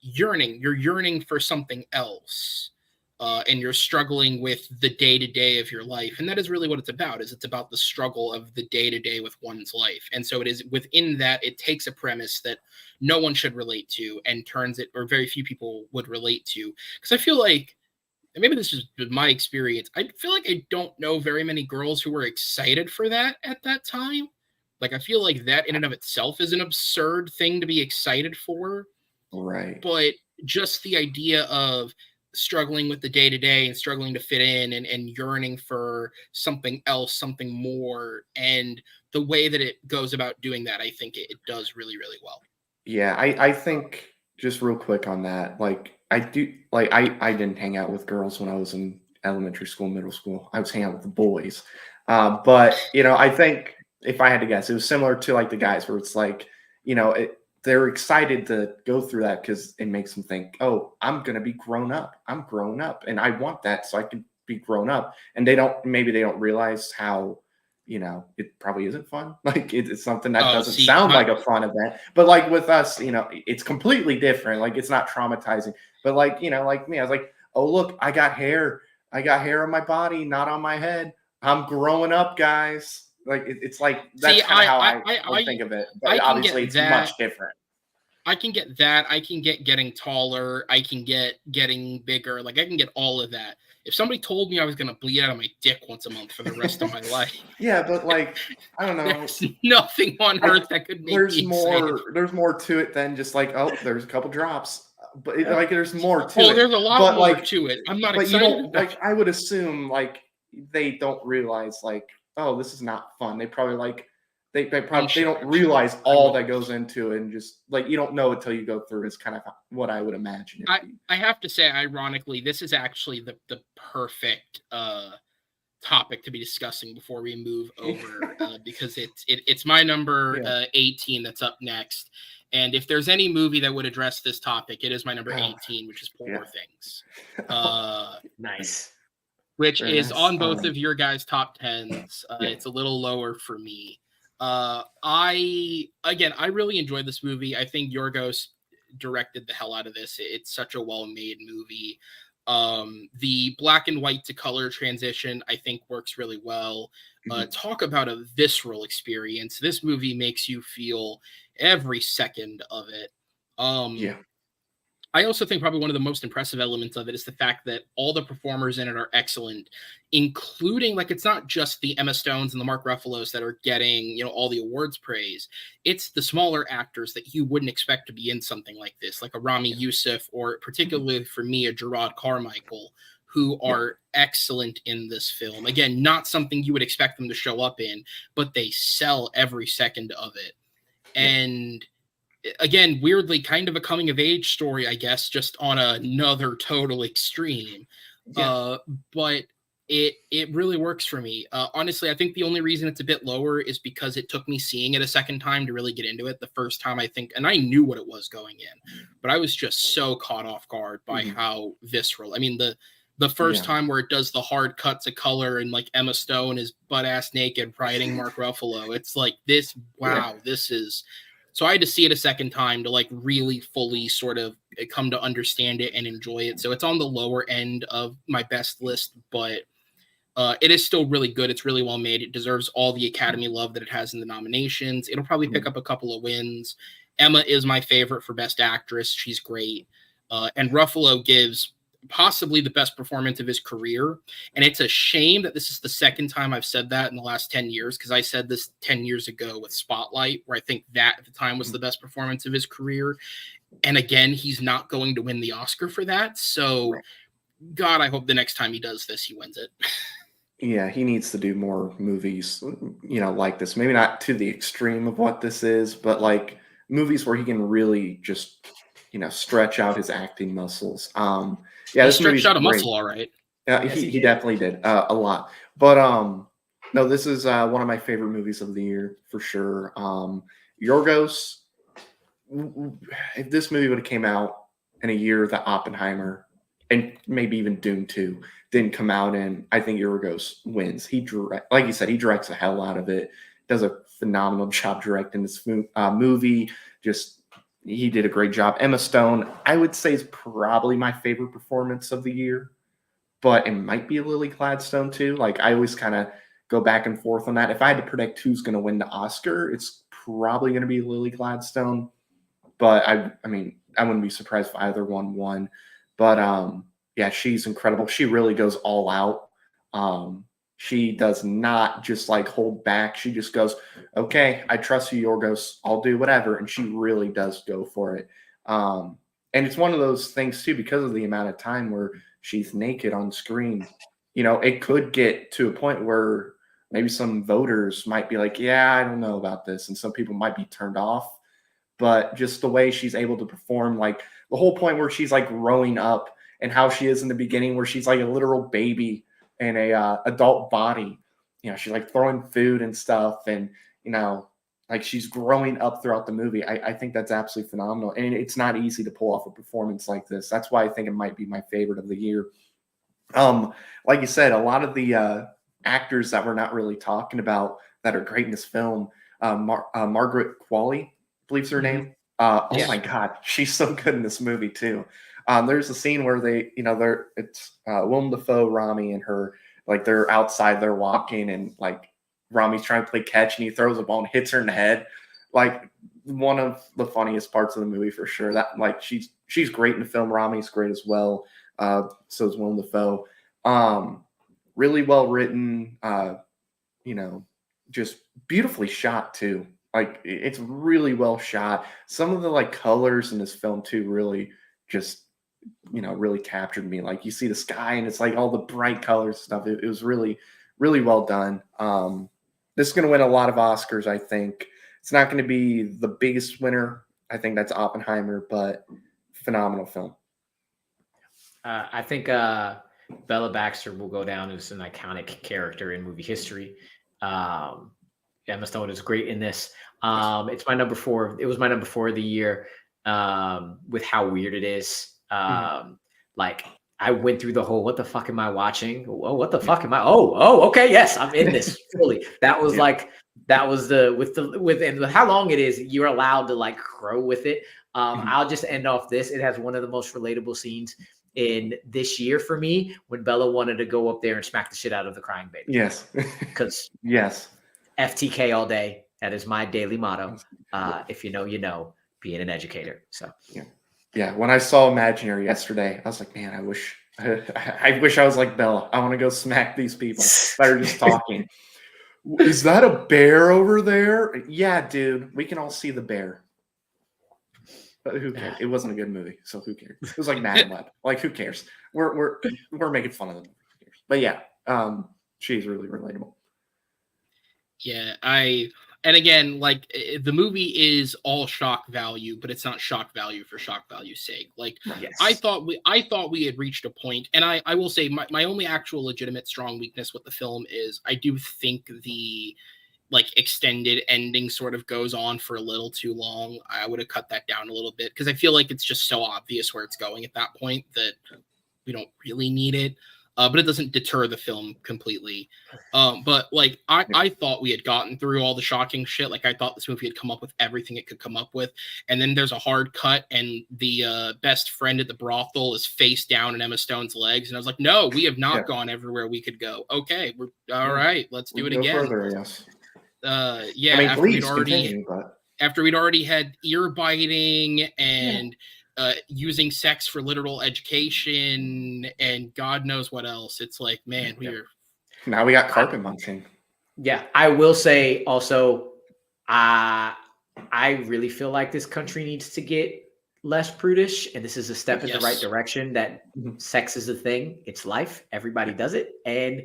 yearning. You're yearning for something else. And you're struggling with the day-to-day of your life. And that is really what it's about, is it's about the struggle of the day-to-day with one's life. And so it is within that, it takes a premise that no one should relate to and turns it, or very few people would relate to. Because I feel like, and maybe this is my experience, I feel like I don't know very many girls who were excited for that at that time. Like, I feel like that in and of itself is an absurd thing to be excited for. Right. But just the idea of struggling with the day-to-day and struggling to fit in and yearning for something else, something more, and the way that it goes about doing that, I think it does really, really well. Yeah, I think, just real quick on that, like I didn't hang out with girls when I was in elementary school, middle school. I was hanging out with the boys. But I think if I had to guess, it was similar to like the guys, where it's like, they're excited to go through that because it makes them think, oh, I'm going to be grown up. I'm grown up and I want that so I can be grown up. And maybe they don't realize how, it probably isn't fun. Like it's something that doesn't sound like a fun event, but like with us, it's completely different. Like it's not traumatizing, but like, like me, I was like, oh, look, I got hair on my body, not on my head. I'm growing up, guys. Like it's like that's kind of how I think of it. But obviously, it's much different. I can get that. I can get getting taller. I can get getting bigger. Like I can get all of that. If somebody told me I was gonna bleed out of my dick once a month for the rest of my life, yeah, but like I don't know, there's nothing on earth that could make me excited. There's more to it than just like, oh, there's a couple drops. But like there's more to it. Oh, there's a lot more to it. I'm not excited. But you don't like. I would assume like they don't realize like, oh, this is not fun. They probably like they don't realize all that goes into it, and just like you don't know until you go through is kind of what I would imagine. I have to say, ironically, this is actually the perfect topic to be discussing before we move over because it's my number 18 that's up next. And if there's any movie that would address this topic, it is my number 18, which is Poor Things. Nice. Which is on both of your guys' top 10s. It's a little lower for me. I really enjoyed this movie. I think Yorgos directed the hell out of this. It's such a well-made movie. The black and white to color transition, I think, works really well. Talk about a visceral experience. This movie makes you feel every second of it. I also think probably one of the most impressive elements of it is the fact that all the performers in it are excellent, including, like, it's not just the Emma Stones and the Mark Ruffalo's that are getting, you know, all the awards praise. It's the smaller actors that you wouldn't expect to be in something like this, like a Rami Youssef, or particularly for me, a Gerard Carmichael, who are excellent in this film. Again, not something you would expect them to show up in, but they sell every second of it. And again, weirdly, kind of a coming of age story, I guess, just on another total extreme. But it really works for me. Honestly, I think the only reason it's a bit lower is because it took me seeing it a second time to really get into it. The first time, I think, and I knew what it was going in, but I was just so caught off guard by how visceral. I mean, the first time where it does the hard cut to color and like Emma Stone is butt ass naked riding Mark Ruffalo, it's like this. Wow, this is. So I had to see it a second time to like really fully sort of come to understand it and enjoy it. So it's on the lower end of my best list, but it is still really good. It's really well made. It deserves all the Academy love that it has in the nominations. It'll probably pick up a couple of wins. Emma is my favorite for Best Actress. She's great. And Ruffalo gives possibly the best performance of his career. And it's a shame that this is the second time I've said that in the last 10 years, because I said this 10 years ago with Spotlight, where I think that at the time was the best performance of his career. And again, he's not going to win the Oscar for that. So, God, I hope the next time he does this, he wins it. Yeah, he needs to do more movies, you know, like this. Maybe not to the extreme of what this is, but like movies where he can really just, you know, stretch out his acting muscles. Yeah, he stretched out a muscle, all right. Yeah, he definitely did a lot. But no, this is one of my favorite movies of the year for sure. Yorgos. If this movie would have came out in a year that Oppenheimer and maybe even Dune 2 didn't come out in, I think Yorgos wins. Like you said, he directs the hell out of it. Does a phenomenal job directing this movie. He did a great job. Emma Stone, I would say, is probably my favorite performance of the year, but it might be Lily Gladstone too. Like, I always kind of go back and forth on that. If I had to predict who's going to win the Oscar, it's probably going to be Lily Gladstone. But I mean, I wouldn't be surprised if either one won. But yeah, she's incredible. She really goes all out. She does not just like hold back. She just goes, okay, I trust you, Yorgos. I'll do whatever. And she really does go for it. And it's one of those things too, because of the amount of time where she's naked on screen. You know, it could get to a point where maybe some voters might be like, yeah, I don't know about this. And some people might be turned off. But just the way she's able to perform, like the whole point where she's like growing up and how she is in the beginning, where she's like a literal baby in a adult body. You know, she's like throwing food and stuff, and you know, like she's growing up throughout the movie. I think that's absolutely phenomenal, and it's not easy to pull off a performance like this. That's why I think it might be my favorite of the year. Like you said, a lot of the actors that we're not really talking about that are great in this film. Margaret Qualley, I believe's her name. Oh my God, she's so good in this movie too. There's a scene where it's Willem Dafoe, Rami, and her, like they're outside, they're walking, and like Rami's trying to play catch, and he throws a ball and hits her in the head. Like one of the funniest parts of the movie for sure. That like she's great in the film. Rami's great as well. So is Willem Dafoe. Really well written. You know, just beautifully shot too. Like it's really well shot. Some of the like colors in this film too really just, you know, really captured me. Like you see the sky and it's like all the bright colors stuff. It was really, really well done. This is going to win a lot of Oscars, I think. It's not going to be the biggest winner. I think that's Oppenheimer, but phenomenal film. I think Bella Baxter will go down as an iconic character in movie history. Emma Stone is great in this. It's my number 4. It was my number 4 of the year, with how weird it is. Like I went through the whole, what the fuck am I watching? Oh, what the fuck am I? Oh, okay. Yes, I'm in this fully. That was like, that was with how long it is, you're allowed to like grow with it. I'll just end off this. It has one of the most relatable scenes in this year for me, when Bella wanted to go up there and smack the shit out of the crying baby. Yes. Because yes. FTK all day. That is my daily motto. If you know, you know, being an educator. So yeah. Yeah, when I saw Imaginary yesterday, I was like, man, I wish I wish I was like Bella. I want to go smack these people that are just talking. Is that a bear over there? Yeah, dude. We can all see the bear. But who cares? It wasn't a good movie, so who cares? It was like Madam Web. Like, who cares? We're making fun of the movie. Who cares? But yeah, she's really relatable. Yeah, and again, like the movie is all shock value, but it's not shock value for shock value's sake. Like Yes. I thought we had reached a point, and I will say my only actual legitimate strong weakness with the film is I do think the like extended ending sort of goes on for a little too long. I would have cut that down a little bit because I feel like it's just so obvious where it's going at that point that we don't really need it. But it doesn't deter the film completely. But like I thought we had gotten through all the shocking shit. Like I thought this movie had come up with everything it could come up with. And then there's a hard cut and the best friend at the brothel is face down in Emma Stone's legs. And I was like, no, we have not gone everywhere we could go. Okay, we're all right. Let's do it again. Further, yes. Yeah, I mean, after we'd already had ear biting and using sex for literal education and God knows what else. It's like, man, now we got carpet munching. Yeah, I will say also, I really feel like this country needs to get less prudish, and this is a step in the right direction. That sex is a thing; it's life. Everybody does it, and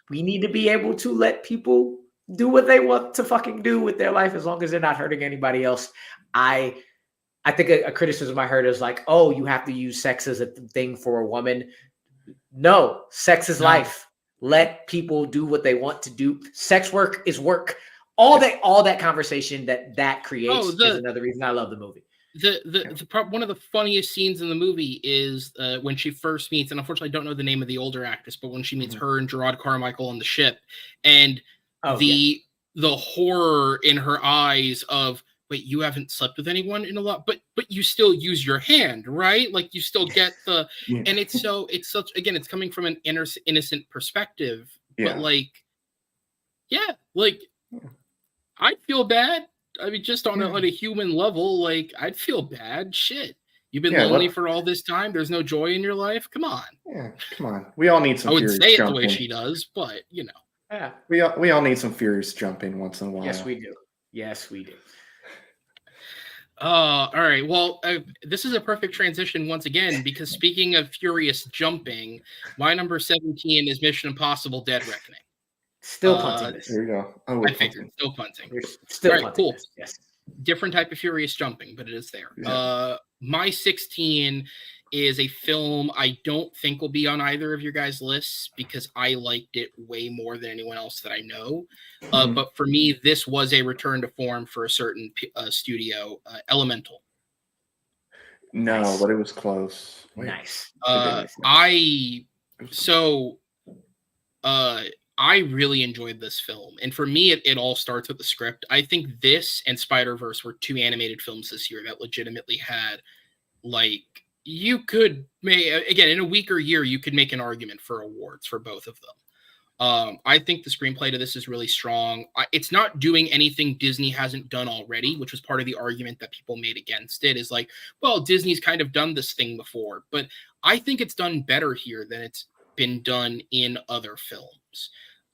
we need to be able to let people do what they want to fucking do with their life as long as they're not hurting anybody else. I think a criticism I heard is like, oh, you have to use sex as a thing for a woman. No, sex is life. Let people do what they want to do. Sex work is work. All that conversation that creates is another reason I love the movie. One of the funniest scenes in the movie is when she first meets, and unfortunately I don't know the name of the older actress, but when she meets her and Gerard Carmichael on the ship, and the horror in her eyes of, wait, you haven't slept with anyone in a lot, but you still use your hand, right? Like you still get the, and it's such, again, it's coming from an innocent perspective, but like, I'd feel bad. I mean, just on a human level, like I'd feel bad. Shit. You've been lonely for all this time. There's no joy in your life. Come on. Yeah, come on. We all need some. I wouldn't say it the way she does, but you know. Yeah. We all need some furious jumping once in a while. Yes, we do. Yes, we do. All right. Well, this is a perfect transition once again, because speaking of furious jumping, my number 17 is Mission Impossible: Dead Reckoning. Still punting this. There you go. Oh, I figured. Still punting. Still all right, punting cool. This. Yes. Different type of furious jumping, but it is there. Yeah. My 16 is a film I don't think will be on either of your guys' lists because I liked it way more than anyone else that I know. But for me, this was a return to form for a certain studio, Elemental. No, Nice. but it was close. Wait. Nice. I really enjoyed this film. And for me, it all starts with the script. I think this and Spider-Verse were two animated films this year that legitimately had, like, you could make, again, in a weaker year, you could make an argument for awards for both of them. I think the screenplay to this is really strong. It's not doing anything Disney hasn't done already, which was part of the argument that people made against it, is like, well, Disney's kind of done this thing before. But I think it's done better here than it's been done in other films.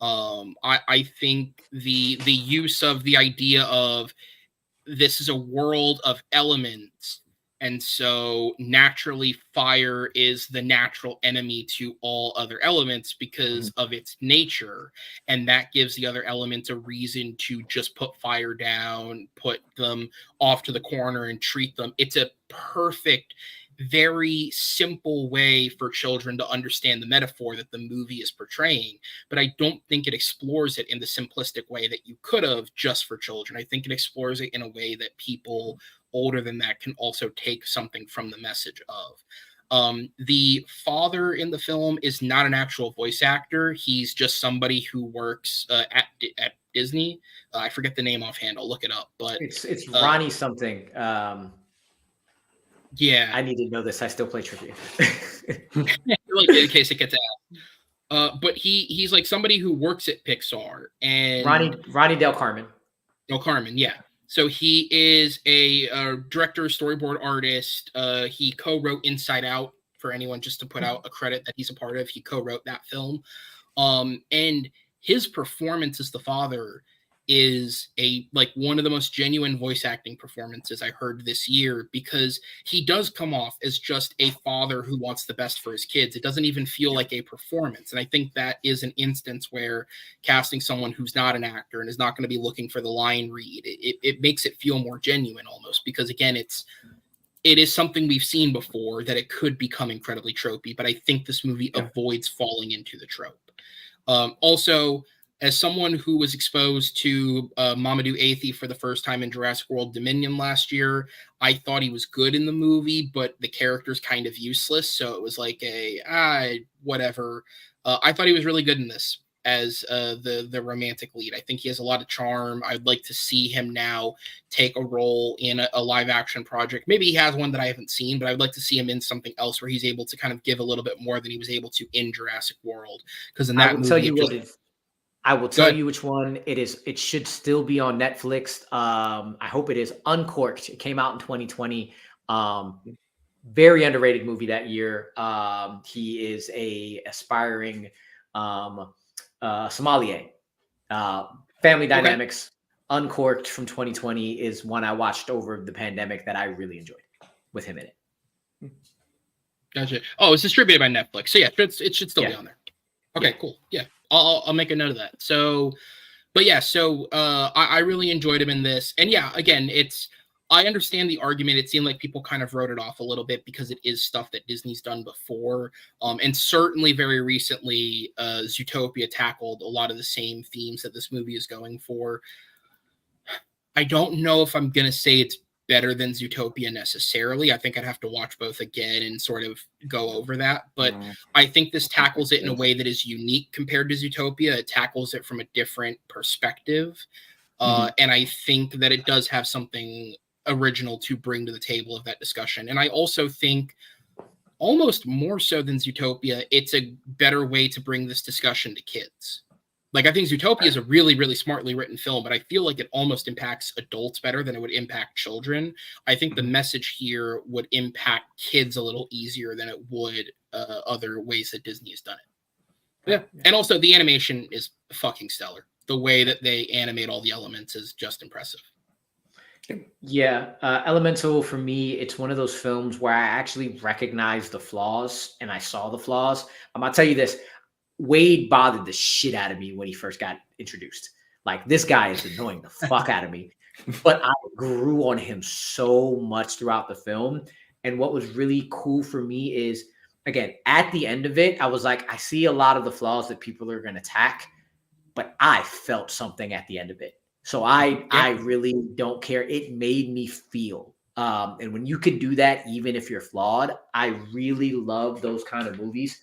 I think the use of the idea of this is a world of elements, and so naturally fire is the natural enemy to all other elements because of its nature, and that gives the other elements a reason to just put fire down, put them off to the corner and treat them. It's a perfect, very simple way for children to understand the metaphor that the movie is portraying, but I don't think it explores it in the simplistic way that you could have just for children. I think it explores it in a way that people older than that can also take something from the message of. The father in the film is not an actual voice actor. He's just somebody who works at Disney. I forget the name offhand. I'll look it up, but it's Ronnie something. Yeah, I need to know this. I still play trivia. like, in case it gets asked. But he's like somebody who works at Pixar, and Ronnie Del Carmen. Del Carmen, yeah. So he is a director, storyboard artist. He co-wrote Inside Out, for anyone just to put out a credit that he's a part of. He co-wrote that film. And his performance as the father is one of the most genuine voice acting performances I heard this year, because he does come off as just a father who wants the best for his kids. It doesn't even feel like a performance. And I think that is an instance where casting someone who's not an actor and is not going to be looking for the line read, it makes it feel more genuine almost, because again, it is something we've seen before that it could become incredibly tropey, but I think this movie avoids falling into the trope. Also, as someone who was exposed to Mamadou Athie for the first time in Jurassic World Dominion last year, I thought he was good in the movie, but the character's kind of useless. So it was like whatever. I thought he was really good in this as the romantic lead. I think he has a lot of charm. I'd like to see him now take a role in a live action project. Maybe he has one that I haven't seen, but I'd like to see him in something else where he's able to kind of give a little bit more than he was able to in Jurassic World. Because in that movie, I will tell you which one it is. It should still be on Netflix. I hope it is. Uncorked. It came out in 2020. Very underrated movie that year. He is a aspiring sommelier. Family Dynamics. Okay. Uncorked from 2020 is one I watched over the pandemic that I really enjoyed with him in it. Gotcha. Oh, it's distributed by Netflix. So yeah, it should still be on there. Okay, cool. Yeah. I'll make a note of that. So, but yeah, so I really enjoyed him in this. And yeah, again, I understand the argument. It seemed like people kind of wrote it off a little bit because it is stuff that Disney's done before. And certainly very recently, Zootopia tackled a lot of the same themes that this movie is going for. I don't know if I'm going to say it's better than Zootopia necessarily. I think I'd have to watch both again and sort of go over that. But I think this tackles it in a way that is unique compared to Zootopia. It tackles it from a different perspective. And I think that it does have something original to bring to the table of that discussion. And I also think, almost more so than Zootopia, it's a better way to bring this discussion to kids. Like, I think Zootopia is a really, really smartly written film, but I feel like it almost impacts adults better than it would impact children. I think the message here would impact kids a little easier than it would other ways that Disney has done it. Yeah. And also the animation is fucking stellar. The way that they animate all the elements is just impressive. Yeah. Elemental, for me, it's one of those films where I actually recognize the flaws, and I saw the flaws. I'll tell you this. Wade bothered the shit out of me when he first got introduced. Like, this guy is annoying the fuck out of me. But I grew on him so much throughout the film. And what was really cool for me is, again, at the end of it, I was like, I see a lot of the flaws that people are going to attack, but I felt something at the end of it. So I really don't care. It made me feel. And when you can do that, even if you're flawed, I really love those kind of movies.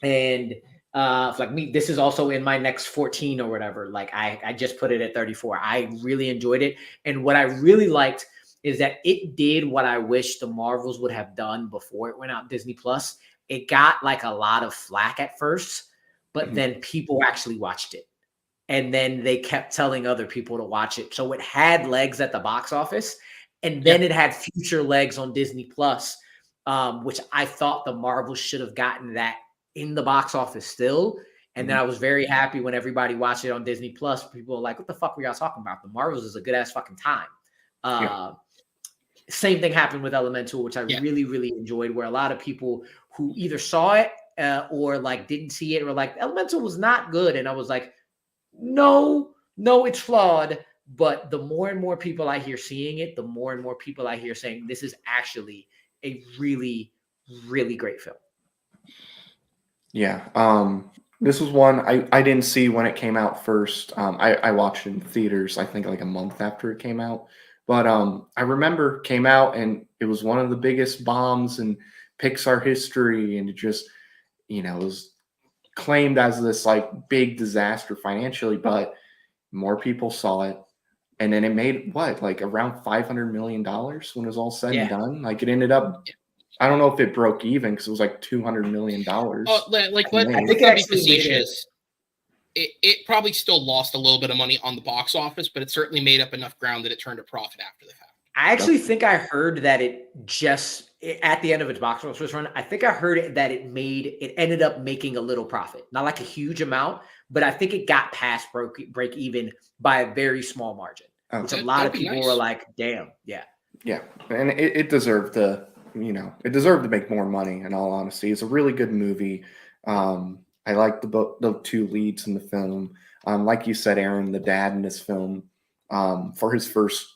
And like me, this is also in my next 14 or whatever. Like I just put it at 34. I really enjoyed it. And what I really liked is that it did what I wish the Marvels would have done before it went out Disney Plus. It got like a lot of flack at first, but then people actually watched it. And then they kept telling other people to watch it. So it had legs at the box office. And then it had future legs on Disney Plus, which I thought the Marvels should have gotten that in the box office still. And then I was very happy when everybody watched it on Disney Plus. People were like, what the fuck were y'all talking about? The Marvels is a good ass fucking time. Same thing happened with Elemental, which I really, really enjoyed, where a lot of people who either saw it or like didn't see it were like, Elemental was not good. And I was like, no, it's flawed. But the more and more people I hear seeing it, the more and more people I hear saying this is actually a really, really great film. Yeah. This was one I didn't see when it came out first. I watched it in theaters, I think like a month after it came out. But I remember it came out and it was one of the biggest bombs in Pixar history. And it just, it was claimed as this like big disaster financially, but more people saw it. And then it made like around $500 million when it was all said and done. Like it ended up, I don't know if it broke even because it was like $200 million. I think that'd be facetious. it probably still lost a little bit of money on the box office, but it certainly made up enough ground that it turned a profit after the fact. I actually think I heard that at the end of its box office run, I think I heard that it ended up making a little profit, not like a huge amount, but I think it got past break even by a very small margin, which a lot of people were like, "Damn, yeah." Yeah, and it deserved to, it deserved to make more money. In all honesty, it's a really good movie. I like the two leads in the film. Like you said, Aaron, the dad in this film, for his first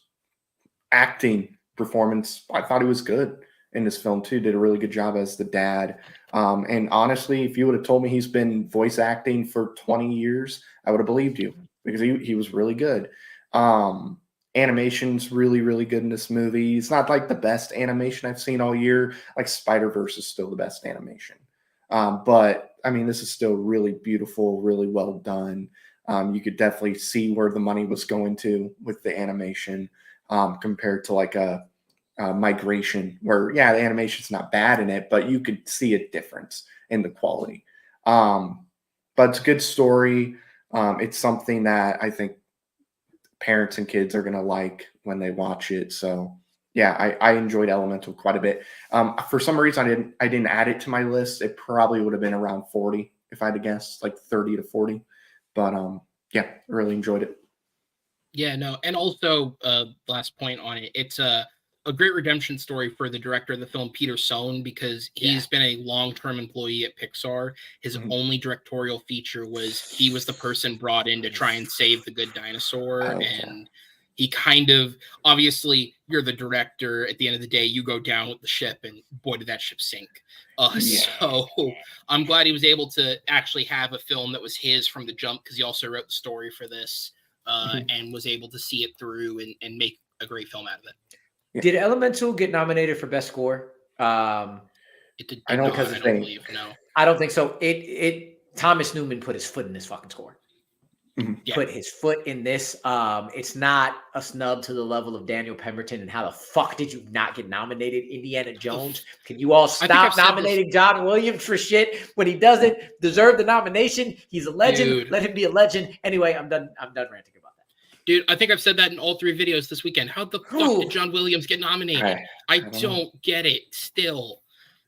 acting performance, I thought he was good in this film too. Did a really good job as the dad. And honestly, if you would have told me he's been voice acting for 20 years, I would have believed you because he was really good. Animation's really, really good in this movie. It's not like the best animation I've seen all year. Like Spider-Verse is still the best animation. But I mean, this is still really beautiful, really well done. You could definitely see where the money was going to with the animation compared to like a Migration, where, yeah, the animation's not bad in it, but you could see a difference in the quality. But it's a good story. It's something that I think parents and kids are going to like when they watch it. So yeah, I enjoyed Elemental quite a bit. For some reason, I didn't add it to my list. It probably would have been around 40 if I had to guess, like 30 to 40. But yeah, I really enjoyed it. Yeah, no, and also last point on it, it's a great redemption story for the director of the film, Peter Sohn, because he's been a long-term employee at Pixar. His only directorial feature was he was the person brought in to try and save The Good Dinosaur, and he kind of, obviously, you're the director. At the end of the day, you go down with the ship, and boy, did that ship sink. So I'm glad he was able to actually have a film that was his from the jump, because he also wrote the story for this. And was able to see it through and make a great film out of it. Yeah. Did Elemental get nominated for best score? It did. I don't believe. No, I don't think so. Thomas Newman put his foot in this fucking score. Put his foot in this. It's not a snub to the level of Daniel Pemberton. And how the fuck did you not get nominated, Indiana Jones? Can you all stop nominating John Williams for shit when he doesn't deserve the nomination? He's a legend. Dude. Let him be a legend. Anyway, I'm done ranting about that. Dude, I think I've said that in all 3 videos this weekend. How the fuck did John Williams get nominated? I don't get it still.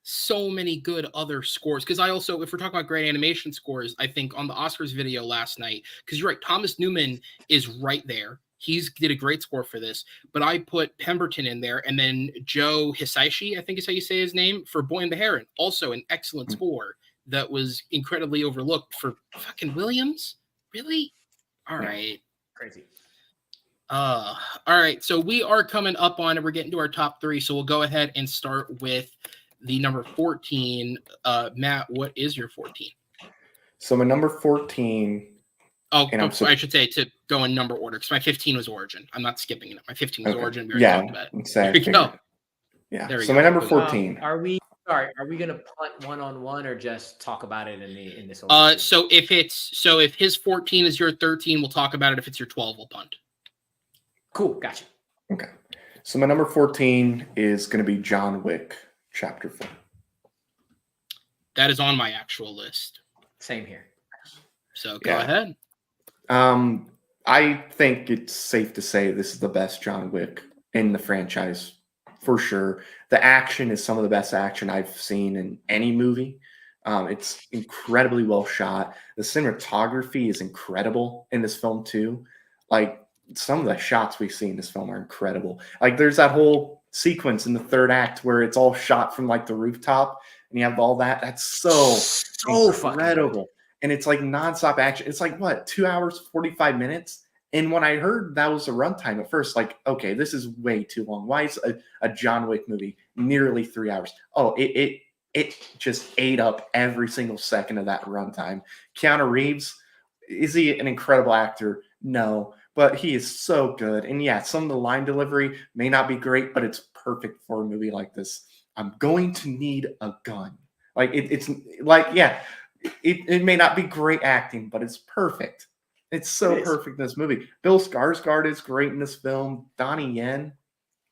So many good other scores. Because I also, if we're talking about great animation scores, I think on the Oscars video last night, because you're right, Thomas Newman is right there. He's did a great score for this. But I put Pemberton in there, and then Joe Hisaishi, I think is how you say his name, for Boy and the Heron. Also an excellent score that was incredibly overlooked for fucking Williams. Really? All right. Crazy. All right. So we are coming up on it. We're getting to our top 3. So we'll go ahead and start with the number 14. Matt, what is your 14? So my number 14. Oh, I should say to go in number order, because my 15 was Origin. I'm not skipping it. My 15 was Origin. We already talked about it. There we go. Yeah. There we go. My number 14. Are we going to punt one-on-one or just talk about it in this? So if his 14 is your 13, we'll talk about it. If it's your 12, we'll punt. Cool. Gotcha. Okay. So my number 14 is going to be John Wick Chapter 4. That is on my actual list. Same here. So go ahead. I think it's safe to say this is the best John Wick in the franchise, for sure. The action is some of the best action I've seen in any movie. It's incredibly well shot. The cinematography is incredible in this film too. Like, some of the shots we see in this film are incredible. Like, there's that whole sequence in the 3rd act where it's all shot from like the rooftop and you have all that. That's so incredible. And it's like nonstop action. It's like, what, 2 hours, 45 minutes? And when I heard that was a runtime at first, like, okay, this is way too long. Why is a John Wick movie nearly 3 hours? Oh, it just ate up every single second of that runtime. Keanu Reeves, is he an incredible actor? No. But he is so good. And yeah, some of the line delivery may not be great, but it's perfect for a movie like this. I'm going to need a gun. Like, it's like, yeah, it may not be great acting, but it's perfect. It's so perfect in this movie. Bill Skarsgård is great in this film. Donnie Yen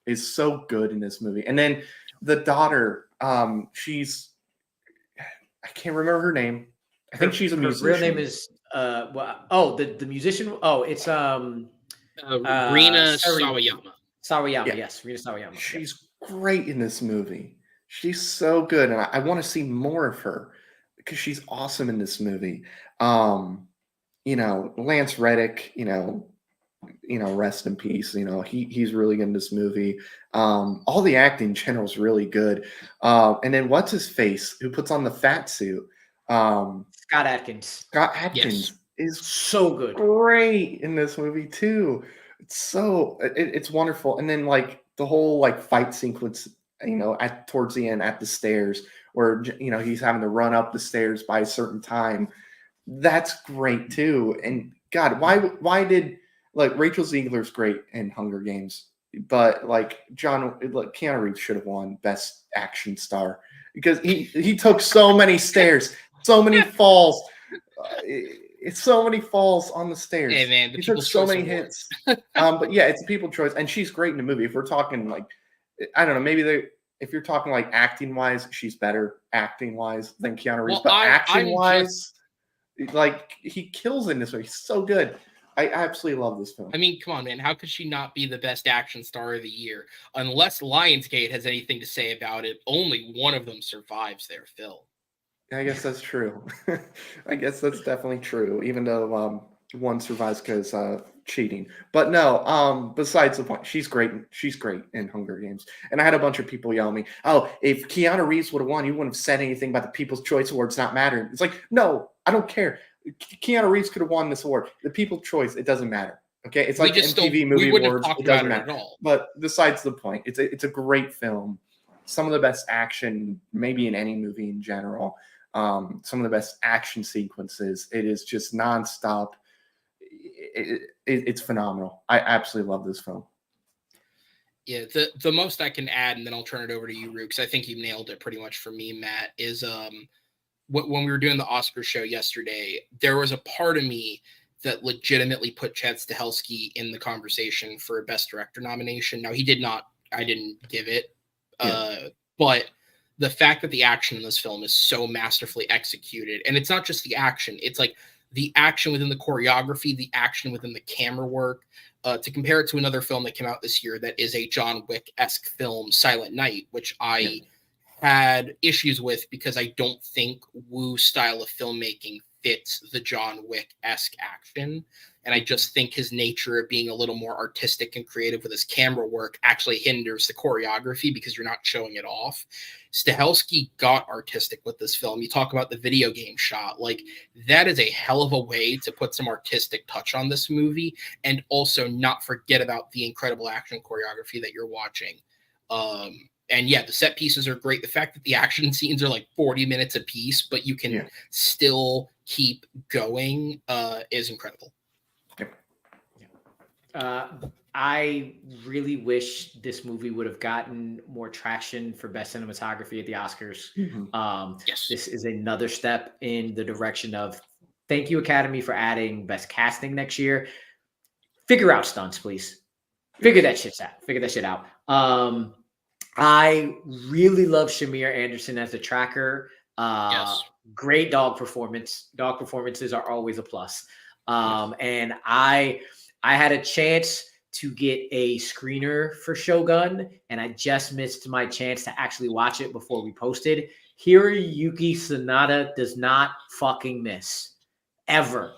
is so good in this movie. And then the daughter, I can't remember her name. I think she's a musician. Her real name is the musician. Oh, it's Rina Sari- Sawayama. Sawayama. Yeah. Yes, Rina Sawayama. She's Yes. great in this movie. She's so good, and I want to see more of her because she's awesome in this movie. Lance Reddick, rest in peace. He's really good in this movie. All the acting in general is really good. And then what's his face who puts on the fat suit? Scott Adkins. Scott Adkins is so good, great in this movie too. It's wonderful. And then like the whole like fight sequence, towards the end at the stairs where he's having to run up the stairs by a certain time. That's great too. And God, why did like Rachel Ziegler's great in Hunger Games, but like Keanu Reeves should have won Best Action Star because he took so many stairs, so many falls. It's so many falls on the stairs. Hey man, he took so many hits. But yeah, it's a people choice, and she's great in the movie. If we're talking like, I don't know, maybe if you're talking like acting wise, she's better acting wise than Keanu Reeves. Well, but action wise, like he kills in this movie. He's so good. I absolutely love this film. I mean, come on, man. How could she not be the best action star of the year? Unless Lionsgate has anything to say about it, only one of them survives their film. I guess that's true. I guess that's definitely true, even though one survives because cheating. But no, besides the point, she's great. She's great in Hunger Games. And I had a bunch of people yell at me, oh, if Keanu Reeves would have won, you wouldn't have said anything about the People's Choice Awards not mattering. It's like, no, I don't care. Keanu Reeves could have won this award. The People's Choice, it doesn't matter. Okay, it's like MTV Movie Awards. It doesn't matter. At all. But besides the point, it's a great film. Some of the best action, maybe in any movie in general. Some of the best action sequences. It is just nonstop. It's phenomenal. I absolutely love this film. Yeah, the most I can add, and then I'll turn it over to you, Rue, because I think you nailed it pretty much for me, Matt, is when we were doing the Oscar show yesterday, there was a part of me that legitimately put Chad Stahelski in the conversation for a Best Director nomination. Now, he did not. I didn't give it. But the fact that the action in this film is so masterfully executed, and it's not just the action, it's like the action within the choreography, the action within the camera work. To compare it to another film that came out this year that is a John Wick-esque film, Silent Night, which I had issues with because I don't think Woo's style of filmmaking fits the John Wick-esque action. And I just think his nature of being a little more artistic and creative with his camera work actually hinders the choreography because you're not showing it off. Stahelski got artistic with this film. You talk about the video game shot. Like, that is a hell of a way to put some artistic touch on this movie and also not forget about the incredible action choreography that you're watching. And yeah, the set pieces are great. The fact that the action scenes are like 40 minutes a piece, but you can still keep going is incredible. I really wish this movie would have gotten more traction for Best Cinematography at the Oscars. This is another step in the direction of thank you, Academy, for adding Best Casting next year. Figure out stunts, please. Figure that shit out. I really love Shamir Anderson as the tracker. Great dog performance. Dog performances are always a plus. And I had a chance to get a screener for Shogun, and I just missed my chance to actually watch it before we posted. Hiroyuki Sanada does not fucking miss. Ever.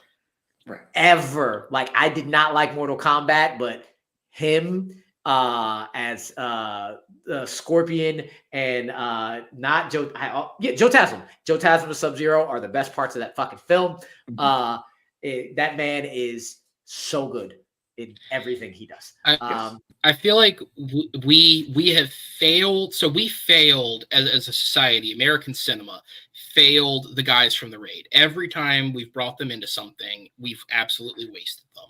Right. Ever. Like, I did not like Mortal Kombat, but him as Scorpion and not Joe Taslim. Joe Taslim and Sub-Zero are the best parts of that fucking film. That man is so good in everything he does. I feel like we have failed. So we failed as a society. American cinema failed the guys from the Raid. Every time we've brought them into something, we've absolutely wasted them.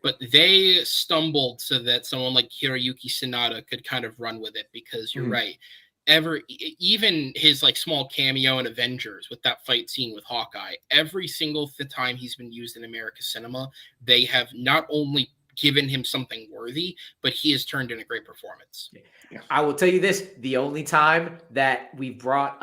But they stumbled so that someone like Hiroyuki Sanada could kind of run with it, because you're right. Even his like small cameo in Avengers with that fight scene with Hawkeye, every single time he's been used in American cinema, they have not only given him something worthy, but he has turned in a great performance. Yeah. I will tell you this: the only time that we brought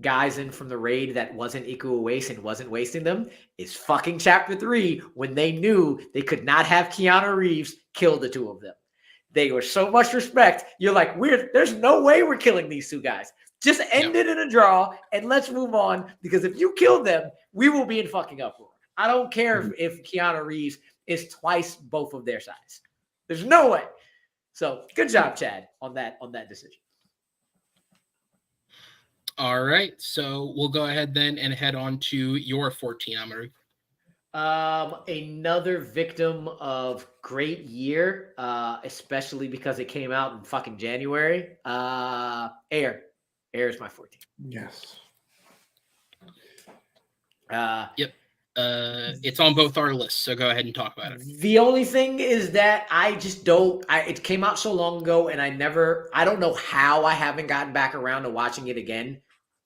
guys in from the raid that wasn't equal waste and wasn't wasting them is fucking chapter 3, when they knew they could not have Keanu Reeves kill the two of them. They were so much respect. You're like, there's no way we're killing these two guys. Just end it in a draw and let's move on, because if you kill them, we will be in fucking uproar. I don't care if Keanu Reeves is twice both of their size. There's no way. So good job, Chad, on that decision. All right. So we'll go ahead then and head on to your 14, Amaru. Another victim of great year, especially because it came out in fucking January. Air is my 14. Yes. Yep. It's on both our lists, so go ahead and talk about it. The only thing is that I just don't. It came out so long ago, and I don't know how I haven't gotten back around to watching it again.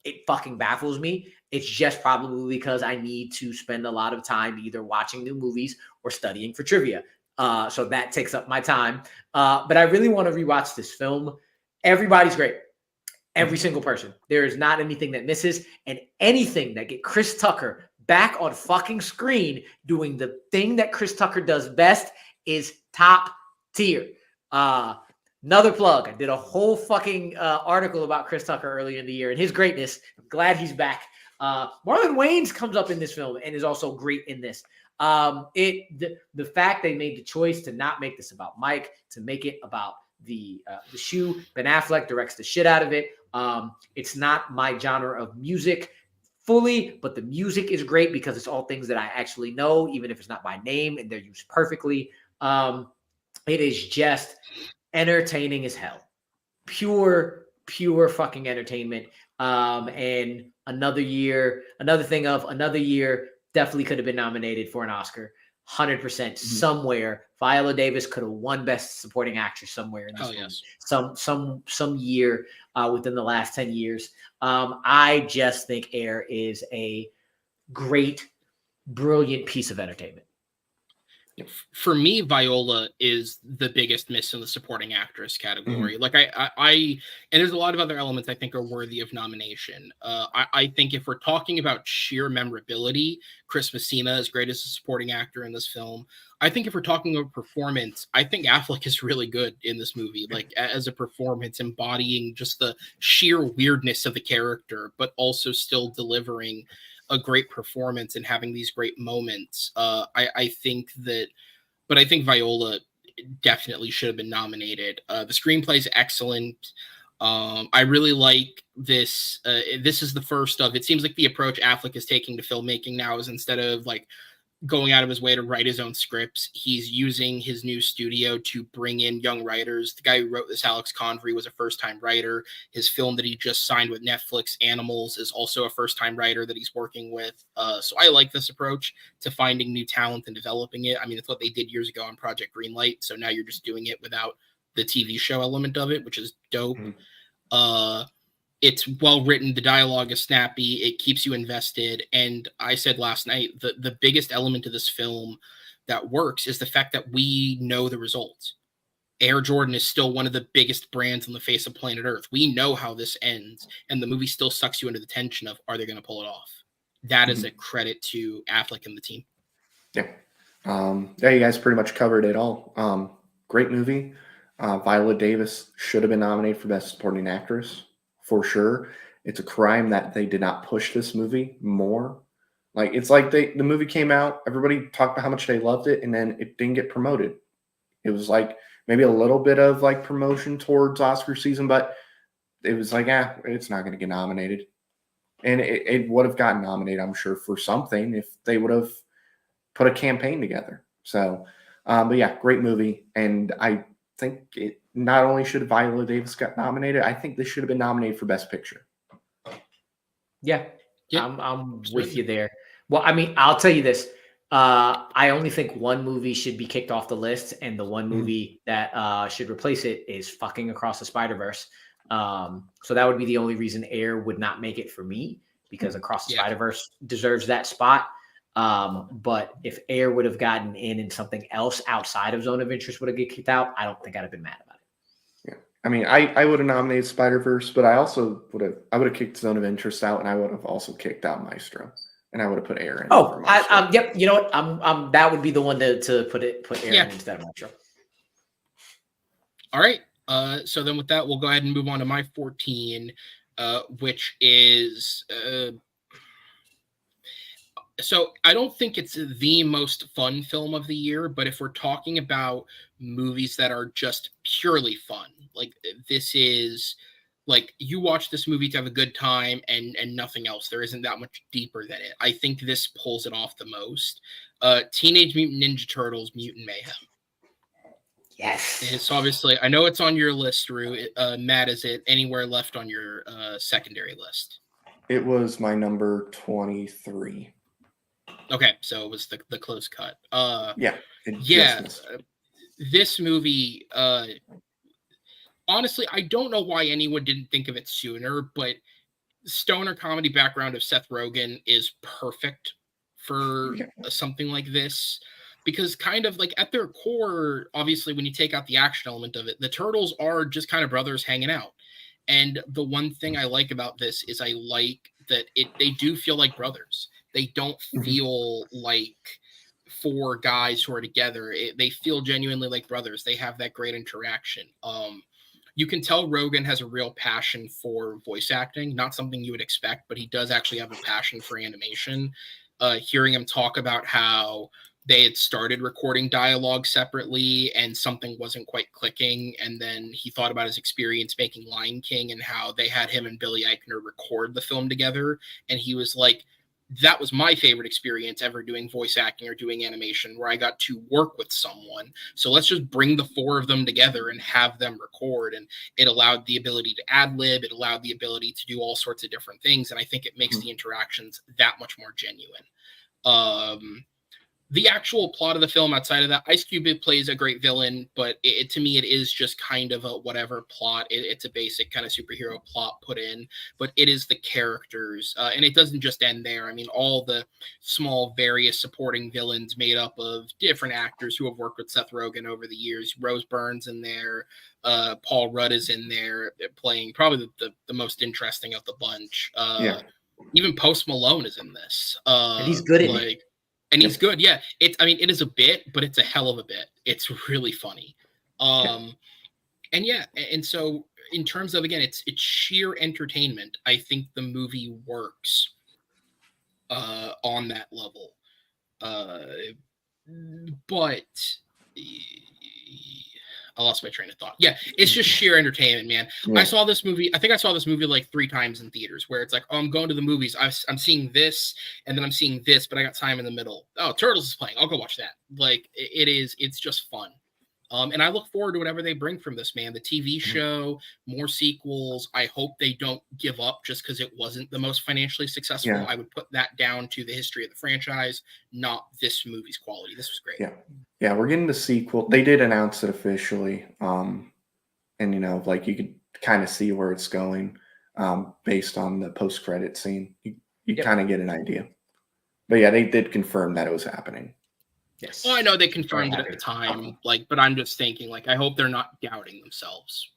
It fucking baffles me. It's just probably because I need to spend a lot of time either watching new movies or studying for trivia. So that takes up my time. But I really want to rewatch this film. Everybody's great. Every single person. There is not anything that misses, and anything that get Chris Tucker back on fucking screen doing the thing that Chris Tucker does best is top tier. Another plug. I did a whole fucking article about Chris Tucker earlier in the year and his greatness. I'm glad he's back. Marlon Wayans comes up in this film and is also great in this. The fact they made the choice to not make this about Mike, to make it about the shoe. Ben Affleck directs the shit out of it. It's not my genre of music fully, but the music is great because it's all things that I actually know, even if it's not by name, and they're used perfectly. It is just entertaining as hell. Pure fucking entertainment. And another year definitely could have been nominated for an Oscar. 100% somewhere. Viola Davis could have won Best Supporting Actress somewhere in this movie. Some year within the last 10 years. I just think Air is a great, brilliant piece of entertainment. For me, Viola is the biggest miss in the supporting actress category. Like and there's a lot of other elements I think are worthy of nomination. I think if we're talking about sheer memorability, Chris Messina is great as a supporting actor in this film. I think if we're talking about performance, I think Affleck is really good in this movie, like as a performance, embodying just the sheer weirdness of the character, but also still delivering a great performance and having these great moments. I think Viola definitely should have been nominated. The screenplay is excellent. I really like this. This is the first of, it seems like the approach Affleck is taking to filmmaking now is, instead of like going out of his way to write his own scripts, he's using his new studio to bring in young writers. The guy who wrote this, Alex Convery, was a first-time writer. His film that he just signed with Netflix, Animals, is also a first-time writer that he's working with. So I like this approach to finding new talent and developing it. I mean, it's what they did years ago on Project Greenlight. So now you're just doing it without the TV show element of it, which is dope. It's well written. The dialogue is snappy. It keeps you invested. And I said last night, the biggest element of this film that works is the fact that we know the results. Air Jordan is still one of the biggest brands on the face of planet Earth. We know how this ends, and the movie still sucks you into the tension of, are they going to pull it off? That is a credit to Affleck and the team. Yeah. Yeah, you guys pretty much covered it all. Great movie. Viola Davis should have been nominated for Best Supporting Actress. For sure. It's a crime that they did not push this movie more. Like, it's like the movie came out, everybody talked about how much they loved it, and then it didn't get promoted. It was like maybe a little bit of like promotion towards Oscar season, but it was like, it's not going to get nominated. And it would have gotten nominated, I'm sure, for something if they would have put a campaign together. So, but yeah, great movie. And I think it not only should Viola Davis got nominated, I think this should have been nominated for Best Picture. Yeah. I'm with you there. Well, I mean, I'll tell you this. I only think one movie should be kicked off the list, and the one movie that should replace it is fucking Across the Spider-Verse. So that would be the only reason Air would not make it for me, because Across the Spider-Verse deserves that spot. But if Air would have gotten in and something else outside of Zone of Interest would have get kicked out, I don't think I'd have been mad about it. Yeah. I mean, I would have nominated Spider-Verse, but I would have kicked Zone of Interest out, and I would have also kicked out Maestro, and I would have put Air in. Oh, yep. You know what? that would be the one to put Air in instead of Maestro. All right. So then with that, we'll go ahead and move on to my 14, which is so I don't think it's the most fun film of the year, but if we're talking about movies that are just purely fun, like this is like you watch this movie to have a good time and nothing else. There isn't that much deeper than it. I think this pulls it off the most. Teenage Mutant Ninja Turtles Mutant Mayhem. Yes. It's obviously, I know it's on your list, Rue. Matt, is it anywhere left on your secondary list? It was my number 23. Okay, so it was the close cut. This movie, honestly, I don't know why anyone didn't think of it sooner, but stoner comedy background of Seth Rogen is perfect for something like this. Because kind of like at their core, obviously, when you take out the action element of it, the Turtles are just kind of brothers hanging out. And the one thing I like about this is I like that they do feel like brothers. They don't feel like four guys who are together. They feel genuinely like brothers. They have that great interaction. You can tell Rogen has a real passion for voice acting, not something you would expect, but he does actually have a passion for animation. Hearing him talk about how they had started recording dialogue separately and something wasn't quite clicking. And then he thought about his experience making Lion King and how they had him and Billy Eichner record the film together. And he was like, that was my favorite experience ever doing voice acting or doing animation, where I got to work with someone. So let's just bring the four of them together and have them record. And it allowed the ability to ad lib. It allowed the ability to do all sorts of different things. And I think it makes the interactions that much more genuine. The actual plot of the film outside of that, Ice Cube plays a great villain, but to me, it is just kind of a whatever plot. It's a basic kind of superhero plot put in, but it is the characters. And it doesn't just end there. I mean, all the small various supporting villains made up of different actors who have worked with Seth Rogen over the years. Rose Byrne's in there. Paul Rudd is in there playing probably the most interesting of the bunch. Even Post Malone is in this. And he's good in it. And he's good, yeah. It is a bit, but it's a hell of a bit. It's really funny. And so in terms of, again, it's sheer entertainment. I think the movie works on that level. But I lost my train of thought. Yeah, it's just sheer entertainment, man. Yeah. I think I saw this movie like 3 times in theaters, where it's like, oh, I'm going to the movies. I'm seeing this, and then I'm seeing this, but I got time in the middle. Oh, Turtles is playing. I'll go watch that. Like, it's just fun. And I look forward to whatever they bring from this, man. The TV show, more sequels. I hope they don't give up just because it wasn't the most financially successful. Yeah. I would put that down to the history of the franchise, not this movie's quality. This was great. Yeah, we're getting the sequel. They did announce it officially. And, like you could kind of see where it's going based on the post-credit scene. You kind of get an idea. But yeah, they did confirm that it was happening. Yes. Well, I know they confirmed it at the time, but I'm just thinking, I hope they're not doubting themselves.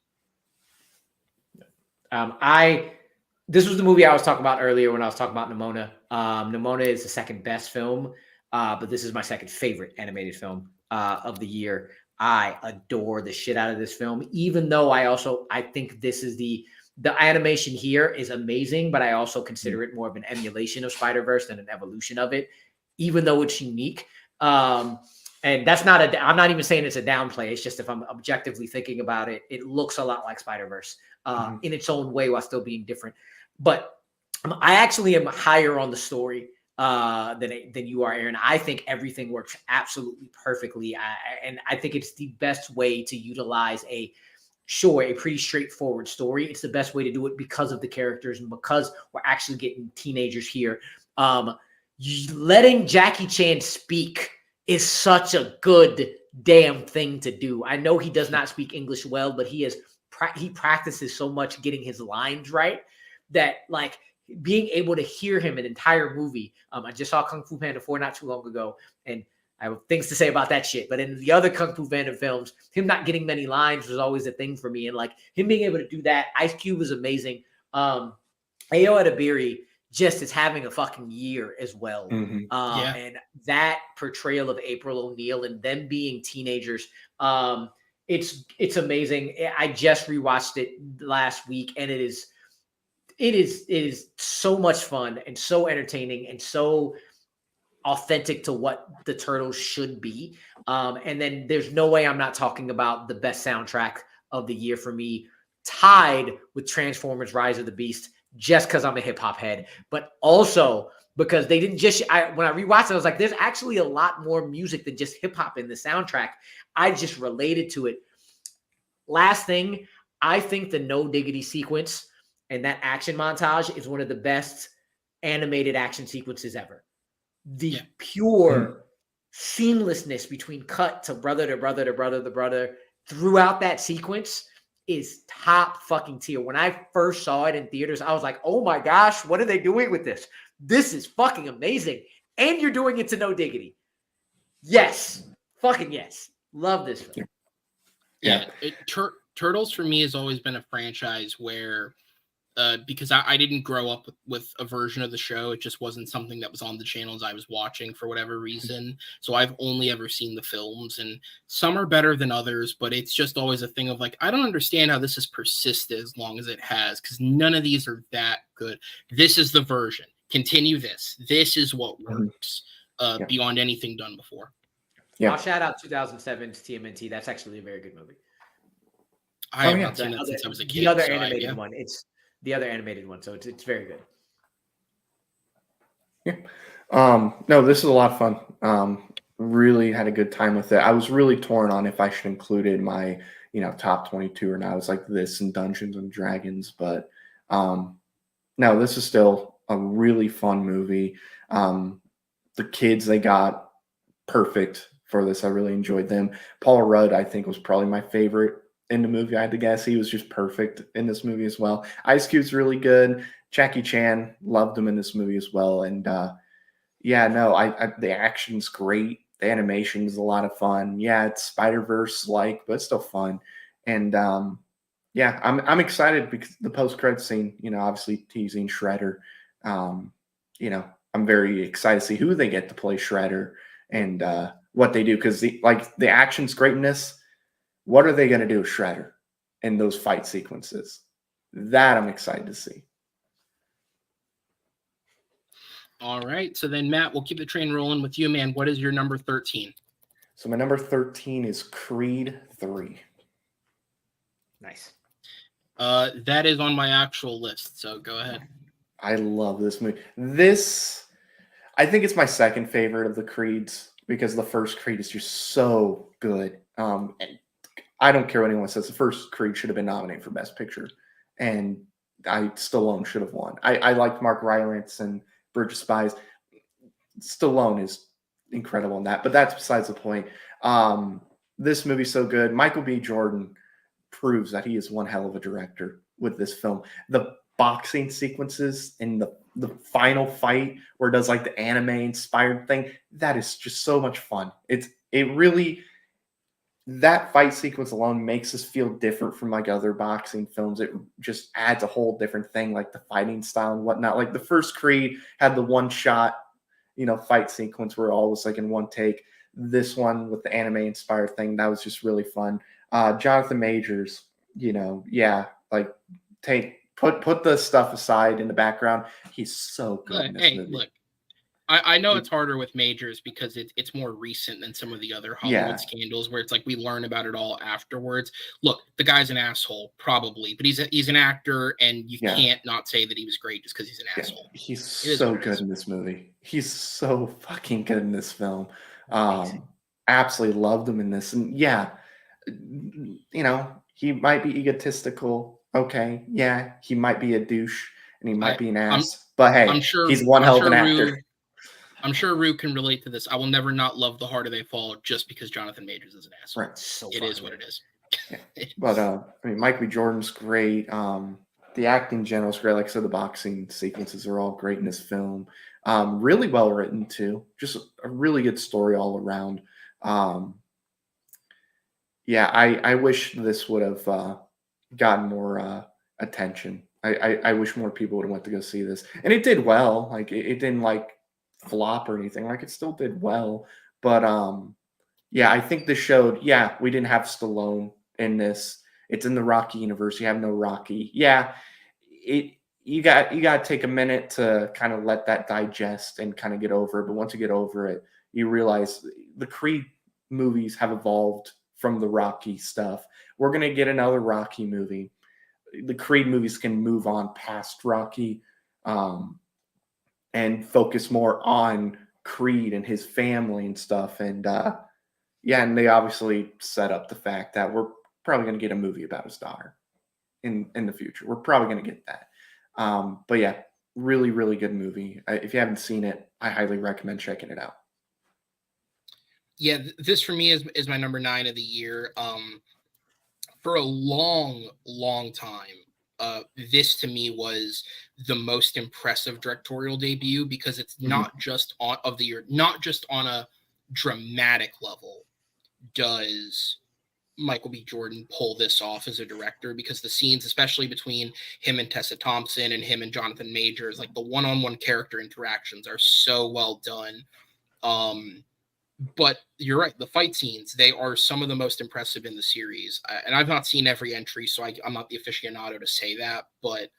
This was the movie I was talking about earlier when I was talking about Nimona. Nimona is the second best film, but this is my second favorite animated film of the year. I adore the shit out of this film, even though I think this is the animation here is amazing, but I also consider it more of an emulation of Spider-Verse than an evolution of it, even though it's unique. And that's I'm not even saying it's a downplay. It's just, if I'm objectively thinking about it, it looks a lot like Spider-Verse in its own way while still being different. But I actually am higher on the story than you are, Aaron. I think everything works absolutely perfectly. And I think it's the best way to utilize a pretty straightforward story. It's the best way to do it because of the characters and because we're actually getting teenagers here. Letting Jackie Chan speak is such a good damn thing to do. I know he does not speak English well, but he practices so much getting his lines right that, like, being able to hear him an entire movie. I just saw Kung Fu Panda 4 not too long ago, and I have things to say about that shit. But in the other Kung Fu Panda films, him not getting many lines was always a thing for me. And like him being able to do that, Ice Cube was amazing. Ayo Edebiri just is having a fucking year as well. And that portrayal of April O'Neil and them being teenagers, it's amazing. I just rewatched it last week, and it is so much fun and so entertaining and so authentic to what the Turtles should be. And then there's no way I'm not talking about the best soundtrack of the year for me, tied with Transformers Rise of the Beast, just because I'm a hip hop head, but also because they didn't just, when I rewatched it, I was like, there's actually a lot more music than just hip hop in the soundtrack. I just related to it. Last thing, I think the No Diggity sequence and that action montage is one of the best animated action sequences ever. The pure seamlessness between cut to brother to brother to brother to brother throughout that sequence is top fucking tier. When I first saw it in theaters, I was like, oh my gosh, what are they doing with this? This is fucking amazing. And you're doing it to No Diggity. Yes. Fucking yes. Love this film. Yeah. Turtles for me has always been a franchise where because I didn't grow up with a version of the show. It just wasn't something that was on the channels I was watching for whatever reason. So I've only ever seen the films, and some are better than others, but it's just always a thing of like, I don't understand how this has persisted as long as it has, because none of these are that good. This is the version. Continue this. This is what works beyond anything done before. I'll shout out 2007's TMNT. That's actually a very good movie. I have not seen that since I was a kid. The other animated one. It's the other animated one, so it's very good. No, this is a lot of fun. Really had a good time with it. I was really torn on if I should include it in my, top 22 or not. I was like this and Dungeons and Dragons, but no, this is still a really fun movie. The kids they got perfect for this. I really enjoyed them. Paul Rudd, I think, was probably my favorite in the movie. I had to guess. He was just perfect in this movie as well. Ice Cube's really good. Jackie Chan, loved him in this movie as well. And the action's great. The animation's a lot of fun. Yeah, it's Spider-Verse like, but it's still fun. And I'm excited because the post-credits scene, obviously teasing Shredder. I'm very excited to see who they get to play Shredder and what they do, because the action's great in this. What are they going to do with Shredder in those fight sequences? That I'm excited to see. All right. So then, Matt, we'll keep the train rolling with you, man. What is your number 13? So my number 13 is Creed 3. Nice. That is on my actual list. So go ahead. I love this movie. I think it's my second favorite of the Creeds, because the first Creed is just so good. And I don't care what anyone says. The first Creed should have been nominated for Best Picture, and Stallone should have won. I liked Mark Rylance and Bridge of Spies. Stallone is incredible in that, but that's besides the point. This movie's so good. Michael B. Jordan proves that he is one hell of a director with this film. The boxing sequences in the final fight where it does like the anime inspired thing, that is just so much fun. That fight sequence alone makes us feel different from like other boxing films. It just adds a whole different thing, like the fighting style and whatnot. Like the first Creed had the one shot, fight sequence where all was like in one take. This one with the anime inspired thing, that was just really fun. Jonathan Majors, put the stuff aside in the background. He's so good in this movie. Look, I know it's harder with Majors because it's more recent than some of the other Hollywood scandals where it's like we learn about it all afterwards. Look, the guy's an asshole, probably, but he's an actor, and you can't not say that he was great just because he's an asshole. He's so good in this movie. He's so fucking good in this film. Absolutely loved him in this. And he might be egotistical. Okay. Yeah. He might be a douche and he might be an ass, but hey, he's one hell of an actor. I'm sure Rue can relate to this. I will never not love The Harder They Fall just because Jonathan Majors is an asshole. Right. It is what it is. But Mike B. Jordan's great. The acting in general is great. Like I said, the boxing sequences are all great in this film. Really well written too. Just a really good story all around. Um, yeah, I wish this would have gotten more attention. I wish more people would have went to go see this, and it did well. Like it didn't like flop or anything. Like it still did well. But yeah, I think this showed. Yeah, we didn't have Stallone in this. It's in the Rocky universe. You have no Rocky. Yeah, it you got to take a minute to kind of let that digest and kind of get over it. But once you get over it, you realize the Creed movies have evolved from the Rocky stuff. We're gonna get another Rocky movie. The Creed movies can move on past Rocky, and focus more on Creed and his family and stuff. And yeah, and they obviously set up the fact that we're probably going to get a movie about his daughter in the future. We're probably going to get that. But yeah, really, really good movie. If you haven't seen it, I highly recommend checking it out. Yeah, this for me is my number 9 of the year. For a long, long time, this to me was the most impressive directorial debut because it's not just on of the year, not just on a dramatic level does Michael B. Jordan pull this off as a director, because the scenes, especially between him and Tessa Thompson and him and Jonathan Majors, like the one-on-one character interactions are so well done. But you're right, the fight scenes, they are some of the most impressive in the series. And I've not seen every entry, so I'm not the aficionado to say that, but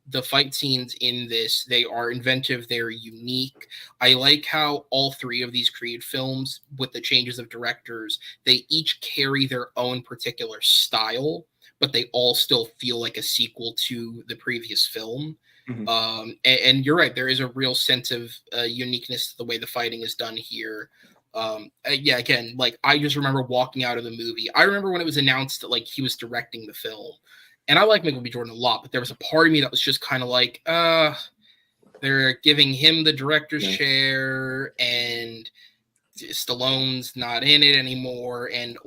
the fight scenes in this, they are inventive, they're unique. I like how all 3 of these Creed films, with the changes of directors, they each carry their own particular style, but they all still feel like a sequel to the previous film. And you're right, there is a real sense of uniqueness to the way the fighting is done here. Yeah, again, like I just remember walking out of the movie. I remember when it was announced that like he was directing the film, and I like Michael B. Jordan a lot, but there was a part of me that was just kind of like, they're giving him the director's chair, and Stallone's not in it anymore. And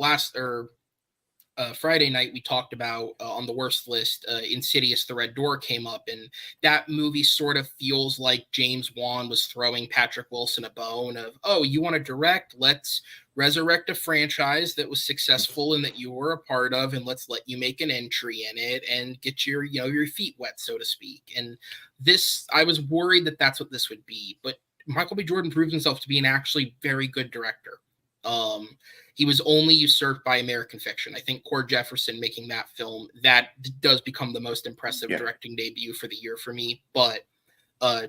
Friday night, we talked about on the worst list, Insidious: The Red Door came up, and that movie sort of feels like James Wan was throwing Patrick Wilson a bone of, oh, you want to direct? Let's resurrect a franchise that was successful and that you were a part of, and let's let you make an entry in it and get your feet wet, so to speak. And this, I was worried that that's what this would be, but Michael B. Jordan proved himself to be an actually very good director. He was only usurped by American Fiction. I think Cord Jefferson making that film, that does become the most impressive directing debut for the year for me. But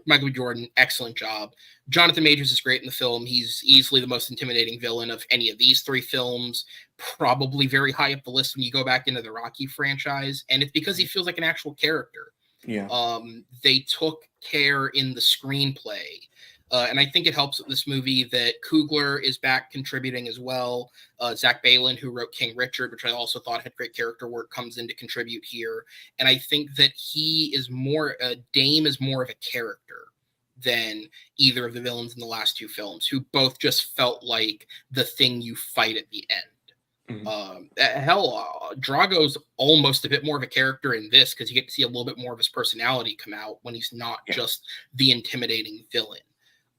Michael B. Jordan, excellent job. Jonathan Majors is great in the film. He's easily the most intimidating villain of any of these 3 films, probably very high up the list when you go back into the Rocky franchise. And it's because he feels like an actual character. They took care in the screenplay. And I think it helps with this movie that Coogler is back contributing as well. Zach Balin, who wrote King Richard, which I also thought had great character work, comes in to contribute here. And I think that he is more, Dame is more of a character than either of the villains in the last 2 films, who both just felt like the thing you fight at the end. Drago's almost a bit more of a character in this, because you get to see a little bit more of his personality come out when he's not just the intimidating villain.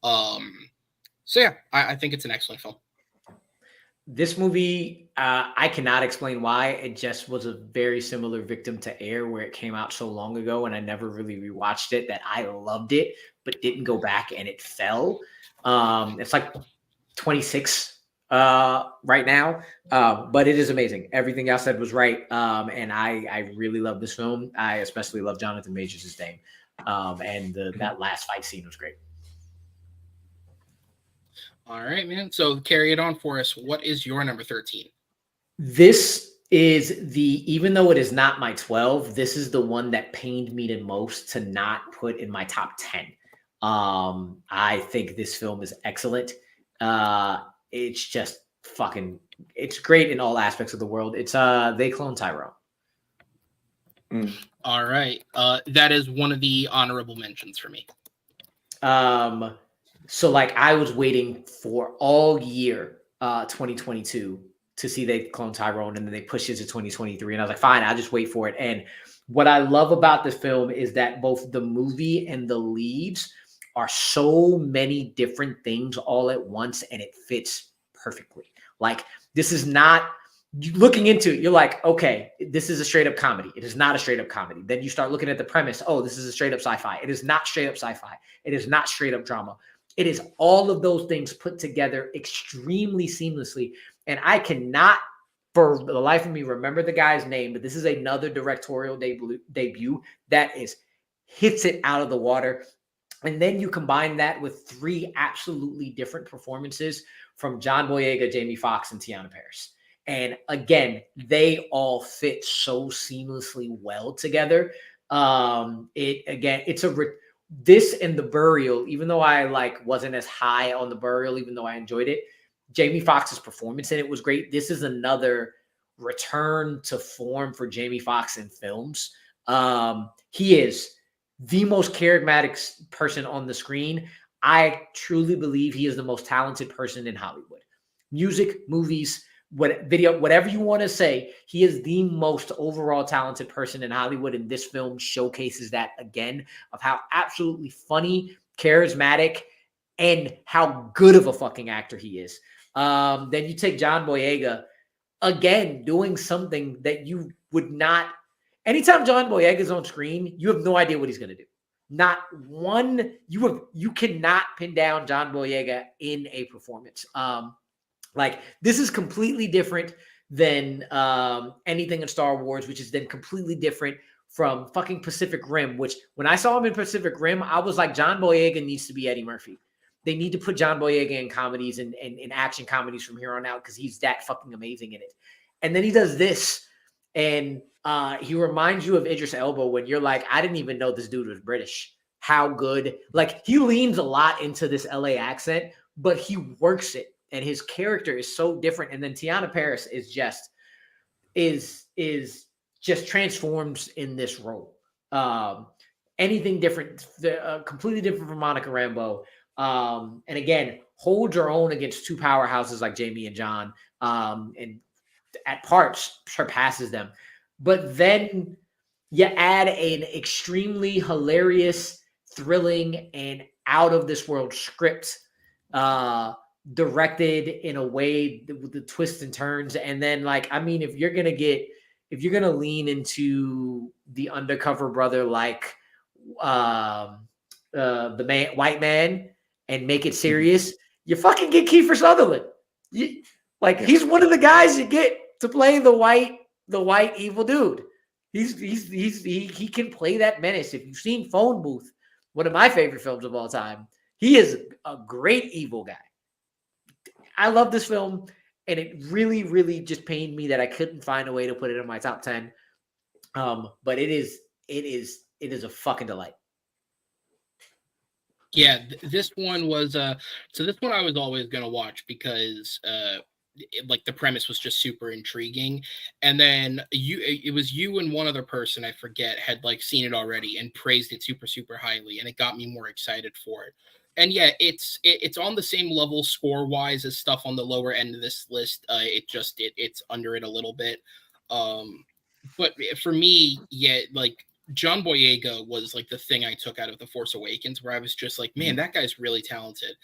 So yeah, I think it's an excellent film. This movie, I cannot explain why. It just was a very similar victim to Air, where it came out so long ago and I never really rewatched it, that I loved it, but didn't go back, and it fell. It's like 26 right now, but it is amazing. Everything y'all said was right, and I really love this film. I especially love Jonathan Majors' Dame, and that last fight scene was great. All right, man. So carry it on for us. What is your number 13? This is even though it is not my 12, this is the one that pained me the most to not put in my top 10. I think this film is excellent. It's just it's great in all aspects of the world. It's They Clone Tyrone. All right. That is one of the honorable mentions for me. So like I was waiting for all year 2022 to see they clone Tyrone, and then they pushed it to 2023. And I was like, fine, I'll just wait for it. And what I love about this film is that both the movie and the leads are so many different things all at once, and it fits perfectly. Like, this is not, looking into it, you're like, okay, this is a straight up comedy. It is not a straight up comedy. Then you start looking at the premise. Oh, this is a straight up sci-fi. It is not straight up sci-fi. It is not straight up drama. It is all of those things put together extremely seamlessly. And I cannot, for the life of me, remember the guy's name, but this is another directorial debut that hits it out of the water. And then you combine that with 3 absolutely different performances from John Boyega, Jamie Foxx, and Tiana Paris. And again, they all fit so seamlessly well together. This and The Burial, even though I wasn't as high on The Burial, even though I enjoyed it, Jamie Foxx's performance in it was great. This is another return to form for Jamie Foxx in films. He is the most charismatic person on the screen. I truly believe he is the most talented person in Hollywood. Music, movies, whatever you want to say, he is the most overall talented person in Hollywood, and this film showcases that again, of how absolutely funny, charismatic, and how good of a fucking actor he is. Then you take John Boyega, again, doing something that you would not. Anytime John Boyega is on screen, you have no idea what he's going to do. Not one. You cannot pin down John Boyega in a performance. This is completely different than anything in Star Wars, which is then completely different from fucking Pacific Rim, which when I saw him in Pacific Rim, I was like, John Boyega needs to be Eddie Murphy. They need to put John Boyega in comedies and in action comedies from here on out because he's that fucking amazing in it. And then he does this, and he reminds you of Idris Elba when you're like, I didn't even know this dude was British. How good. Like, he leans a lot into this LA accent, but he works it. And his character is so different. And then Tiana Paris is just transforms in this role. Anything different, completely different from Monica Rambeau. And again, holds her own against 2 powerhouses like Jamie and John, and at parts surpasses them. But then you add an extremely hilarious, thrilling, and out of this world script, directed in a way with the twists and turns. And then, if you're gonna lean into the undercover brother, the white man, and make it serious, you fucking get Kiefer Sutherland. He's one of the guys you get to play the white evil dude. He can play that menace. If you've seen Phone Booth, one of my favorite films of all time, he is a great evil guy. I love this film, and it really, really just pained me that I couldn't find a way to put it in my top 10. But it is a fucking delight. Yeah, this one was so this one I was always going to watch because the premise was just super intriguing. And then it was you and one other person, I forget, had seen it already and praised it super, super highly, and it got me more excited for it. And yeah, it's on the same level score wise as stuff on the lower end of this list. It's under it a little bit. But for me, yeah, John Boyega was the thing I took out of The Force Awakens, where I was just like, man, that guy's really talented.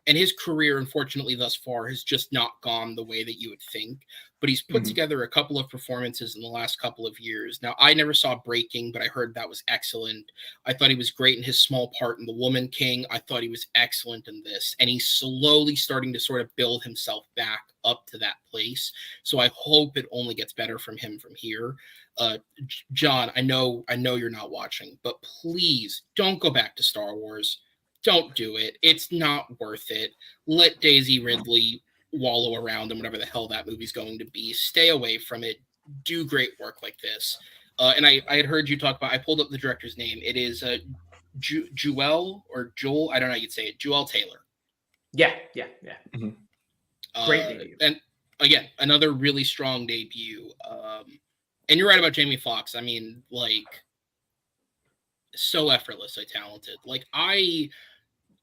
And his career, unfortunately, thus far has just not gone the way that you would think. But he's put together a couple of performances in the last couple of years. Now, I never saw Breaking, but I heard that was excellent. I thought he was great in his small part in The Woman King. I thought he was excellent in this. And he's slowly starting to sort of build himself back up to that place. So I hope it only gets better from him from here. John, I know you're not watching, but please don't go back to Star Wars. Don't do it. It's not worth it. Let Daisy Ridley wallow around in whatever the hell that movie's going to be. Stay away from it. Do great work like this. And I had heard you talk about, I pulled up the director's name. It is Joel or Joel. I don't know how you'd say it. Joel Taylor. Yeah. Great debut. And again, another really strong debut. And you're right about Jamie Foxx. I mean, so effortlessly talented.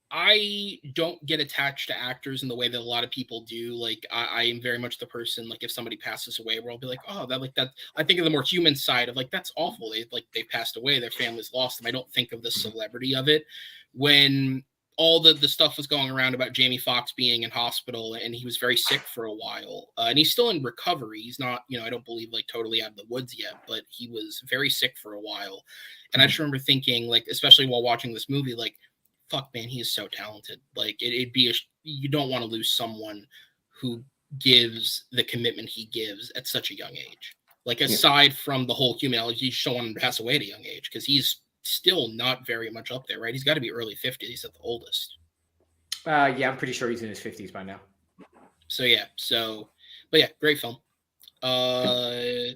I don't get attached to actors in the way that a lot of people do. Like I am very much the person, like if somebody passes away, where I'll be like, oh, that like that. I think of the more human side of like that's awful. They passed away, their family's lost them. I don't think of the celebrity of it. When all the stuff was going around about Jamie Foxx being in hospital and he was very sick for a while, and he's still in recovery. He's not, I don't believe like totally out of the woods yet, but he was very sick for a while. And I just remember thinking, like, especially while watching this movie, like, fuck, man, he is so talented. Like, it'd be you don't want to lose someone who gives the commitment he gives at such a young age. Like, aside from the whole human element, you just don't want him to pass away at a young age because he's still not very much up there, right? He's got to be early 50s at the oldest. Yeah, I'm pretty sure he's in his 50s by now. But yeah, great film. Yeah,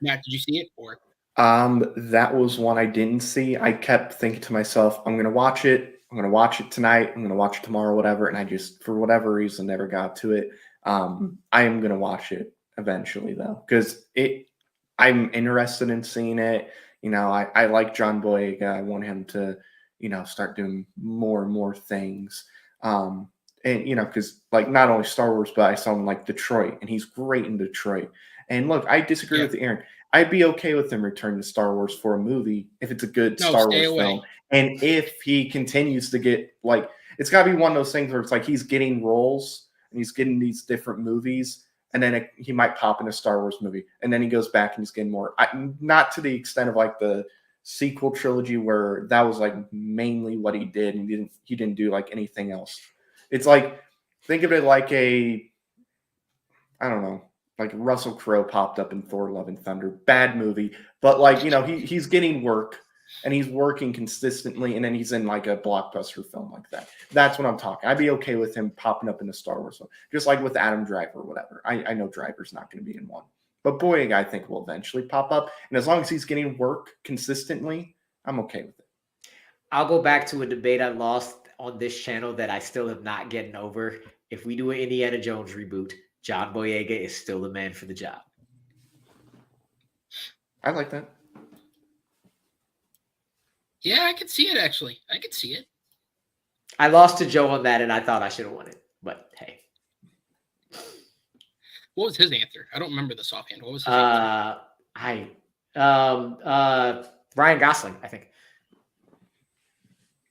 Matt, did you see it or? That was one I didn't see. I kept thinking to myself, I'm gonna watch it. I'm gonna watch it tonight. I'm gonna watch it tomorrow, whatever. And I just, for whatever reason, never got to it. I am gonna watch it eventually though, because I'm interested in seeing it. I like John Boyega. I want him to, start doing more and more things. And because like not only Star Wars, but I saw him like Detroit, and he's great in Detroit. And look, I disagree with Aaron. I'd be okay with him returning to Star Wars for a movie if it's a good Star Wars film. And if he continues to get, like, it's got to be one of those things where it's like he's getting roles and he's getting these different movies, and then he might pop in a Star Wars movie, and then he goes back and he's getting more. Not to the extent of like the sequel trilogy where that was like mainly what he did, and he didn't do like anything else. It's like, think of it like I don't know, like Russell Crowe popped up in Thor: Love and Thunder. Bad movie, but like, he's getting work and he's working consistently, and then he's in like a blockbuster film like that. That's what I'm talking. I'd be okay with him popping up in a Star Wars film, just like with Adam Driver or whatever. I know Driver's not going to be in one, but Boyega I think will eventually pop up, and as long as he's getting work consistently, I'm okay with it. I'll go back to a debate I lost on this channel that I still have not gotten over. If we do an Indiana Jones reboot, John Boyega is still the man for the job. I like that. Yeah, I could see it, actually. I could see it. I lost to Joe on that, and I thought I should have won it. But, hey. What was his answer? I don't remember this offhand. What was his answer? Ryan Gosling, I think.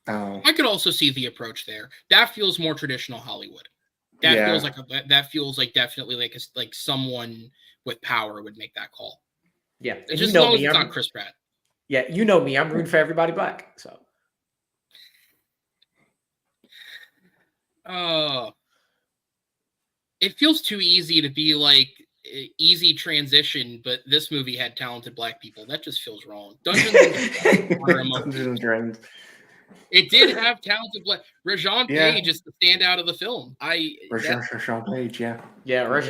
Oh. I could also see the approach there. That feels more traditional Hollywood. That feels like definitely like someone with power would make that call. Yeah, and just as long as it's not Chris Pratt. Yeah, you know me. I'm rooting for everybody black. So. It feels too easy to be like easy transition, but this movie had talented black people. That just feels wrong. Dungeons and Dragons. It did have talented black. Rajon Page is the standout of the film. Rajon Page, yeah. Yeah, I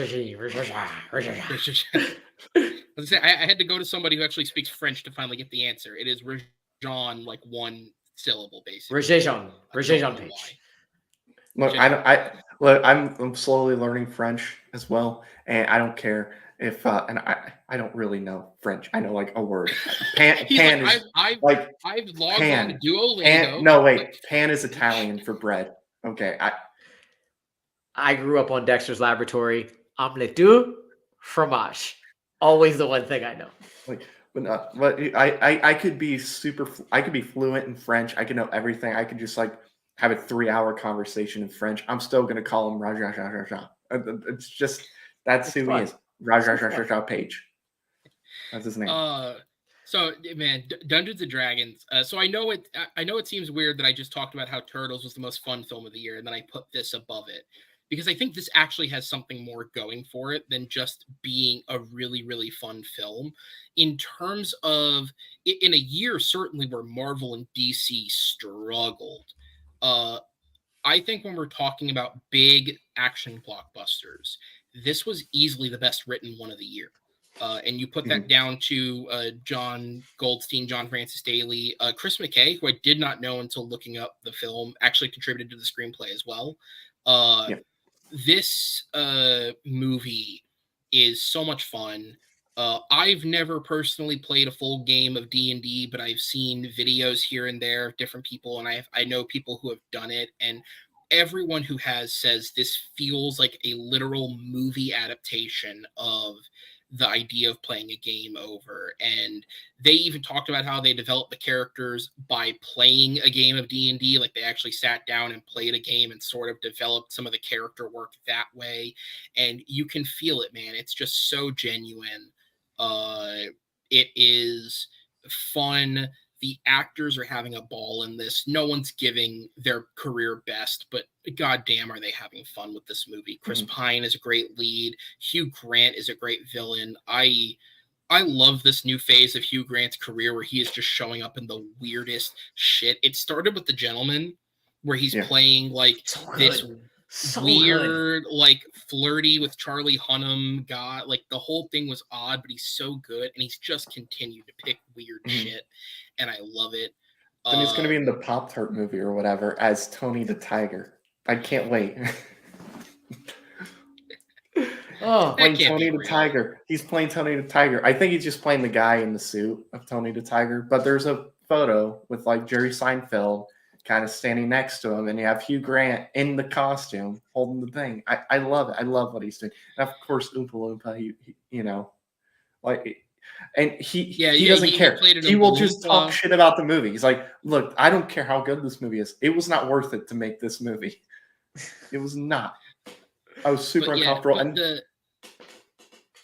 had to go to somebody who actually speaks French to finally get the answer. It is Rajon, like one syllable, basically. Rajon Page. Look, I'm slowly learning French as well, and I don't care if and I don't really know French. I know like a word. Pan is I've logged on to Duolingo. Pan is Italian for bread. Okay, I grew up on Dexter's Laboratory. Omelette du fromage. Always the one thing I know. But I could be I could be fluent in French. I could know everything. I could just like have a 3-hour conversation in French. I'm still gonna call him Raja. It's just that's who he is. Raja Page. That's his name. So man, Dungeons and Dragons. So I know it seems weird that I just talked about how Turtles was the most fun film of the year, and then I put this above it. Because I think this actually has something more going for it than just being a really, really fun film. In terms of, in a year certainly where Marvel and DC struggled, I think when we're talking about big action blockbusters, this was easily the best written one of the year. And you put that down to John Goldstein, John Francis Daley, Chris McKay, who I did not know until looking up the film, actually contributed to the screenplay as well. This movie is so much fun. I've never personally played a full game of D&D, but I've seen videos here and there of different people, and I know people who have done it, and everyone who has says this feels like a literal movie adaptation of the idea of playing a game over. And they even talked about how they developed the characters by playing a game of D&D. Like, they actually sat down and played a game and sort of developed some of the character work that way. And you can feel it, man. It's just so genuine. It is fun. The actors are having a ball in this. No one's giving their career best, but goddamn, are they having fun with this movie? Chris Pine is a great lead. Hugh Grant is a great villain. I love this new phase of Hugh Grant's career where he is just showing up in the weirdest shit. It started with The Gentleman, where he's playing like this weird, like flirty with Charlie Hunnam guy. Like, the whole thing was odd, but he's so good, and he's just continued to pick weird shit, and I love it. Then he's going to be in the Pop-Tart movie or whatever as Tony the Tiger. I can't wait. Playing Tony the Tiger. He's playing Tony the Tiger. I think he's just playing the guy in the suit of Tony the Tiger. But there's a photo with like Jerry Seinfeld kind of standing next to him, and you have Hugh Grant in the costume holding the thing. I love it. I love what he's doing. And of course, Oompa Loompa, he you know, like, and he doesn't care. He will just talk shit about the movie. He's like, look, I don't care how good this movie is. It was not worth it to make this movie. It was not. I was super uncomfortable. And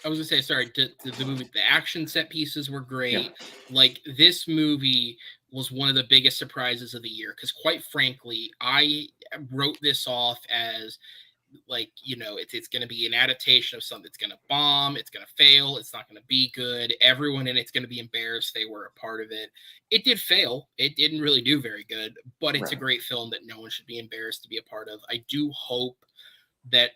I was gonna say, sorry, the movie, the action set pieces were great. Yeah. Like, this movie was one of the biggest surprises of the year, because quite frankly, I wrote this off as like, you know, it's going to be an adaptation of something that's going to bomb, it's going to fail, it's not going to be good, everyone in it's going to be embarrassed they were a part of it. It did fail, it didn't really do very good, but it's a great film that no one should be embarrassed to be a part of. I do hope that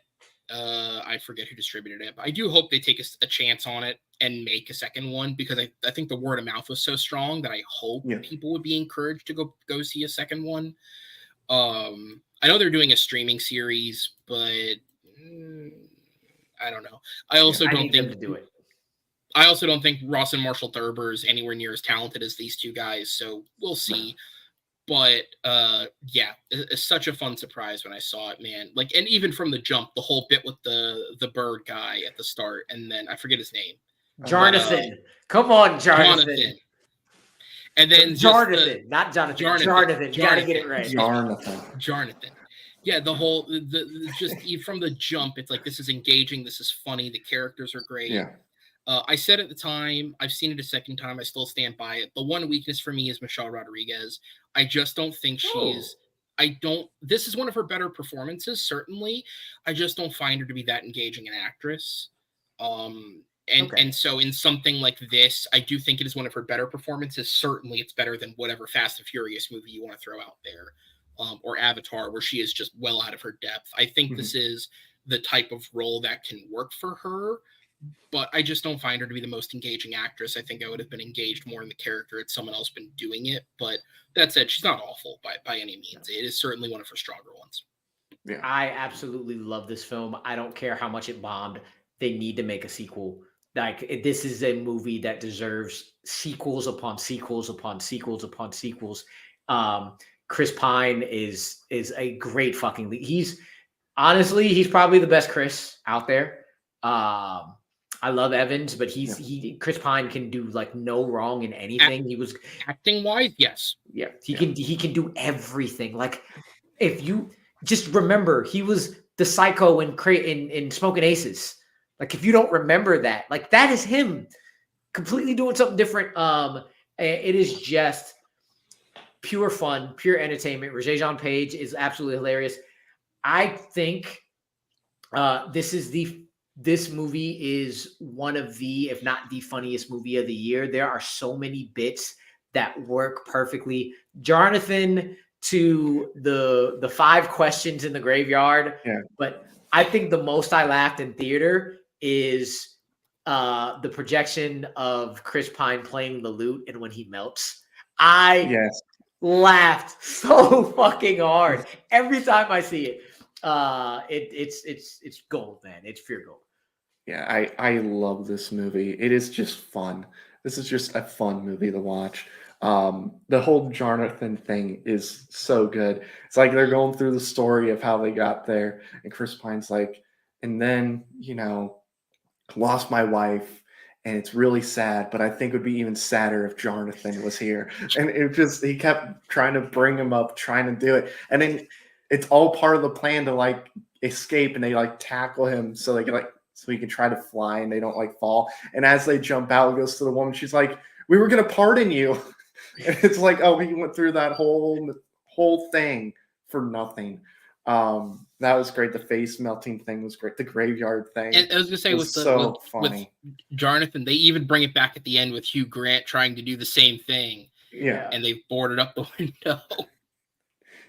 I forget who distributed it, but I do hope they take a chance on it and make a second one, because I think the word of mouth was so strong that I hope people would be encouraged to go see a second one. I know they're doing a streaming series, but I don't know. I also don't think them to do it. I also don't think Ross and Marshall Thurber is anywhere near as talented as these two guys, so we'll see. But yeah, it's such a fun surprise when I saw it, man. Like, and even from the jump, the whole bit with the bird guy at the start, and then I forget his name. Jonathan. Come on, Jonathan. And then Jonathan, not Jonathan. Jonathan. You gotta get it right. Jonathan. Yeah, the whole just from the jump, it's like, this is engaging, this is funny, the characters are great. Yeah. I said at the time, I've seen it a second time, I still stand by it. The one weakness for me is Michelle Rodriguez. I just don't think this is one of her better performances, certainly. I just don't find her to be that engaging an actress. And so in something like this, I do think it is one of her better performances. Certainly it's better than whatever Fast and Furious movie you want to throw out there, or Avatar, where she is just well out of her depth. I think this is the type of role that can work for her, but I just don't find her to be the most engaging actress. I think I would have been engaged more in the character had someone else been doing it. But that said, she's not awful by any means. It is certainly one of her stronger ones. Yeah. I absolutely love this film. I don't care how much it bombed. They need to make a sequel. Like, this is a movie that deserves sequels upon sequels upon sequels upon sequels. Chris Pine is a great fucking lead. He's probably the best Chris out there. I love Evans, but Chris Pine can do like no wrong in anything. He was acting wise, yes. Yeah. He can do everything. Like, if you just remember, he was the psycho in Smoking Aces. Like, if you don't remember that, like, that is him completely doing something different. It is just pure fun, pure entertainment. Regé-Jean Page is absolutely hilarious. I think this movie is one of the, if not the funniest movie of the year. There are so many bits that work perfectly. Jonathan to the 5 questions in the graveyard. Yeah. But I think the most I laughed in theater is the projection of Chris Pine playing the lute, and when he melts. I laughed so fucking hard every time I see it. It's gold, man. It's pure gold. Yeah, I love this movie. It is just fun. This is just a fun movie to watch. The whole Jonathan thing is so good. It's like they're going through the story of how they got there, and Chris Pine's like, and then, lost my wife, and it's really sad, but I think it would be even sadder if Jonathan was here. And he kept trying to bring him up, trying to do it. And then it's all part of the plan to like escape, and they like tackle him so they can so he can try to fly and they don't like fall. And as they jump out, it goes to the woman, she's like, "We were gonna pardon you." And it's like, oh, he went through that whole thing for nothing. That was great. The face melting thing was great. The graveyard thing. And I was gonna say was so funny. with Jonathan, they even bring it back at the end with Hugh Grant trying to do the same thing. Yeah. And they've boarded up the window.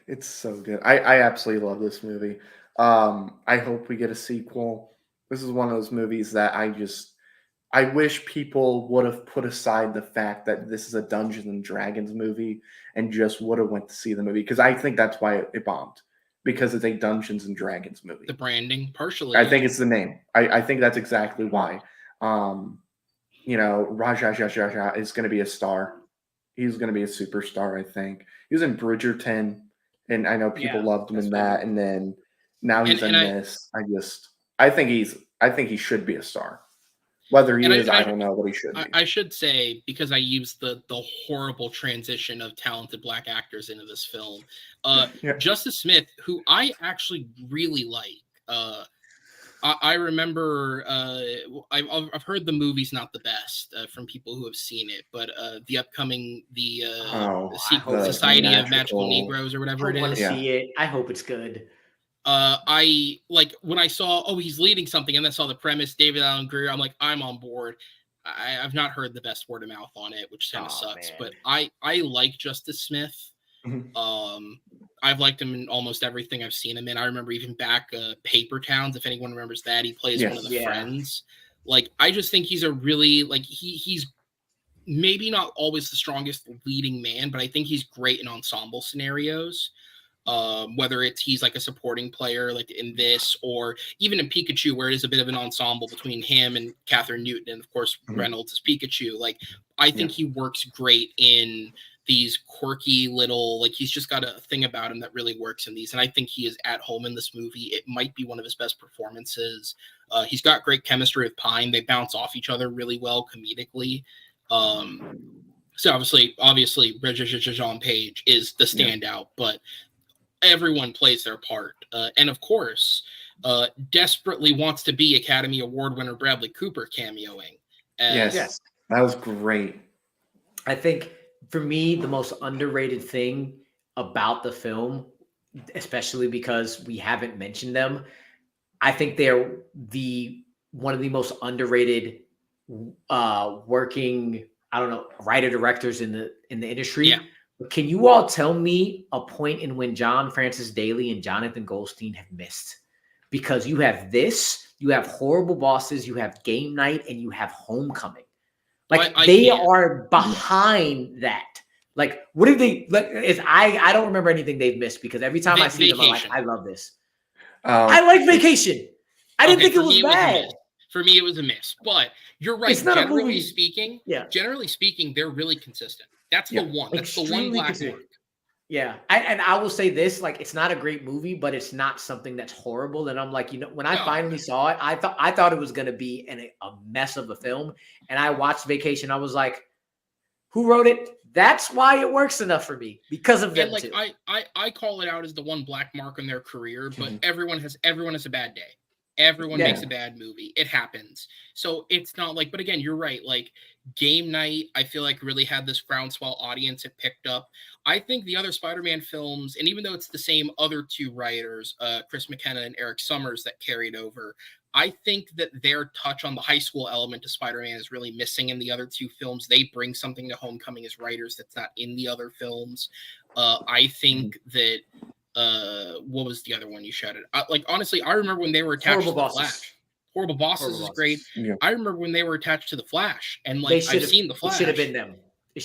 It's so good. I absolutely love this movie. I hope we get a sequel. This is one of those movies that I wish people would have put aside the fact that this is a Dungeons and Dragons movie and just would have went to see the movie, because I think that's why it bombed, because it's a Dungeons and Dragons movie. The branding, partially. I think it's the name. I think that's exactly why. Raja is going to be a star. He's going to be a superstar, I think. He was in Bridgerton, and I know people loved him in that, and then now he's in this. I think he should be a star. Whether he is, I don't know, but he should be. I should say, because I used the horrible transition of talented Black actors into this film, Justice Smith, who I actually really like. I remember I've heard the movie's not the best from people who have seen it, but the upcoming sequel, Society of Magical Negroes or whatever it is. I want to see it. I hope it's good. I like when I saw, he's leading something, and then saw the premise, David Allen Greer. I'm like, I'm on board. I've not heard the best word of mouth on it, which kind of sucks. Man. But I like Justice Smith. Mm-hmm. I've liked him in almost everything I've seen him in. I remember even back Paper Towns, if anyone remembers that. He plays one of the friends. Like, I just think he's a really, like, he's maybe not always the strongest leading man, but I think he's great in ensemble scenarios. Whether he's like a supporting player like in this, or even in Pikachu, where it is a bit of an ensemble between him and Catherine Newton, and of course Reynolds is Pikachu. Like, I think he works great in these quirky little, like, he's just got a thing about him that really works in these, and I think he is at home in this movie. It might be one of his best performances. He's got great chemistry with Pine. They bounce off each other really well comedically. So obviously Regé-Jean Page is the standout, but everyone plays their part. And of course, desperately wants to be Academy Award winner Bradley Cooper cameoing. Yes, that was great. I think for me, the most underrated thing about the film, especially because we haven't mentioned them, I think they're one of the most underrated working, writer directors in the industry. Yeah. Can you all tell me a point in when John Francis Daley and Jonathan Goldstein have missed? Because you have this, you have Horrible Bosses, you have Game Night, and you have Homecoming. Like, they are behind that. Like, what did they like? I don't remember anything they've missed, because every time I see them, I'm like, I love this. I like Vacation. I didn't think it was bad. For me, it was a miss. But you're right. Generally speaking, they're really consistent. That's the one. That's the one black mark. Yeah. I will say this, like, it's not a great movie, but it's not something that's horrible. And I'm like, when I finally saw it, I thought it was going to be a mess of a film. And I watched Vacation. I was like, who wrote it? That's why it works enough for me, because of them too. I call it out as the one black mark in their career, but everyone has a bad day. Everyone makes a bad movie. It happens. So it's not like, but again, you're right. Like, Game Night, I feel like really had this groundswell audience it picked up. I think the other Spider-Man films, and even though it's the same other two writers, Chris McKenna and Eric Summers, that carried over, I think that their touch on the high school element of Spider-Man is really missing in the other two films. They bring something to Homecoming as writers that's not in the other films. I think that what was the other one you shouted? Honestly, I remember when they were attached to the Flash. Horrible Bosses is great. Yeah. I remember when they were attached to the Flash, and like, I've seen the Flash. It should have been them.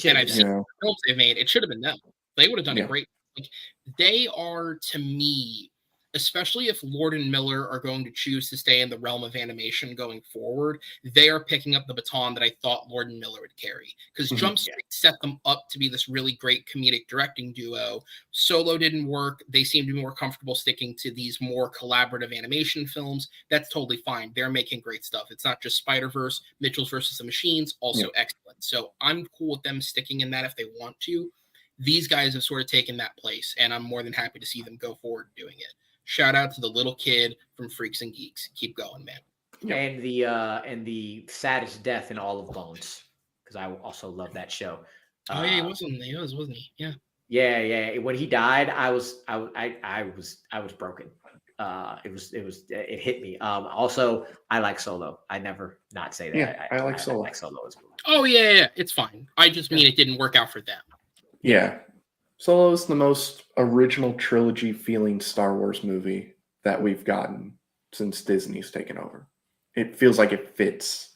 And I've seen the films they've made. It should have been them. They would have done it great. Like, they are, to me, especially if Lord and Miller are going to choose to stay in the realm of animation going forward, they are picking up the baton that I thought Lord and Miller would carry. Because Jump Street set them up to be this really great comedic directing duo. Solo didn't work. They seem to be more comfortable sticking to these more collaborative animation films. That's totally fine. They're making great stuff. It's not just Spider-Verse, Mitchell's versus the Machines, also excellent. So I'm cool with them sticking in that if they want to. These guys have sort of taken that place, and I'm more than happy to see them go forward doing it. Shout out to the little kid from Freaks and Geeks. Keep going, man. And the saddest death in all of Bones, because I also love that show. Oh yeah, wasn't he? Yeah. Yeah. When he died, I was broken. It hit me. Also, I like Solo. I never not say that. Yeah, I like Solo. I like Solo as well. Oh yeah, it's fine. I just mean it didn't work out for them. Yeah. Solo is the most original trilogy feeling Star Wars movie that we've gotten since Disney's taken over. It feels like it fits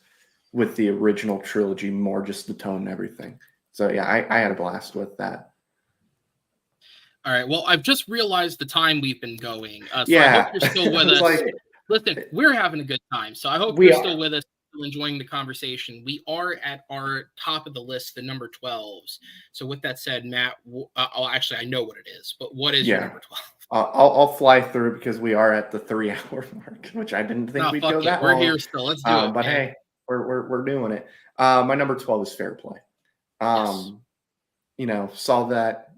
with the original trilogy more, just the tone and everything. So yeah, I had a blast with that. All right. Well, I've just realized the time we've been going. So Yeah. I hope you're still with us. Listen, we're having a good time. So I hope you're still with us, still enjoying the conversation. We are at our top of the list, the number 12s. So with that said, Matt, actually, I know what it is, but what is your number 12? I'll fly through because we are at the 3-hour mark, which I didn't think we'd go that long. We're here still. Let's do it. But man. hey, we're doing it. My number 12 is Fair Play. You know, saw that,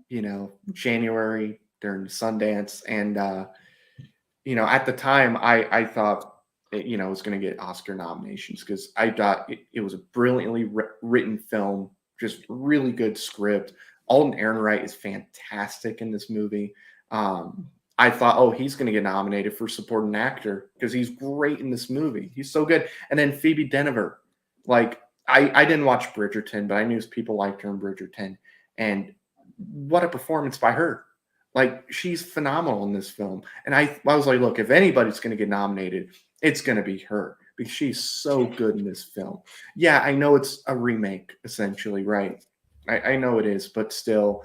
January during Sundance, and at the time I thought it was going to get Oscar nominations because I thought it was a brilliantly written film, just really good script. Alden Ehrenreich is fantastic in this movie. I thought, he's going to get nominated for supporting actor because he's great in this movie. He's so good. And then Phoebe Denver, like I didn't watch Bridgerton, but I knew people liked her in Bridgerton, and what a performance by her. Like, she's phenomenal in this film. And I was like, look, if anybody's going to get nominated, it's going to be her because she's so good in this film. Yeah, I know it's a remake, essentially, right? I know it is, but still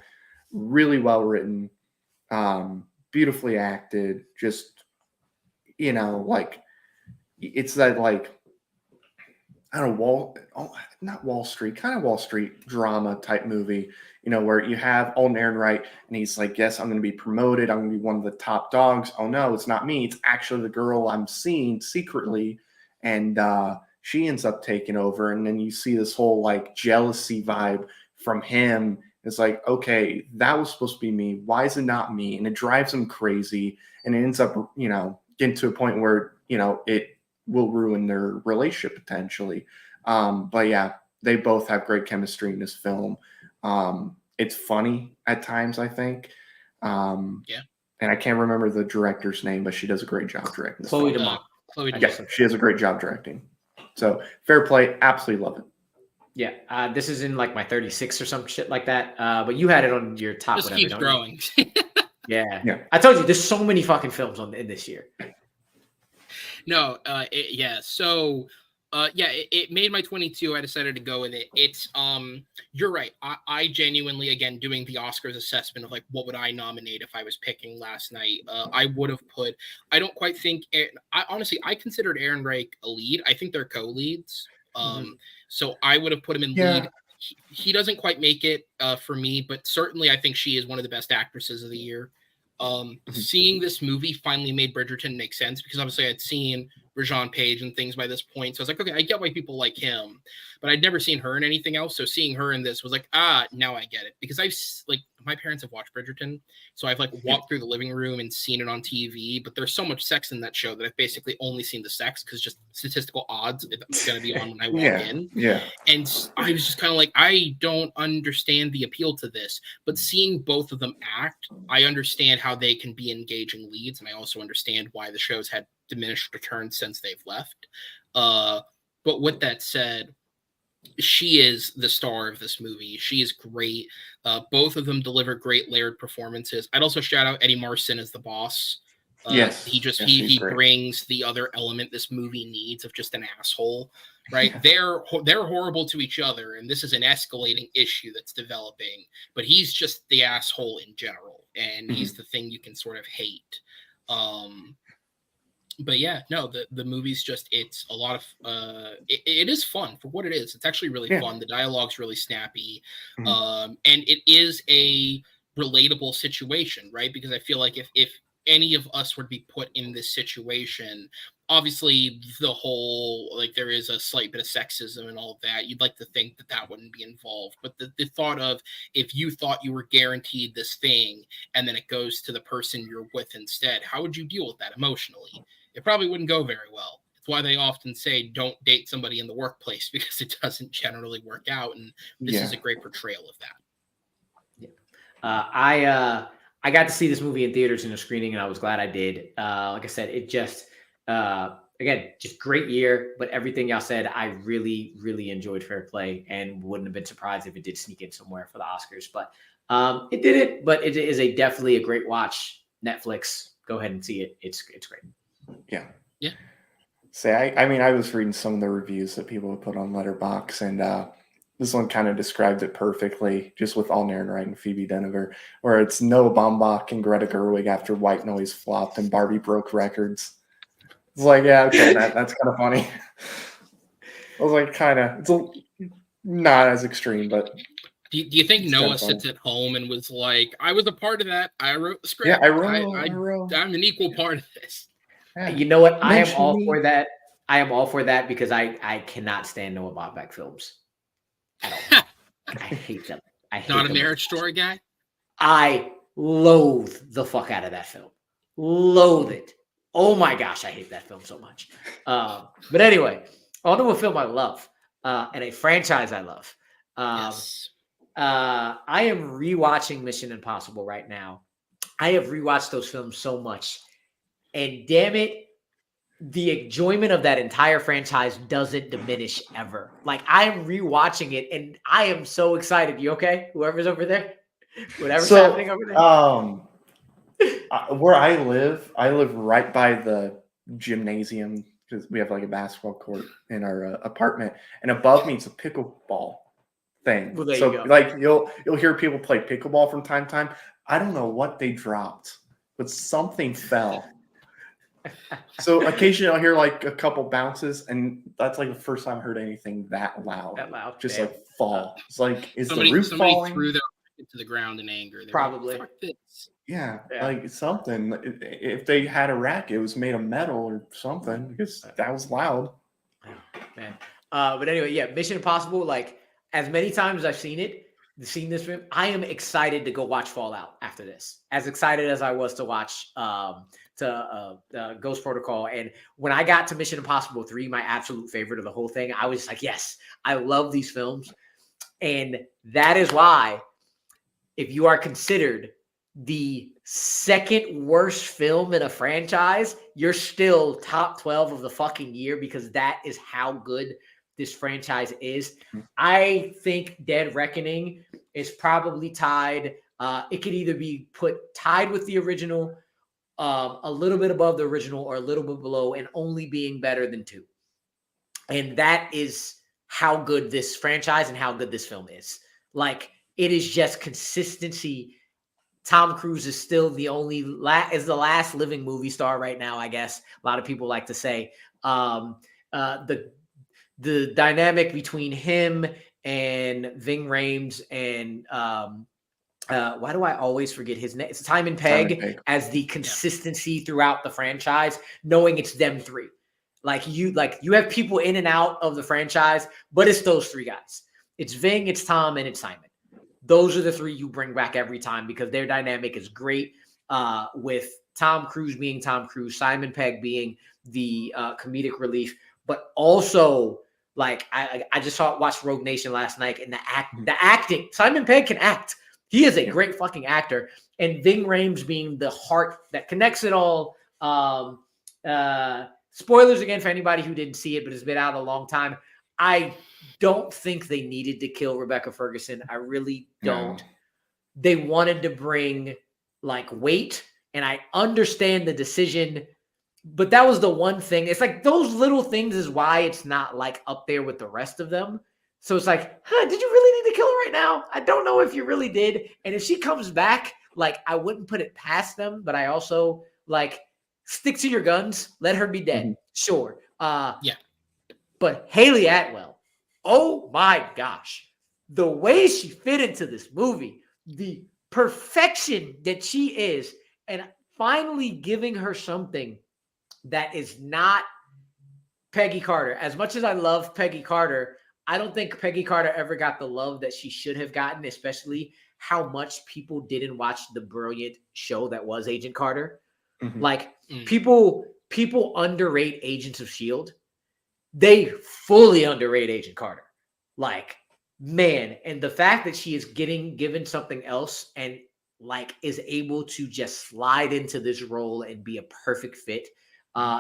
really well written, beautifully acted, just, like, it's that, like, I don't know, not Wall Street, kind of Wall Street drama type movie, where you have Alden Ehrenreich and he's like, yes, I'm going to be promoted. I'm going to be one of the top dogs. Oh no, it's not me. It's actually the girl I'm seeing secretly. And she ends up taking over. And then you see this whole like jealousy vibe from him. It's like, okay, that was supposed to be me. Why is it not me? And it drives him crazy. And it ends up, getting to a point where, it will ruin their relationship potentially. But yeah, they both have great chemistry in this film. It's funny at times, I think. And I can't remember the director's name, but she does a great job directing. Chloe DeMont. Yeah, she has a great job directing. So Fair Play, absolutely love it. Yeah, this is in like my 36 or some shit like that. But you had it on your top. Just keeps growing. Yeah. I told you, there's so many fucking films in this year. No, So, it made my 22. I decided to go with it. It's, you're right. I genuinely, again, doing the Oscars assessment of like, what would I nominate if I was picking last night? I would have put, I don't quite think, I considered Ehrenreich a lead. I think they're co-leads. So I would have put him in lead. He doesn't quite make it for me, but certainly I think she is one of the best actresses of the year. Seeing this movie finally made Bridgerton make sense because obviously I'd seen Rajan Page and things by this point. So I was like, okay, I get why people like him, but I'd never seen her in anything else. So seeing her in this was like, now I get it because my parents have watched Bridgerton. So I've like walked through the living room and seen it on TV, but there's so much sex in that show that I've basically only seen the sex because just statistical odds it's going to be on when I walk in. Yeah. And I was just kind of like, I don't understand the appeal to this, but seeing both of them act, I understand how they can be engaging leads. And I also understand why the show's had diminished returns since they've left. But with that said, she is the star of this movie. She is great. Both of them deliver great layered performances. I'd also shout out Eddie Marsan as the boss. He brings the other element this movie needs of just an asshole, right? They're horrible to each other, and this is an escalating issue that's developing. But he's just the asshole in general, and he's the thing you can sort of hate. But yeah, no, the movie's just, it's a lot of it is fun for what it is. It's actually really fun. The dialogue's really snappy. And it is a relatable situation, right? Because I feel like if any of us were to be put in this situation, obviously the whole, like, there is a slight bit of sexism and all of that. You'd like to think that wouldn't be involved, but the thought of, if you thought you were guaranteed this thing and then it goes to the person you're with instead, how would you deal with that emotionally? It probably wouldn't go very well. It's why they often say don't date somebody in the workplace, because it doesn't generally work out. And this is a great portrayal of that. Yeah. I got to see this movie in theaters in a screening, and I was glad I did. Like I said, it just, again, just great year, but everything y'all said, I really, really enjoyed Fair Play and wouldn't have been surprised if it did sneak in somewhere for the Oscars, but it didn't, but it is definitely a great watch. Netflix, go ahead and see it. It's great. Yeah. Yeah. Say, I mean, I was reading some of the reviews that people would put on Letterboxd, and this one kind of described it perfectly, just with Alden Ehrenreich and Phoebe Dynevor, where it's Noah Baumbach and Greta Gerwig after White Noise flopped and Barbie broke records. It's like, yeah, okay, that's kind of funny. I was like, it's not as extreme, but do you think Noah sits at home and was like, I was a part of that. I wrote the script. Yeah, I wrote. I'm an equal part of this. Yeah. You know what? I am all for that. I am all for that because I cannot stand Noah Baumbach films at all. I hate them. I hate Not them. A Marriage Story guy? I loathe the fuck out of that film. Loathe it. Oh my gosh, I hate that film so much. But anyway, on to a film I love and a franchise I love. Yes. I am rewatching Mission Impossible right now. I have rewatched those films so much. And damn it, the enjoyment of that entire franchise doesn't diminish ever. Like, I am rewatching it and I am so excited. You okay? Whoever's over there? Whatever's happening over there. Where I live right by the gymnasium, because we have like a basketball court in our apartment, and above me it's a pickleball thing. Well, there so you go. Like you'll hear people play pickleball from time to time. I don't know what they dropped, but something fell. So occasionally I'll hear like a couple bounces, and that's like the first time I heard anything that loud. Just damn. Like fall. It's like, is somebody the roof falling? threw their to the ground in anger. They're Probably. like, fuck this. Yeah, like something. If they had a rack, it was made of metal or something, because that was loud. Man. But anyway, yeah, Mission Impossible, like, as many times as I've seen this film, I am excited to go watch Fallout after this. As excited as I was to watch Ghost Protocol. And when I got to Mission Impossible 3, my absolute favorite of the whole thing, I was like, yes, I love these films. And that is why, if you are considered the second worst film in a franchise, you're still top 12 of the fucking year, because that is how good this franchise is. I think Dead Reckoning is probably tied. It could either be put tied with the original, a little bit above the original, or a little bit below, and only being better than 2. And that is how good this franchise and how good this film is. Like, it is just consistency. Tom Cruise is still the last living movie star right now, I guess. A lot of people like to say. The dynamic between him and Ving Rhames and why do I always forget his name? It's Simon Pegg as the consistency throughout the franchise, knowing it's them three. Like you have people in and out of the franchise, but it's those 3 guys. It's Ving, it's Tom, and it's Simon. Those are the 3 you bring back every time, because their dynamic is great, with Tom Cruise being Tom Cruise, Simon Pegg being the comedic relief, but also, like, I just watched Rogue Nation last night, and the acting, Simon Pegg can act. He is a great fucking actor. And Ving Rhames being the heart that connects it all. Spoilers again for anybody who didn't see it, but it's been out a long time. I don't think they needed to kill Rebecca Ferguson. I really don't. No. They wanted to bring, like, weight, and I understand the decision, but that was the one thing. It's like those little things is why it's not, like, up there with the rest of them. So it's like, did you really need to kill her right now? I don't know if you really did. And if she comes back, like, I wouldn't put it past them, but I also, like, stick to your guns. Let her be dead. Mhm. Sure. Yeah. But Haley Atwell, oh my gosh, the way she fit into this movie, the perfection that she is, and finally giving her something that is not Peggy Carter. As much as I love Peggy Carter, I don't think Peggy Carter ever got the love that she should have gotten, especially how much people didn't watch the brilliant show that was Agent Carter. Mhm. Like people underrate Agents of S.H.I.E.L.D. They fully underrate Agent Carter. Like, man, and the fact that she is getting given something else and like is able to just slide into this role and be a perfect fit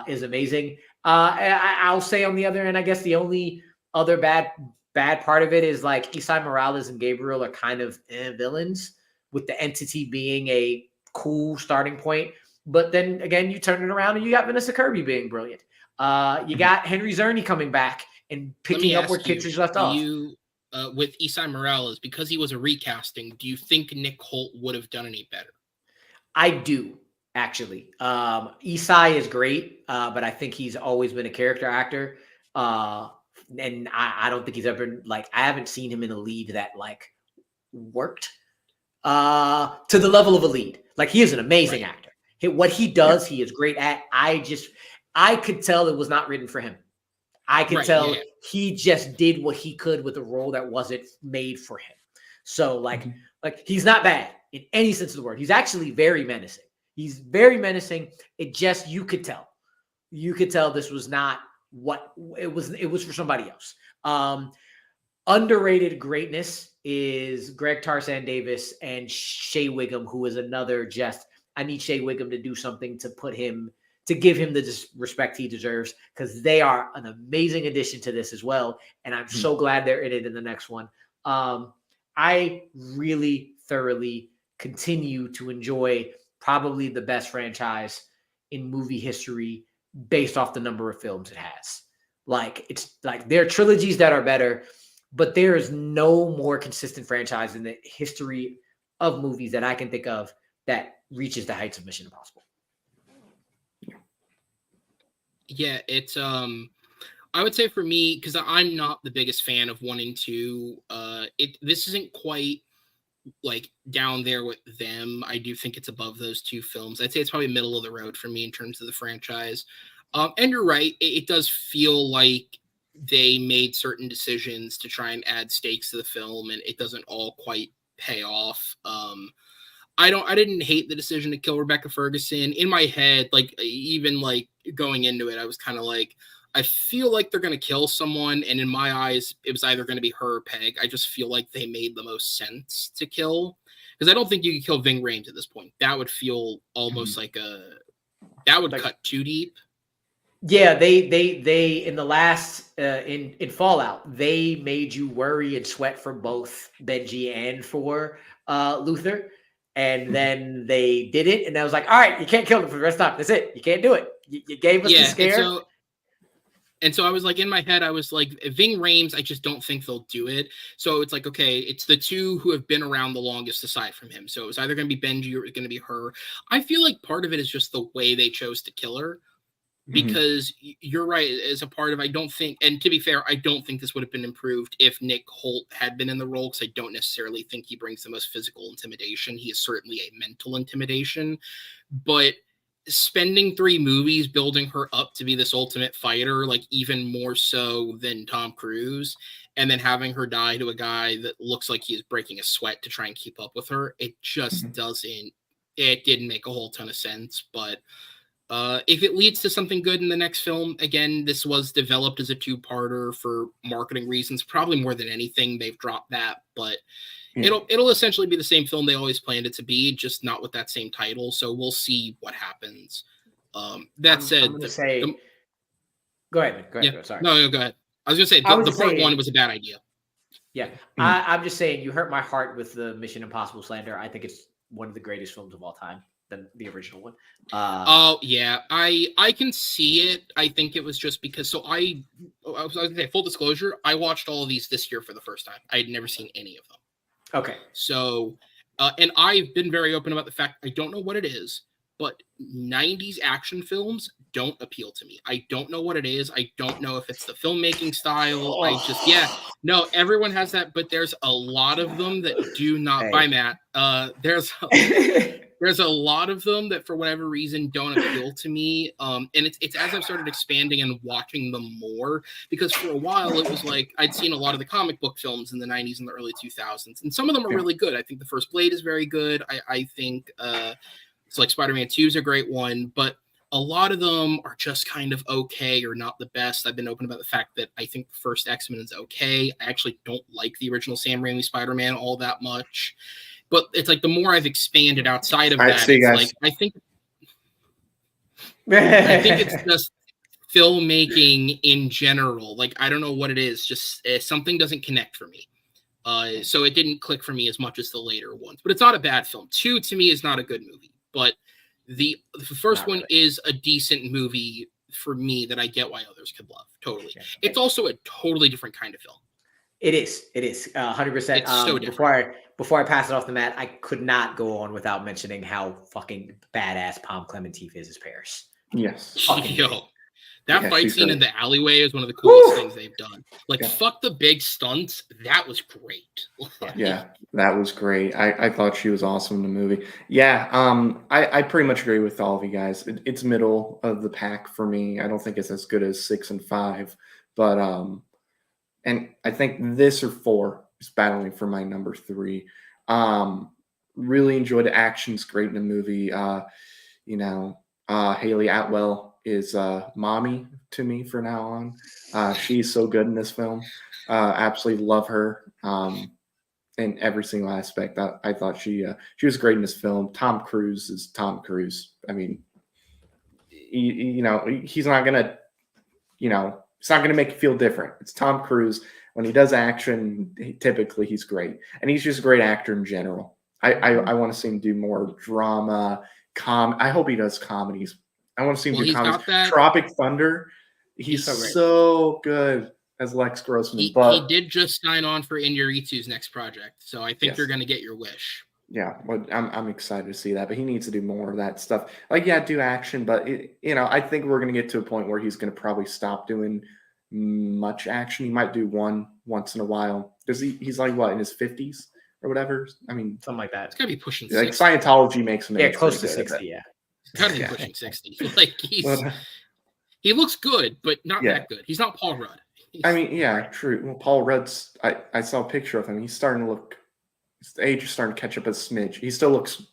is amazing. I'll say on the other end, I guess the only other bad part of it is like Isai Morales and Gabriel are kind of villains, with the entity being a cool starting point. But then again, you turn it around and you got Vanessa Kirby being brilliant. You got Henry Czerny coming back and picking up where Kittredge left off. With Isai Morales, because he was a recasting, do you think Nick Holt would have done any better? I do, actually. Isai is great, but I think he's always been a character actor. And I don't think he's ever, like, I haven't seen him in a lead that, like, worked to the level of a lead. Like, he is an amazing actor. What he does, he is great at. I could tell it was not written for him. I could tell he just did what he could with a role that wasn't made for him. So, like he's not bad in any sense of the word. He's actually very menacing. He's very menacing. It just, you could tell. You could tell this was not what it was. It was for somebody else. Underrated greatness is Greg Tarzan Davis and Shea Wiggum, who is another just, I need Shea Wiggum to do something to put him, to give him the respect he deserves, because they are an amazing addition to this as well. And I'm so glad they're in it in the next one. I really thoroughly continue to enjoy probably the best franchise in movie history based off the number of films it has. Like, it's like there are trilogies that are better, but there is no more consistent franchise in the history of movies that I can think of that reaches the heights of Mission Impossible. Yeah, it's I would say for me, because I'm not the biggest fan of 1 and 2, this isn't quite like down there with them. I do think it's above those two films. I'd say it's probably middle of the road for me in terms of the franchise. And you're right, it does feel like they made certain decisions to try and add stakes to the film, and it doesn't all quite pay off. I didn't hate the decision to kill Rebecca Ferguson. In my head, like, even like going into it, I was kind of like, I feel like they're going to kill someone. And in my eyes, it was either going to be her or Peg. I just feel like they made the most sense to kill, because I don't think you could kill Ving Rhames at this point. That would feel almost like that would cut too deep. Yeah, they in the last in Fallout, they made you worry and sweat for both Benji and for Luther, and then they did it, and I was like, all right, you can't kill him for the rest of the time. That's it. You can't do it. You gave us the scare. And so I was like, in my head, I was like, Ving Rhames, I just don't think they'll do it. So it's like, okay, it's the two who have been around the longest aside from him. So it was either going to be Benji or it's going to be her. I feel like part of it is just the way they chose to kill her. Because you're right, as a part of, I don't think, and to be fair, I don't think this would have been improved if Nick Holt had been in the role, because I don't necessarily think he brings the most physical intimidation. He is certainly a mental intimidation. But spending 3 movies building her up to be this ultimate fighter, like even more so than Tom Cruise, and then having her die to a guy that looks like he is breaking a sweat to try and keep up with her, it just it didn't make a whole ton of sense. But if it leads to something good in the next film, again, this was developed as a 2-parter for marketing reasons, probably more than anything. They've dropped that, but it'll essentially be the same film they always planned it to be, just not with that same title. So we'll see what happens. That said, I'm gonna say, go ahead. Yeah. Sorry. No, go ahead. I was gonna say the part 1 was a bad idea. Yeah, I'm just saying, you hurt my heart with the Mission Impossible slander. I think it's one of the greatest films of all time than the original one. Oh yeah, I can see it. I think it was just because, so I was gonna say, full disclosure, I watched all of these this year for the first time. I had never seen any of them. Okay. So, and I've been very open about the fact I don't know what it is, but 90s action films don't appeal to me. I don't know what it is. I don't know if it's the filmmaking style. No, everyone has that, but there's a lot of them that do not. Hey. By Matt, there's a lot of them that for whatever reason don't appeal to me. And it's as I've started expanding and watching them more, because for a while it was like I'd seen a lot of the comic book films in the 90s and the early 2000s, and some of them are really good. I think the first Blade is very good. I think it's like Spider-Man 2 is a great one, but a lot of them are just kind of okay or not the best. I've been open about the fact that I think the first X-Men is okay. I actually don't like the original Sam Raimi Spider-Man all that much. But it's like the more I've expanded outside of that, it's like I think it's just filmmaking in general. Like I don't know what it is, just something doesn't connect for me. So it didn't click for me as much as the later ones. But it's not a bad film. 2 to me is not a good movie, but the first one is a decent movie for me that I get why others could love. Totally. Yeah. It's also a totally different kind of film. It is 100%. It's so different. Before I pass it off the mat, I could not go on without mentioning how fucking badass Palm Clementif is as Paris. Yes. That fight scene in the alleyway is one of the coolest things they've done. Like, fuck the big stunts. That was great. Yeah, that was great. I thought she was awesome in the movie. Yeah, I pretty much agree with all of you guys. It's middle of the pack for me. I don't think it's as good as 6 and 5, but and I think this or 4 is battling for my number 3. Really enjoyed the action's great in the movie. Haley Atwell is mommy to me for now on. She's so good in this film. Absolutely love her in every single aspect. I thought she was great in this film. Tom Cruise is Tom Cruise. I mean, he's not gonna, it's not gonna make you feel different. It's Tom Cruise. When he does action, typically he's great, and he's just a great actor in general. I want to see him do more drama, I hope he does comedies. I want to see him do comedies. Tropic Thunder. He's so good as Lex Grossman. He did just sign on for Inarritu's next project, so I think you're going to get your wish. Yeah, well, I'm excited to see that, but he needs to do more of that stuff. Like, do action, but I think we're going to get to a point where he's going to probably stop doing much action. He might do one once in a while. He's like what, in his 50s or whatever? I mean, something like that. It's got to be pushing 60. Like Scientology makes him close to 60. Yeah. Gotta be pushing 60. Like he looks good, but not that good. He's not Paul Rudd. True. Well, Paul Rudd's. I saw a picture of him. He's starting to look. His age is starting to catch up a smidge. He still looks.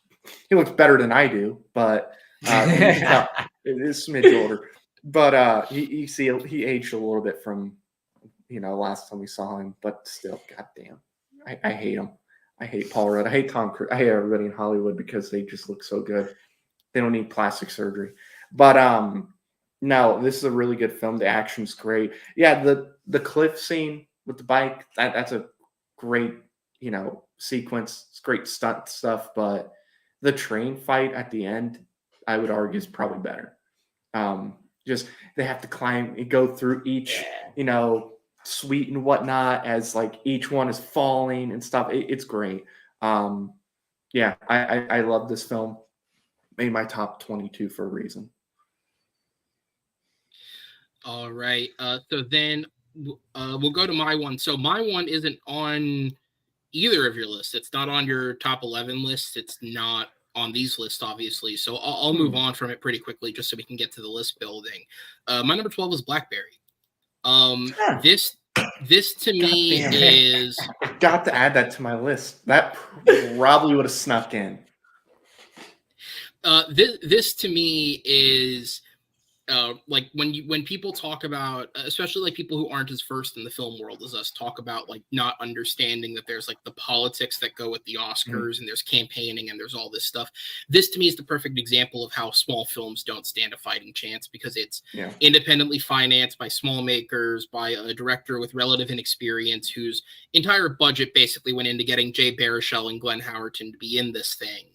He looks better than I do, but it is smidge older. But he aged a little bit from last time we saw him. But still, goddamn, I hate him. I hate Paul Rudd. I hate Tom Cruise. I hate everybody in Hollywood because they just look so good. They don't need plastic surgery. But no, this is a really good film. The action's great. Yeah, the cliff scene with the bike, that's a great, sequence. It's great stunt stuff, but the train fight at the end, I would argue, is probably better. Just they have to climb and go through each, suite and whatnot as like each one is falling and stuff. It's great. I love this film. Made my top 22 for a reason. All right. So then we'll go to my one. So my one isn't on either of your lists. It's not on your top 11 list. It's not on these lists, obviously. So I'll move on from it pretty quickly just so we can get to the list building. My number 12 is Blackberry. This to me is. I got to add that to my list. That probably would have snuck in. This to me is like when people talk about, especially like people who aren't as versed in the film world as us, talk about like not understanding that there's like the politics that go with the Oscars and there's campaigning and there's all this stuff. This to me is the perfect example of how small films don't stand a fighting chance because it's independently financed by small makers, by a director with relative inexperience whose entire budget basically went into getting Jay Baruchel and Glenn Howerton to be in this thing.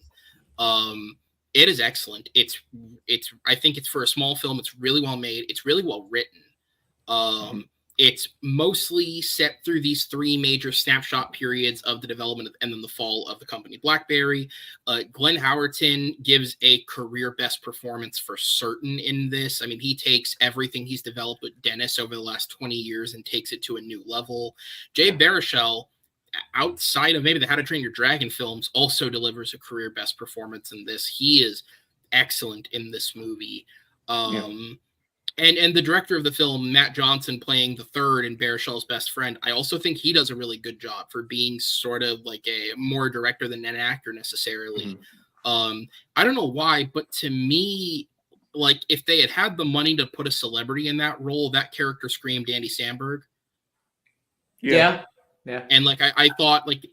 It is excellent. I think it's for a small film. It's really well made. It's really well written. it's mostly set through these 3 major snapshot periods of the development and then the fall of the company BlackBerry. Glenn Howerton gives a career best performance for certain in this. I mean, he takes everything he's developed with Dennis over the last 20 years and takes it to a new level. Jay Baruchel, outside of maybe the How to Train Your Dragon films, also delivers a career best performance in this. He is excellent in this movie. And the director of the film, Matt Johnson, playing the third and Baruchel's best friend, I also think he does a really good job for being sort of like a more director than an actor necessarily. I don't know why, but to me, like if they had the money to put a celebrity in that role, that character screamed Andy Samberg. Yeah. And like I thought, like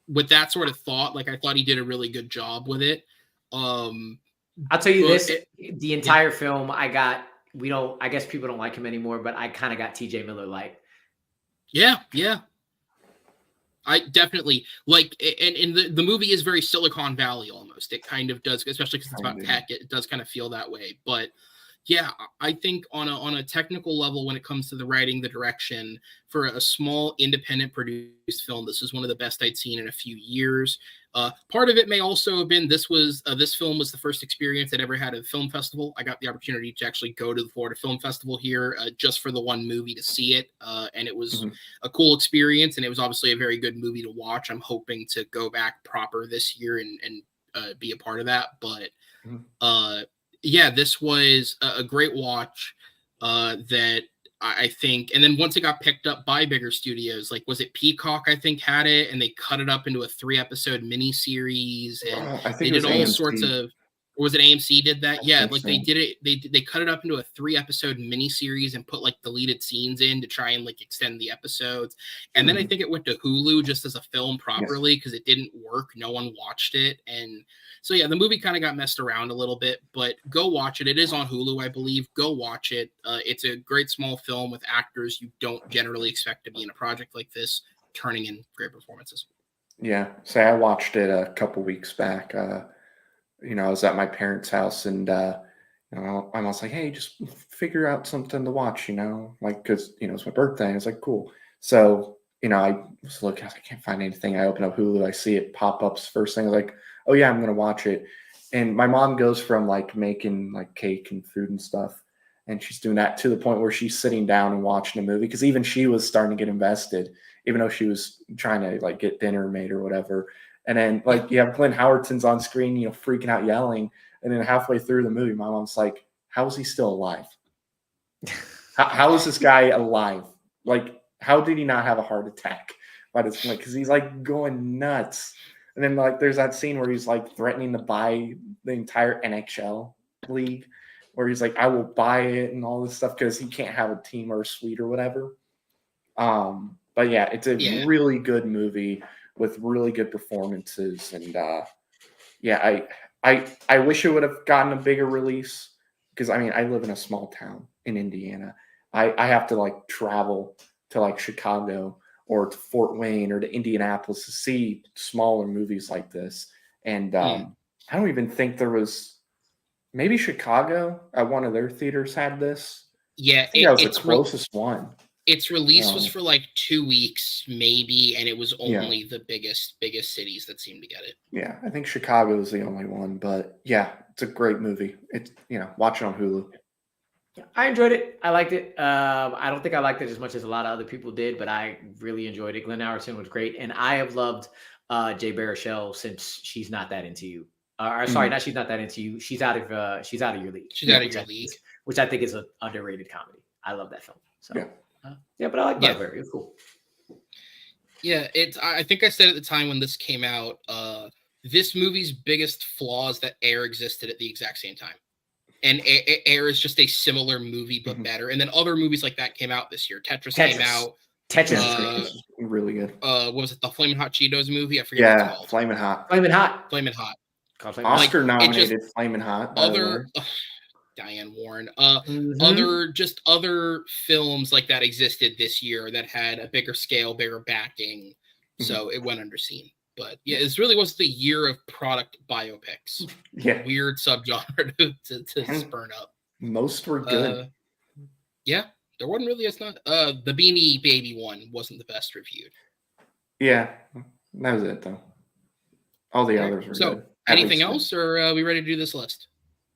with that sort of thought, like I thought he did a really good job with it. I'll tell you this: the entire film, I guess people don't like him anymore, but I kind of got T.J. Miller like. Yeah. I definitely like, and the movie is very Silicon Valley almost. It kind of does, especially because it's about tech. It does kind of feel that way. But yeah, I think on a technical level, when it comes to the writing, the direction for a small independent produced film, this is one of the best I'd seen in a few years. Part of it may also have been this film was the first experience I'd ever had at a film festival. I got the opportunity to actually go to the Florida Film Festival here just for the one movie to see it. And it was a cool experience, and it was obviously a very good movie to watch. I'm hoping to go back proper this year and be a part of that. But yeah, this was a great watch that I think, and then once it got picked up by bigger studios, like was it Peacock, I think, had it, and they cut it up into a 3-episode miniseries, and I think they did all AMC. sorts of, or was it AMC did that? Yeah, like so. they did it, they cut it up into a 3-episode miniseries and put like deleted scenes in to try and like extend the episodes. And then I think it went to Hulu just as a film properly because it didn't work. No one watched it. And so yeah, the movie kind of got messed around a little bit, but go watch it. It is on Hulu, I believe. Go watch it. It's a great small film with actors you don't generally expect to be in a project like this, turning in great performances. Yeah. So I watched it a couple weeks back. I was at my parents' house, and I was like, hey, just figure out something to watch, like, because, it's my birthday. And it's like, cool. So, I was looking, I was like, I can't find anything. I open up Hulu, I see it pop up first thing. I was like, oh yeah, I'm going to watch it. And my mom goes from like making like cake and food and stuff, and she's doing that to the point where she's sitting down and watching a movie, because even she was starting to get invested, even though she was trying to like get dinner made or whatever. And then like you have Glenn Howerton's on screen, freaking out, yelling. And then halfway through the movie, my mom's like, how is he still alive? How is this guy alive? Like, how did he not have a heart attack by this point? Because he's like going nuts. And then like there's that scene where he's like threatening to buy the entire NHL league, where he's like, I will buy it and all this stuff because he can't have a team or a suite or whatever. But yeah, it's a really good movie with really good performances. And I wish it would have gotten a bigger release, because I mean, I live in a small town in Indiana. I have to like travel to like Chicago or to Fort Wayne or to Indianapolis to see smaller movies like this. And I don't even think there was, maybe Chicago at one of their theaters had this. Yeah, that was the closest one. Its release was for like 2 weeks, maybe, and it was only the biggest cities that seemed to get it. Yeah, I think Chicago was the only one, but yeah, it's a great movie. It's watch it on Hulu. I enjoyed it. I liked it. I don't think I liked it as much as a lot of other people did, but I really enjoyed it. Glenn Howerton was great, and I have loved Jay Baruchel since She's Not That Into You. Sorry, not She's Not That Into You. She's out of your league. She's out of your league, which I think is an underrated comedy. I love that film. So. Yeah. But I like Blackberry. It's cool. Yeah, I think I said at the time when this came out, this movie's biggest flaw is that Air existed at the exact same time. And Air is just a similar movie, but better. And then other movies like that came out this year. Tetris came out. Tetris is really good. What was it? The Flamin' Hot Cheetos movie? I forget what it's called. Flamin' Hot. Flamin' Hot. Oscar nominated Flamin' Hot. Diane Warren. Other films like that existed this year that had a bigger scale, bigger backing, so it went underseen. But yeah, this really was the year of product biopics. Weird subgenre to spurn up. Most were good. Yeah, There wasn't really. It's not. The Beanie Baby one wasn't the best reviewed. Yeah, that was it though. All the others were So, good. At anything least good. else, or are we ready to do this list?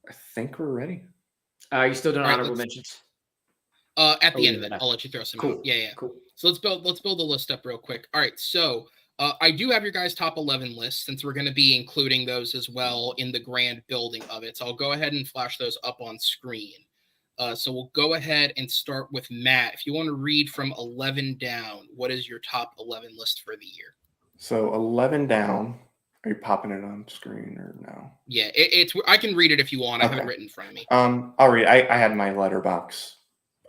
I think we're ready. You still doing All right, honorable mentions? At the Oh, end of yeah. it, I'll let you throw some Cool. out. Yeah. Cool. So let's build the list up real quick. All right, so I do have your guys' top 11 list since we're going to be including those as well in the grand building of it. So I'll go ahead and flash those up on screen. So we'll go ahead and start with Matt. If you want to read from 11 down, what is your top 11 list for the year? So 11 down. Are you popping it on screen or no? Yeah, it's. I can read it if you want. I have it Okay. written in front of me. I'll read. I had my letterbox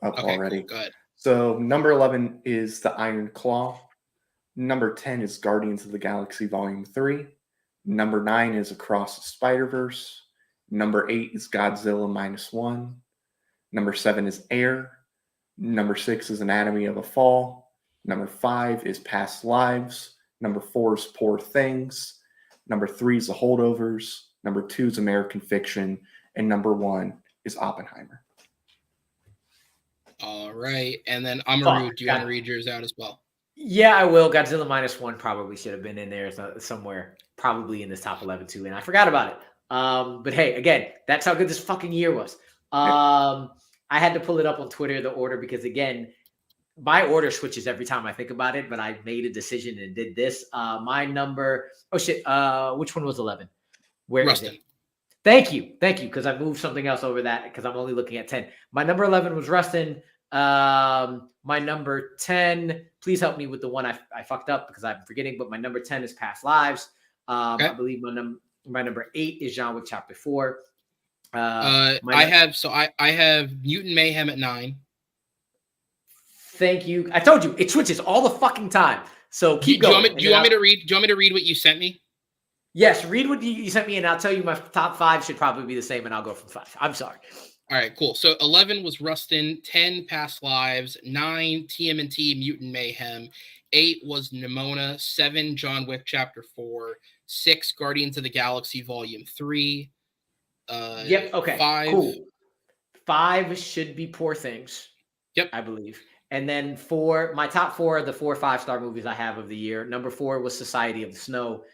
up Okay, already. cool, go ahead. So number 11 is The Iron Claw. Number 10 is Guardians of the Galaxy Volume 3. Number 9 is Across the Spider-Verse. Number 8 is Godzilla -1. Number 7 is Air. Number 6 is Anatomy of a Fall. Number 5 is Past Lives. Number 4 is Poor Things. Number 3 is The Holdovers. Number 2 is American Fiction. And number 1 is Oppenheimer. All right, and then Amaru, do you want to read yours out as well? Yeah, I will. Godzilla -1 probably should have been in there somewhere, probably in this top 11 too, and I forgot about it. But hey, again, that's how good this fucking year was. I had to pull it up on Twitter, the order, because again, my order switches every time I think about it, but I made a decision and did this. My number, which one was 11? Where Rustin. is it? Thank you, because I moved something else over that because I'm only looking at 10. My number 11 was Rustin. My number 10, please help me with the one I fucked up because I'm forgetting, but my number 10 is Past Lives. Okay. I believe my number 8 is John Wick Chapter 4. I have Mutant Mayhem at 9. Thank you. I told you it switches all the fucking time. So keep going. Do you want me to read? Do you want me to read what you sent me? Yes, read what you sent me, and I'll tell you my top 5 should probably be the same, and I'll go from 5. I'm sorry. All right, cool. So 11 was Rustin, 10 Past Lives, 9 TMNT Mutant Mayhem, 8 was Nimona, 7 John Wick Chapter 4, 6 Guardians of the Galaxy Volume 3. Yep. Okay. 5. Cool. 5 should be Poor Things. Yep. I believe. And then 4, my top 4 are the 4 5-star movies I have of the year. Number 4 was Society of the Snow.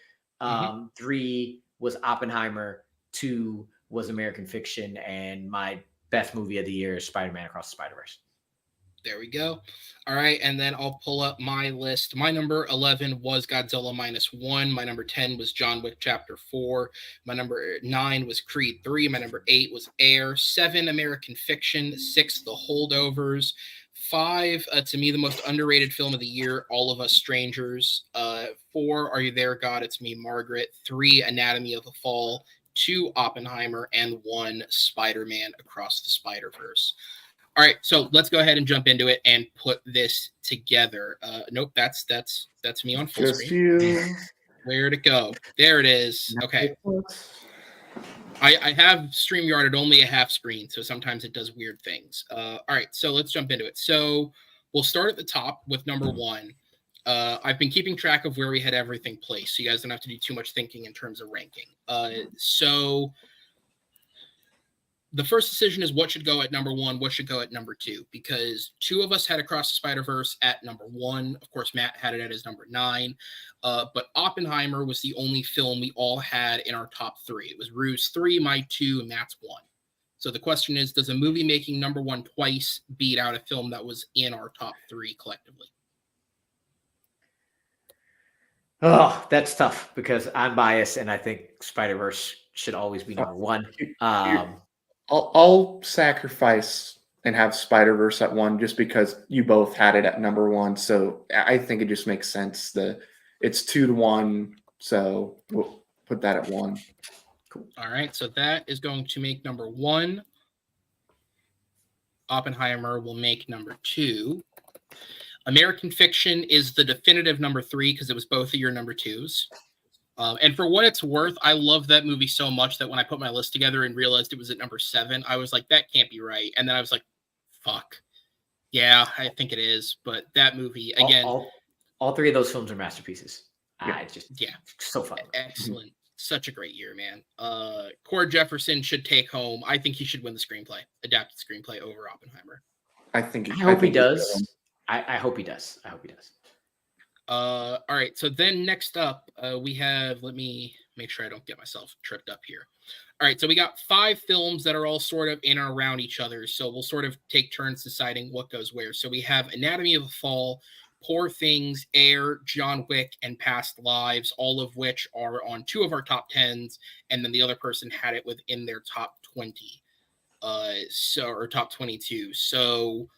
3 was Oppenheimer. 2 was American Fiction. And my best movie of the year is Spider-Man Across the Spider-Verse. There we go. All right, and then I'll pull up my list. My number 11 was Godzilla -1. My number 10 was John Wick Chapter 4. My number 9 was Creed 3. My number 8 was Air. 7, American Fiction. 6, The Holdovers. 5, to me, the most underrated film of the year, All of Us Strangers. 4, Are You There, God? It's Me, Margaret. 3, Anatomy of a Fall. 2, Oppenheimer. And 1, Spider-Man Across the Spider-Verse. All right, so let's go ahead and jump into it and put this together. Nope, that's me on full Just screen. you. Where'd it go? There it is. Okay. I have StreamYard at only a half screen, so sometimes it does weird things. All right, so let's jump into it. So we'll start at the top with number 1. I've been keeping track of where we had everything placed, so you guys don't have to do too much thinking in terms of ranking. So the first decision is what should go at number 1, what should go at number 2, because 2 of us had Across the Spider-Verse at number 1. Of course, Matt had it at his number 9. But Oppenheimer was the only film we all had in our top 3. It was Rue's 3, my 2, and Matt's 1. So the question is, does a movie making number 1 twice beat out a film that was in our top 3 collectively? Oh, that's tough because I'm biased and I think Spider-Verse should always be number 1. I'll sacrifice and have Spider-Verse at 1 just because you both had it at number 1. So I think it just makes sense. It's 2-1. So we'll put that at 1. Cool. All right. So that is going to make number 1. Oppenheimer will make number 2. American Fiction is the definitive number 3 because it was both of your number 2s. And for what it's worth, I love that movie so much that when I put my list together and realized it was at number 7, I was like, that can't be right. And then I was like, fuck. Yeah, I think it is. But that movie, again. All 3 of those films are masterpieces. Yeah. So fun. Excellent. Such a great year, man. Cord Jefferson should take home. I think he should win the screenplay, adapted screenplay over Oppenheimer. I think. I hope he think he's good. does. I hope he does. I hope he does. All right. So then next up, we have. Let me make sure I don't get myself tripped up here. All right. So we got 5 films that are all sort of in or around each other. So we'll sort of take turns deciding what goes where. So we have Anatomy of a Fall, Poor Things, Air, John Wick, and Past Lives, all of which are on 2 of our top 10s, and then the other person had it within their top 20. Or top 22. So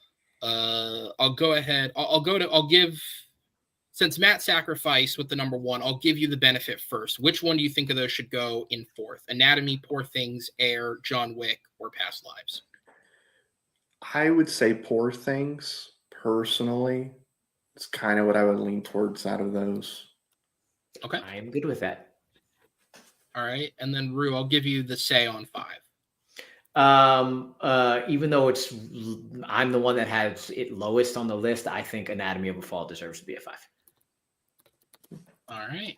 I'll go ahead. I'll give, since Matt sacrificed with the number 1, I'll give you the benefit first. Which one do you think of those should go in 4th? Anatomy, Poor Things, Air, John Wick, or Past Lives? I would say Poor Things, personally. It's kind of what I would lean towards out of those. Okay. I am good with that. All right. And then Rue, I'll give you the say on 5. Even though I'm the one that has it lowest on the list, I think Anatomy of a Fall deserves to be a 5. All right.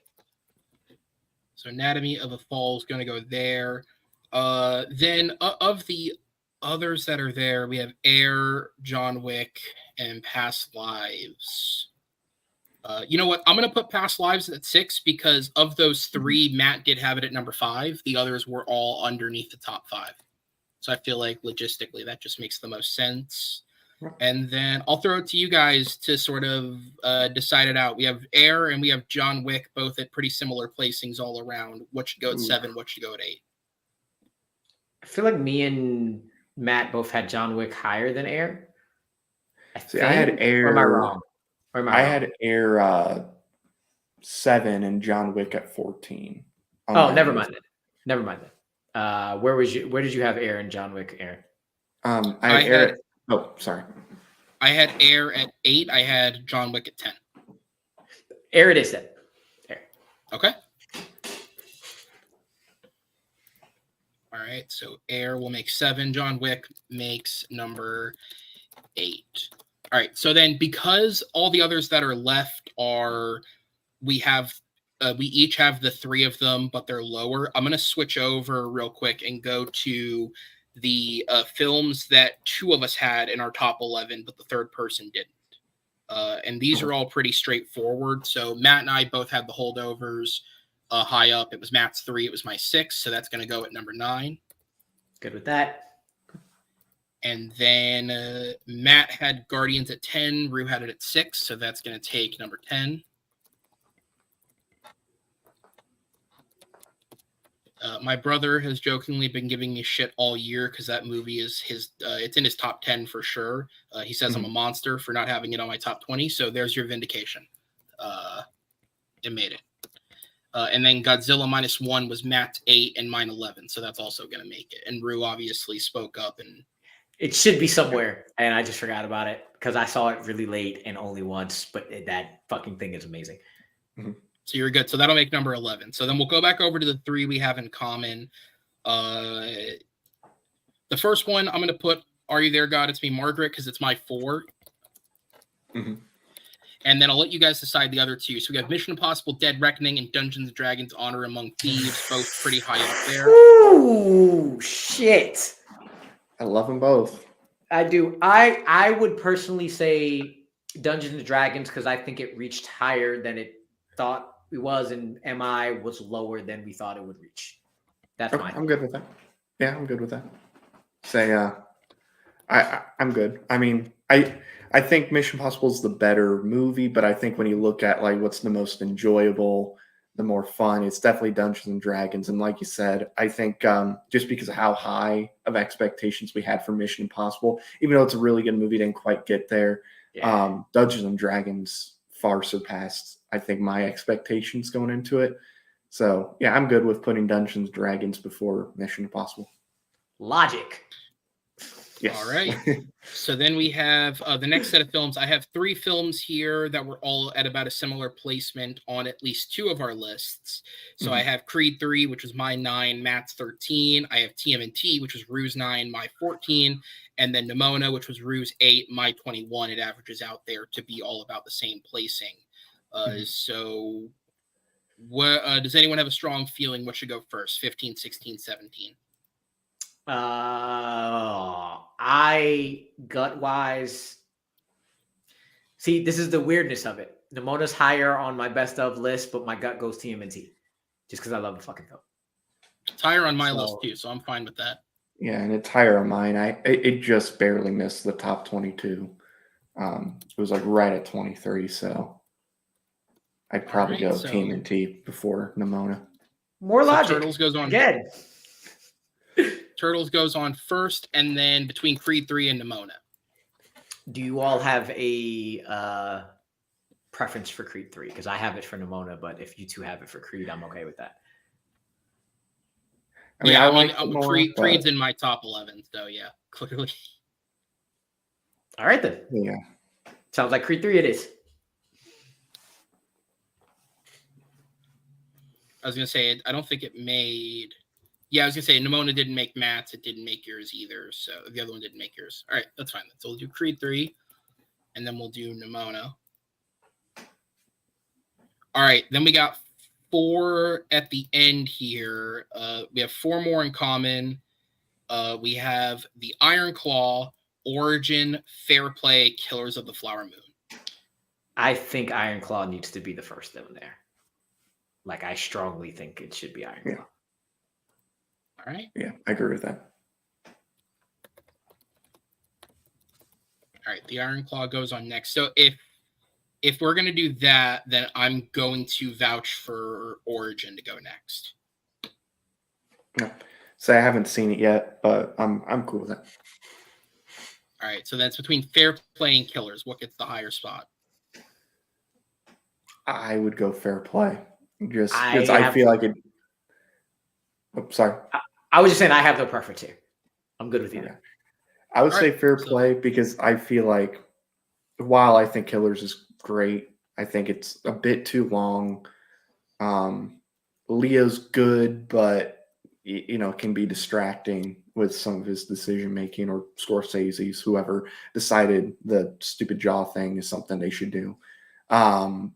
So Anatomy of a Fall is going to go there. Then of the others that are there, we have Air, John Wick, and Past Lives. You know what? I'm going to put Past Lives at 6 because of those 3, Matt did have it at number 5. The others were all underneath the top 5. So I feel like logistically that just makes the most sense. And then I'll throw it to you guys to sort of decide it out. We have Air and we have John Wick, both at pretty similar placings all around. What should go at 7? What should go at 8? I feel like me and Matt both had John Wick higher than Air. I had Air. Or am I wrong? I had Air 7 and John Wick at 14. Oh, never mind then. Never mind then. Where did you have Air and John Wick, Air? I had Air. Oh, sorry. I had Air at 8. I had John Wick at 10. Air it is then. Air. Okay. All right. So Air will make 7. John Wick makes number 8. All right. So then because all the others that are left are, we each have the 3 of them, but they're lower. I'm going to switch over real quick and go to the films that 2 of us had in our top 11, but the third person didn't. And these are all pretty straightforward. So Matt and I both had the holdovers high up. It was Matt's 3. It was my 6. So that's going to go at number 9. Good with that. And then Matt had Guardians at 10. Rue had it at 6. So that's going to take number 10. My brother has jokingly been giving me shit all year because that movie is it's in his top 10 for sure. He says I'm a monster for not having it on my top 20. So there's your vindication. It made it. And then Godzilla -1 was Matt's 8 and mine 11. So that's also going to make it. And Rue obviously spoke up. And it should be somewhere. And I just forgot about it because I saw it really late and only once. But that fucking thing is amazing. Mm-hmm. So you're good. So that'll make number 11. So then we'll go back over to the 3 we have in common. The first one, I'm going to put Are You There, God? It's Me, Margaret, because it's my 4. Mm-hmm. And then I'll let you guys decide the other 2. So we have Mission Impossible Dead Reckoning and Dungeons & Dragons Honor Among Thieves, both pretty high up there. Ooh, shit. I love them both. I do. I would personally say Dungeons & Dragons because I think it reached higher than it thought it was, and MI was lower than we thought it would reach. That's okay, fine. I'm good with that. Yeah, I'm good with that. Say, I'm good. I mean, I think Mission Impossible is the better movie, but I think when you look at like what's the most enjoyable, the more fun, it's definitely Dungeons and Dragons. And like you said, I think just because of how high of expectations we had for Mission Impossible, even though it's a really good movie, didn't quite get there. Yeah. Dungeons and Dragons far surpassed, I think, my expectations going into it. So yeah, I'm good with putting Dungeons and Dragons before Mission Impossible. Logic. Yes. All right. So then we have the next set of films. I have 3 films here that were all at about a similar placement on at least 2 of our lists. So I have Creed 3, which was my 9, Matt's 13. I have TMNT, which was Rue's 9, my 14. And then Nimona, which was Rue's 8, my 21. It averages out there to be all about the same placing. So what does anyone have a strong feeling what should go first? 15, 16, 17? I gut wise. See, this is the weirdness of it. Nemona's higher on my best of list, but my gut goes TMNT just because I love the fucking film. It's higher on my list too, so I'm fine with that. Yeah, and it's higher on mine. It just barely missed the top 22. It was like right at 23, so I'd probably go TMNT before Nimona. More logic. Turtles goes on again. Turtles goes on first, and then between Creed 3 and Nimona. Do you all have a preference for Creed 3? Because I have it for Nimona, but if you two have it for Creed, I'm okay with that. I mean, I like more, Creed's in my top 11, so yeah, clearly. All right, then. Yeah. Sounds like Creed 3 it is. I was going to say, I don't think it made... Yeah, I was going to say, Nimona didn't make Matt's. It didn't make yours either, so the other one didn't make yours. All right, that's fine. So we'll do Creed 3, and then we'll do Nimona. All right, then we got 4 at the end here. We have 4 more in common. We have the Iron Claw, Origin, Fair Play, Killers of the Flower Moon. I think Iron Claw needs to be the first one there. Like, I strongly think it should be Iron Claw. All right. Yeah, I agree with that. All right, the Iron Claw goes on next. So if we're going to do that, then I'm going to vouch for Origin to go next. Yeah. So I haven't seen it yet, but I'm cool with that. All right, so that's between Fair Play and Killers. What gets the higher spot? I would go Fair Play. Just because I feel like it. Oh, sorry. I was just saying I have no preference here. I'm good with you. Yeah. I would say Fair Play because I feel like while I think Killers is great, I think it's a bit too long. Leo's good, but can be distracting with some of his decision making, or Scorsese's, whoever decided the stupid jaw thing is something they should do. And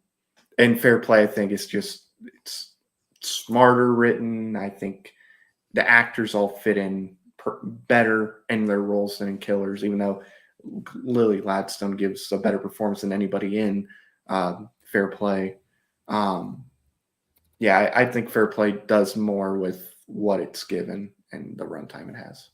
Fair Play, I think, is just it's smarter written. I think the actors all fit in better in their roles than in Killers, even though Lily Gladstone gives a better performance than anybody in Fair Play. I think Fair Play does more with what it's given and the runtime it has.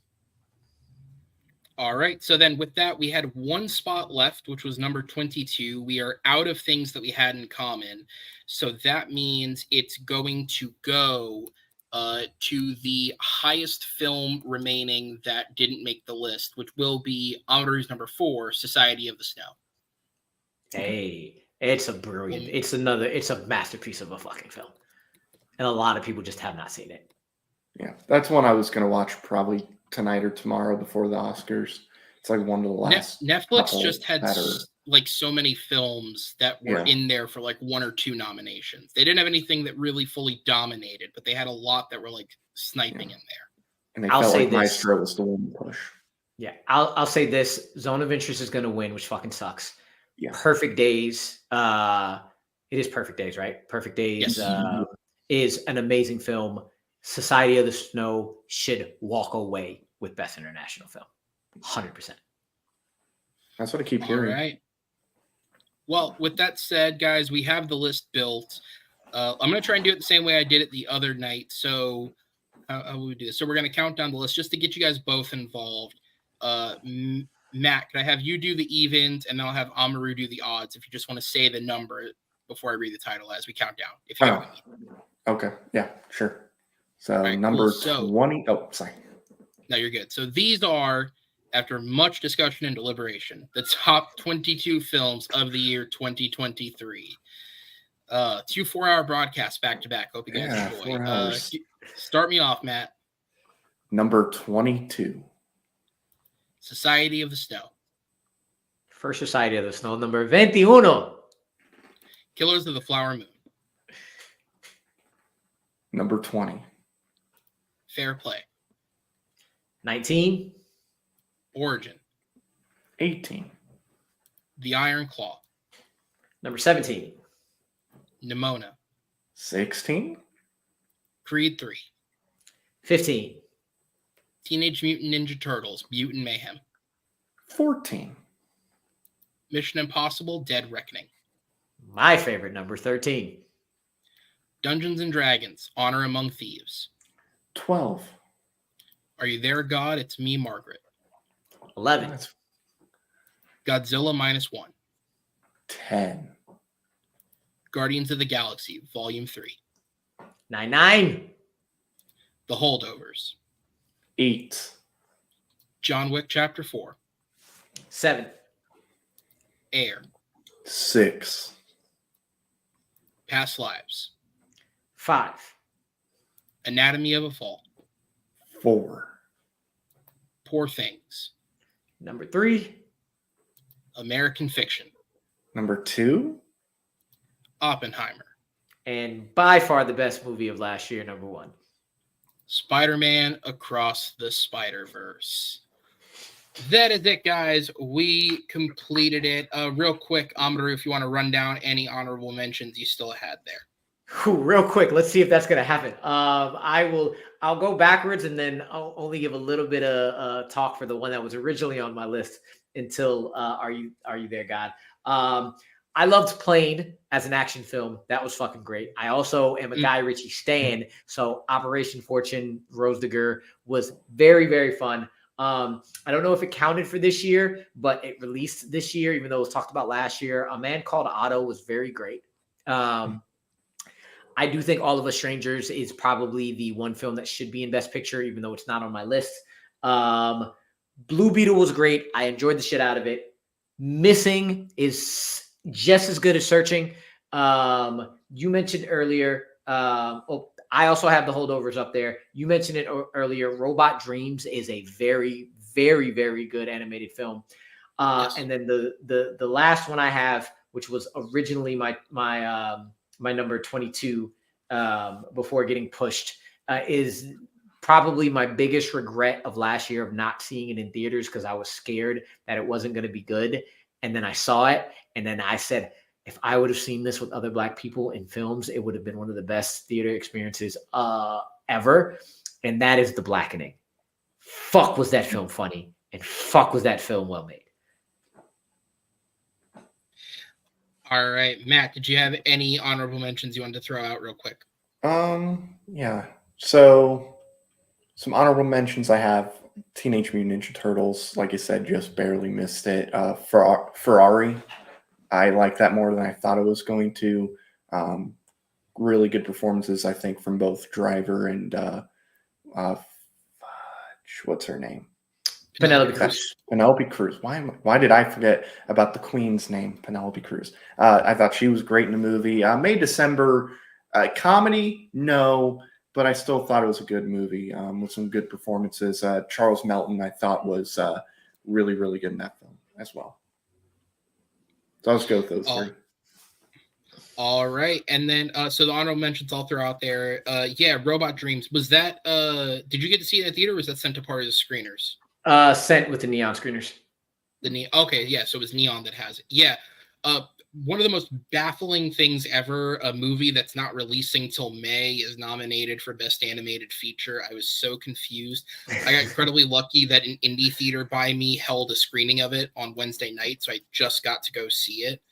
All right. So then with that, we had 1 spot left, which was number 22. We are out of things that we had in common. So that means it's going to go to the highest film remaining that didn't make the list, which will be Amaru's number 4, Society of the Snow. Hey, it's a brilliant, it's a masterpiece of a fucking film. And a lot of people just have not seen it. Yeah, that's one I was going to watch probably tonight or tomorrow before the Oscars. It's like one of the last. Netflix just had like so many films that were in there for like 1 or 2 nominations. They didn't have anything that really fully dominated, but they had a lot that were like sniping in there. And they felt like Maestro was the one to push. Yeah, I'll say this: Zone of Interest is going to win, which fucking sucks. Yeah. Perfect Days. It is Perfect Days, right? Perfect Days is an amazing film. Society of the Snow should walk away with Best International Film. 100%. That's what I keep hearing. All right. Well, with that said, guys, we have the list built. I'm going to try and do it the same way I did it the other night. So how will we do this? So we're going to count down the list just to get you guys both involved. Matt, can I have you do the evens, and then I'll have Amaru do the odds if you just want to say the number before I read the title as we count down. If you have Okay. Yeah, sure. So number 20. Oh, sorry. No, you're good. So these are, after much discussion and deliberation, the top 22 films of the year 2023. 2 4-hour broadcasts back to back. Hope you guys enjoy. Start me off, Matt. Number 22. Society of the Snow. First Society of the Snow, number 21. Killers of the Flower Moon. Number 20. Fair Play. 19. Origin. 18. The Iron Claw. Number 17. Nimona. 16. Creed 3. 15. Teenage Mutant Ninja Turtles, Mutant Mayhem. 14. Mission Impossible, Dead Reckoning. My favorite number, 13. Dungeons and Dragons, Honor Among Thieves. 12. Are You There, God? It's Me, Margaret. 11. Godzilla -1. 10. Guardians of the Galaxy, Volume 3. 9. The Holdovers. 8. John Wick Chapter 4. 7. Air. 6. Past Lives. 5. Anatomy of a Fall. 4. Poor Things. Number 3. American Fiction. Number 2. Oppenheimer. And by far the best movie of last year, number 1. Spider-Man Across the Spider-Verse. That is it, guys. We completed it. Real quick, Amaru, if you want to run down any honorable mentions you still had there. Whew, real quick, let's see if that's gonna happen. I'll go backwards and then I'll only give a little bit of talk for the one that was originally on my list until Are You There, God? I loved Plane as an action film. That was fucking great. I also am a Guy Ritchie stan, so Operation Fortune, Rose de Guerre was very, very fun. I don't know if it counted for this year, but it released this year, even though it was talked about last year. A Man Called Otto was very great. I do think All of Us Strangers is probably the one film that should be in Best Picture, even though it's not on my list. Blue Beetle was great. I enjoyed the shit out of it. Missing is just as good as Searching. You mentioned earlier. I also have The Holdovers up there. You mentioned it earlier. Robot Dreams is a very, very, very good animated film. Yes. And then the last one I have, which was originally my number 22 before getting pushed, is probably my biggest regret of last year of not seeing it in theaters because I was scared that it wasn't going to be good. And then I saw it, and then I said, if I would have seen this with other Black people in films, it would have been one of the best theater experiences ever. And that is The Blackening. Fuck, was that film funny, and fuck, was that film well made. All right, Matt, did you have any honorable mentions you wanted to throw out real quick? Yeah. So some honorable mentions I have: Teenage Mutant Ninja Turtles, like I said, just barely missed it. Ferrari, I like that more than I thought it was going to. Really good performances, I think, from both Driver and what's her name? Penelope Cruz. Penelope Cruz. Why did I forget about the Queen's name, Penelope Cruz? I thought she was great in the movie. May December, comedy, no, but I still thought it was a good movie with some good performances. Charles Melton, I thought, was really, really good in that film as well. So I'll just go with those three. All right, and then so the honorable mentions all throughout there. Yeah, Robot Dreams. Was that? Did you get to see it in the theater? Or was that sent to part of the screeners? Sent with the neon screeners. Okay, yeah. So it was Neon that has it. Yeah. One of the most baffling things ever. A movie that's not releasing till May is nominated for Best Animated Feature. I was so confused. I got incredibly lucky that an indie theater by me held a screening of it on Wednesday night, so I just got to go see it.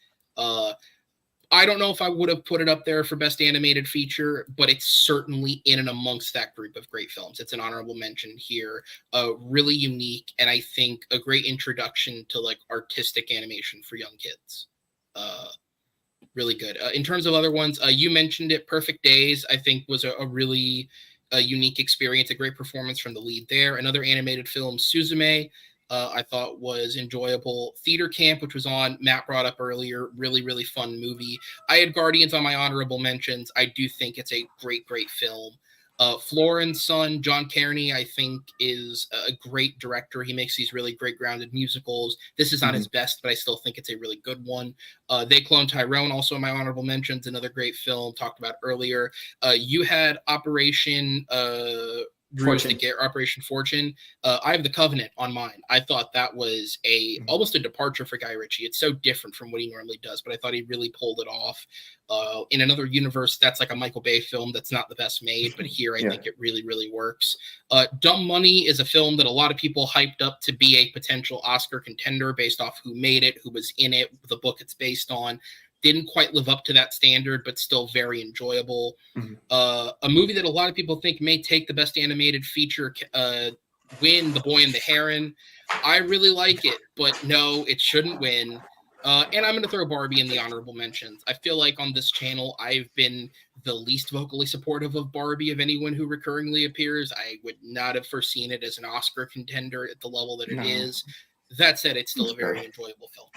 I don't know if I would have put it up there for Best Animated Feature, but it's certainly in and amongst that group of great films. It's an honorable mention here. Really unique, and I think a great introduction to like artistic animation for young kids. Really good. In terms of other ones, you mentioned it. Perfect Days, I think, was a really unique experience. A great performance from the lead there. Another animated film, Suzume, I thought was enjoyable. Theater Camp, which was on, Matt brought up earlier, really, really fun movie. I had Guardians on my honorable mentions. I do think it's a great, great film. Florin's son, John Kearney, I think is a great director. He makes these really great grounded musicals. This is not his best, but I still think it's a really good one. They Clone Tyrone, also in my honorable mentions, another great film talked about earlier. You had Operation Ruse to get Operation Fortune. I have The Covenant on mine. I thought that was almost a departure for Guy Ritchie. It's so different from what he normally does, but I thought he really pulled it off. In another universe, that's like a Michael Bay film that's not the best made, but here I think it really, really works. Dumb Money is a film that a lot of people hyped up to be a potential Oscar contender based off who made it, who was in it, the book it's based on. Didn't quite live up to that standard, but still very enjoyable. A movie that a lot of people think may take the best animated feature win, The Boy and the Heron. I really like it, but no, it shouldn't win. And I'm going to throw Barbie in the honorable mentions. I feel like on this channel, I've been the least vocally supportive of Barbie of anyone who recurringly appears. I would not have foreseen it as an Oscar contender at the level that it is. That said, it's still a very enjoyable film.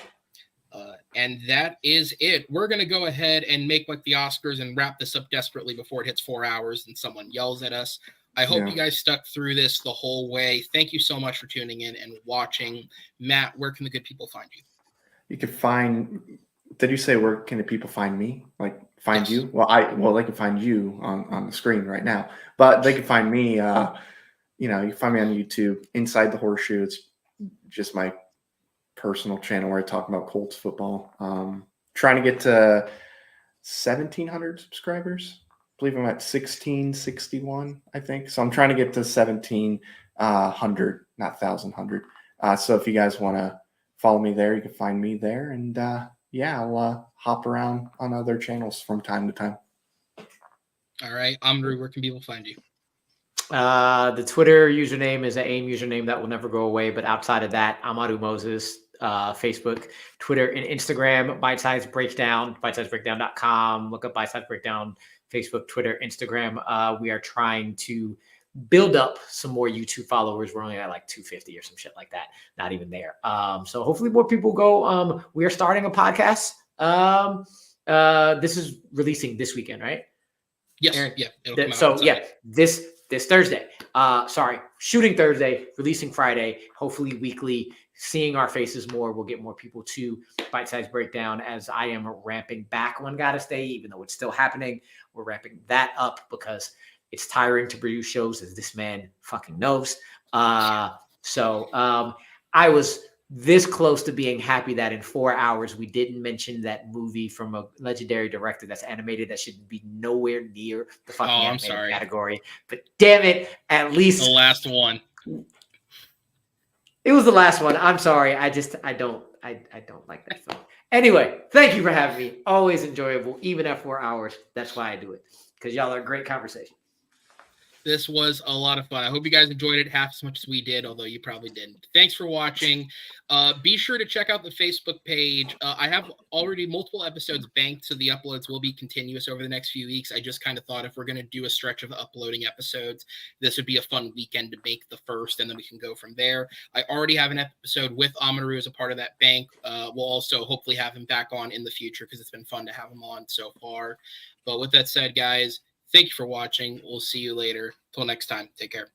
And that is it. We're going to go ahead and make like the Oscars and wrap this up desperately before it hits 4 hours and someone yells at us. I hope you guys stuck through this the whole way. Thank you so much for tuning in and watching. Matt, where can the good people find you? You can find, did you say where can the people find me? Like find Yes. you? Well, they can find you on the screen right now, but they can find me, you know, you can find me on YouTube, Inside the Horseshoe. It's just my personal channel where I talk about Colts football. Trying to get to 1,700 subscribers. I believe I'm at 1661, I think. So I'm trying to get to 1,700, not 1,100. So if you guys want to follow me there, you can find me there. And I'll hop around on other channels from time to time. All right. Amaru, where can people find you? The Twitter username is an AIM username that will never go away. But outside of that, Amaru Moses, Facebook, Twitter, and Instagram, Bite Size Breakdown, bitesizebreakdown.com. Look up Bite Size Breakdown, Facebook, Twitter, Instagram. We are trying to build up some more YouTube followers. We're only at like 250 or some shit like that. Not even there. So hopefully more people go. We are starting a podcast. This is releasing this weekend, right? Yes. Aaron? Yeah. It'll come out this Thursday. Shooting Thursday, releasing Friday, hopefully weekly, seeing our faces more. We'll get more people to Bite Size Breakdown as I am ramping back on Gotta Stay, even though it's still happening. We're ramping that up because it's tiring to produce shows, as this man fucking knows. I was this close to being happy that in 4 hours we didn't mention that movie from a legendary director that's animated that should be nowhere near the fucking animated category. But damn it, at least the last one. It was the last one. I'm sorry. I don't like that film. Anyway, thank you for having me. Always enjoyable, even at 4 hours. That's why I do it, because y'all are a great conversation. This was a lot of fun. I hope you guys enjoyed it half as much as we did, although you probably didn't. Thanks for watching. Be sure to check out the Facebook page. I have already multiple episodes banked, so the uploads will be continuous over the next few weeks. I just kind of thought if we're going to do a stretch of uploading episodes, this would be a fun weekend to make the first, and then we can go from there. I already have an episode with Amaru as a part of that bank. We'll also hopefully have him back on in the future because it's been fun to have him on so far. But with that said, guys, thank you for watching. We'll see you later. Till next time. Take care.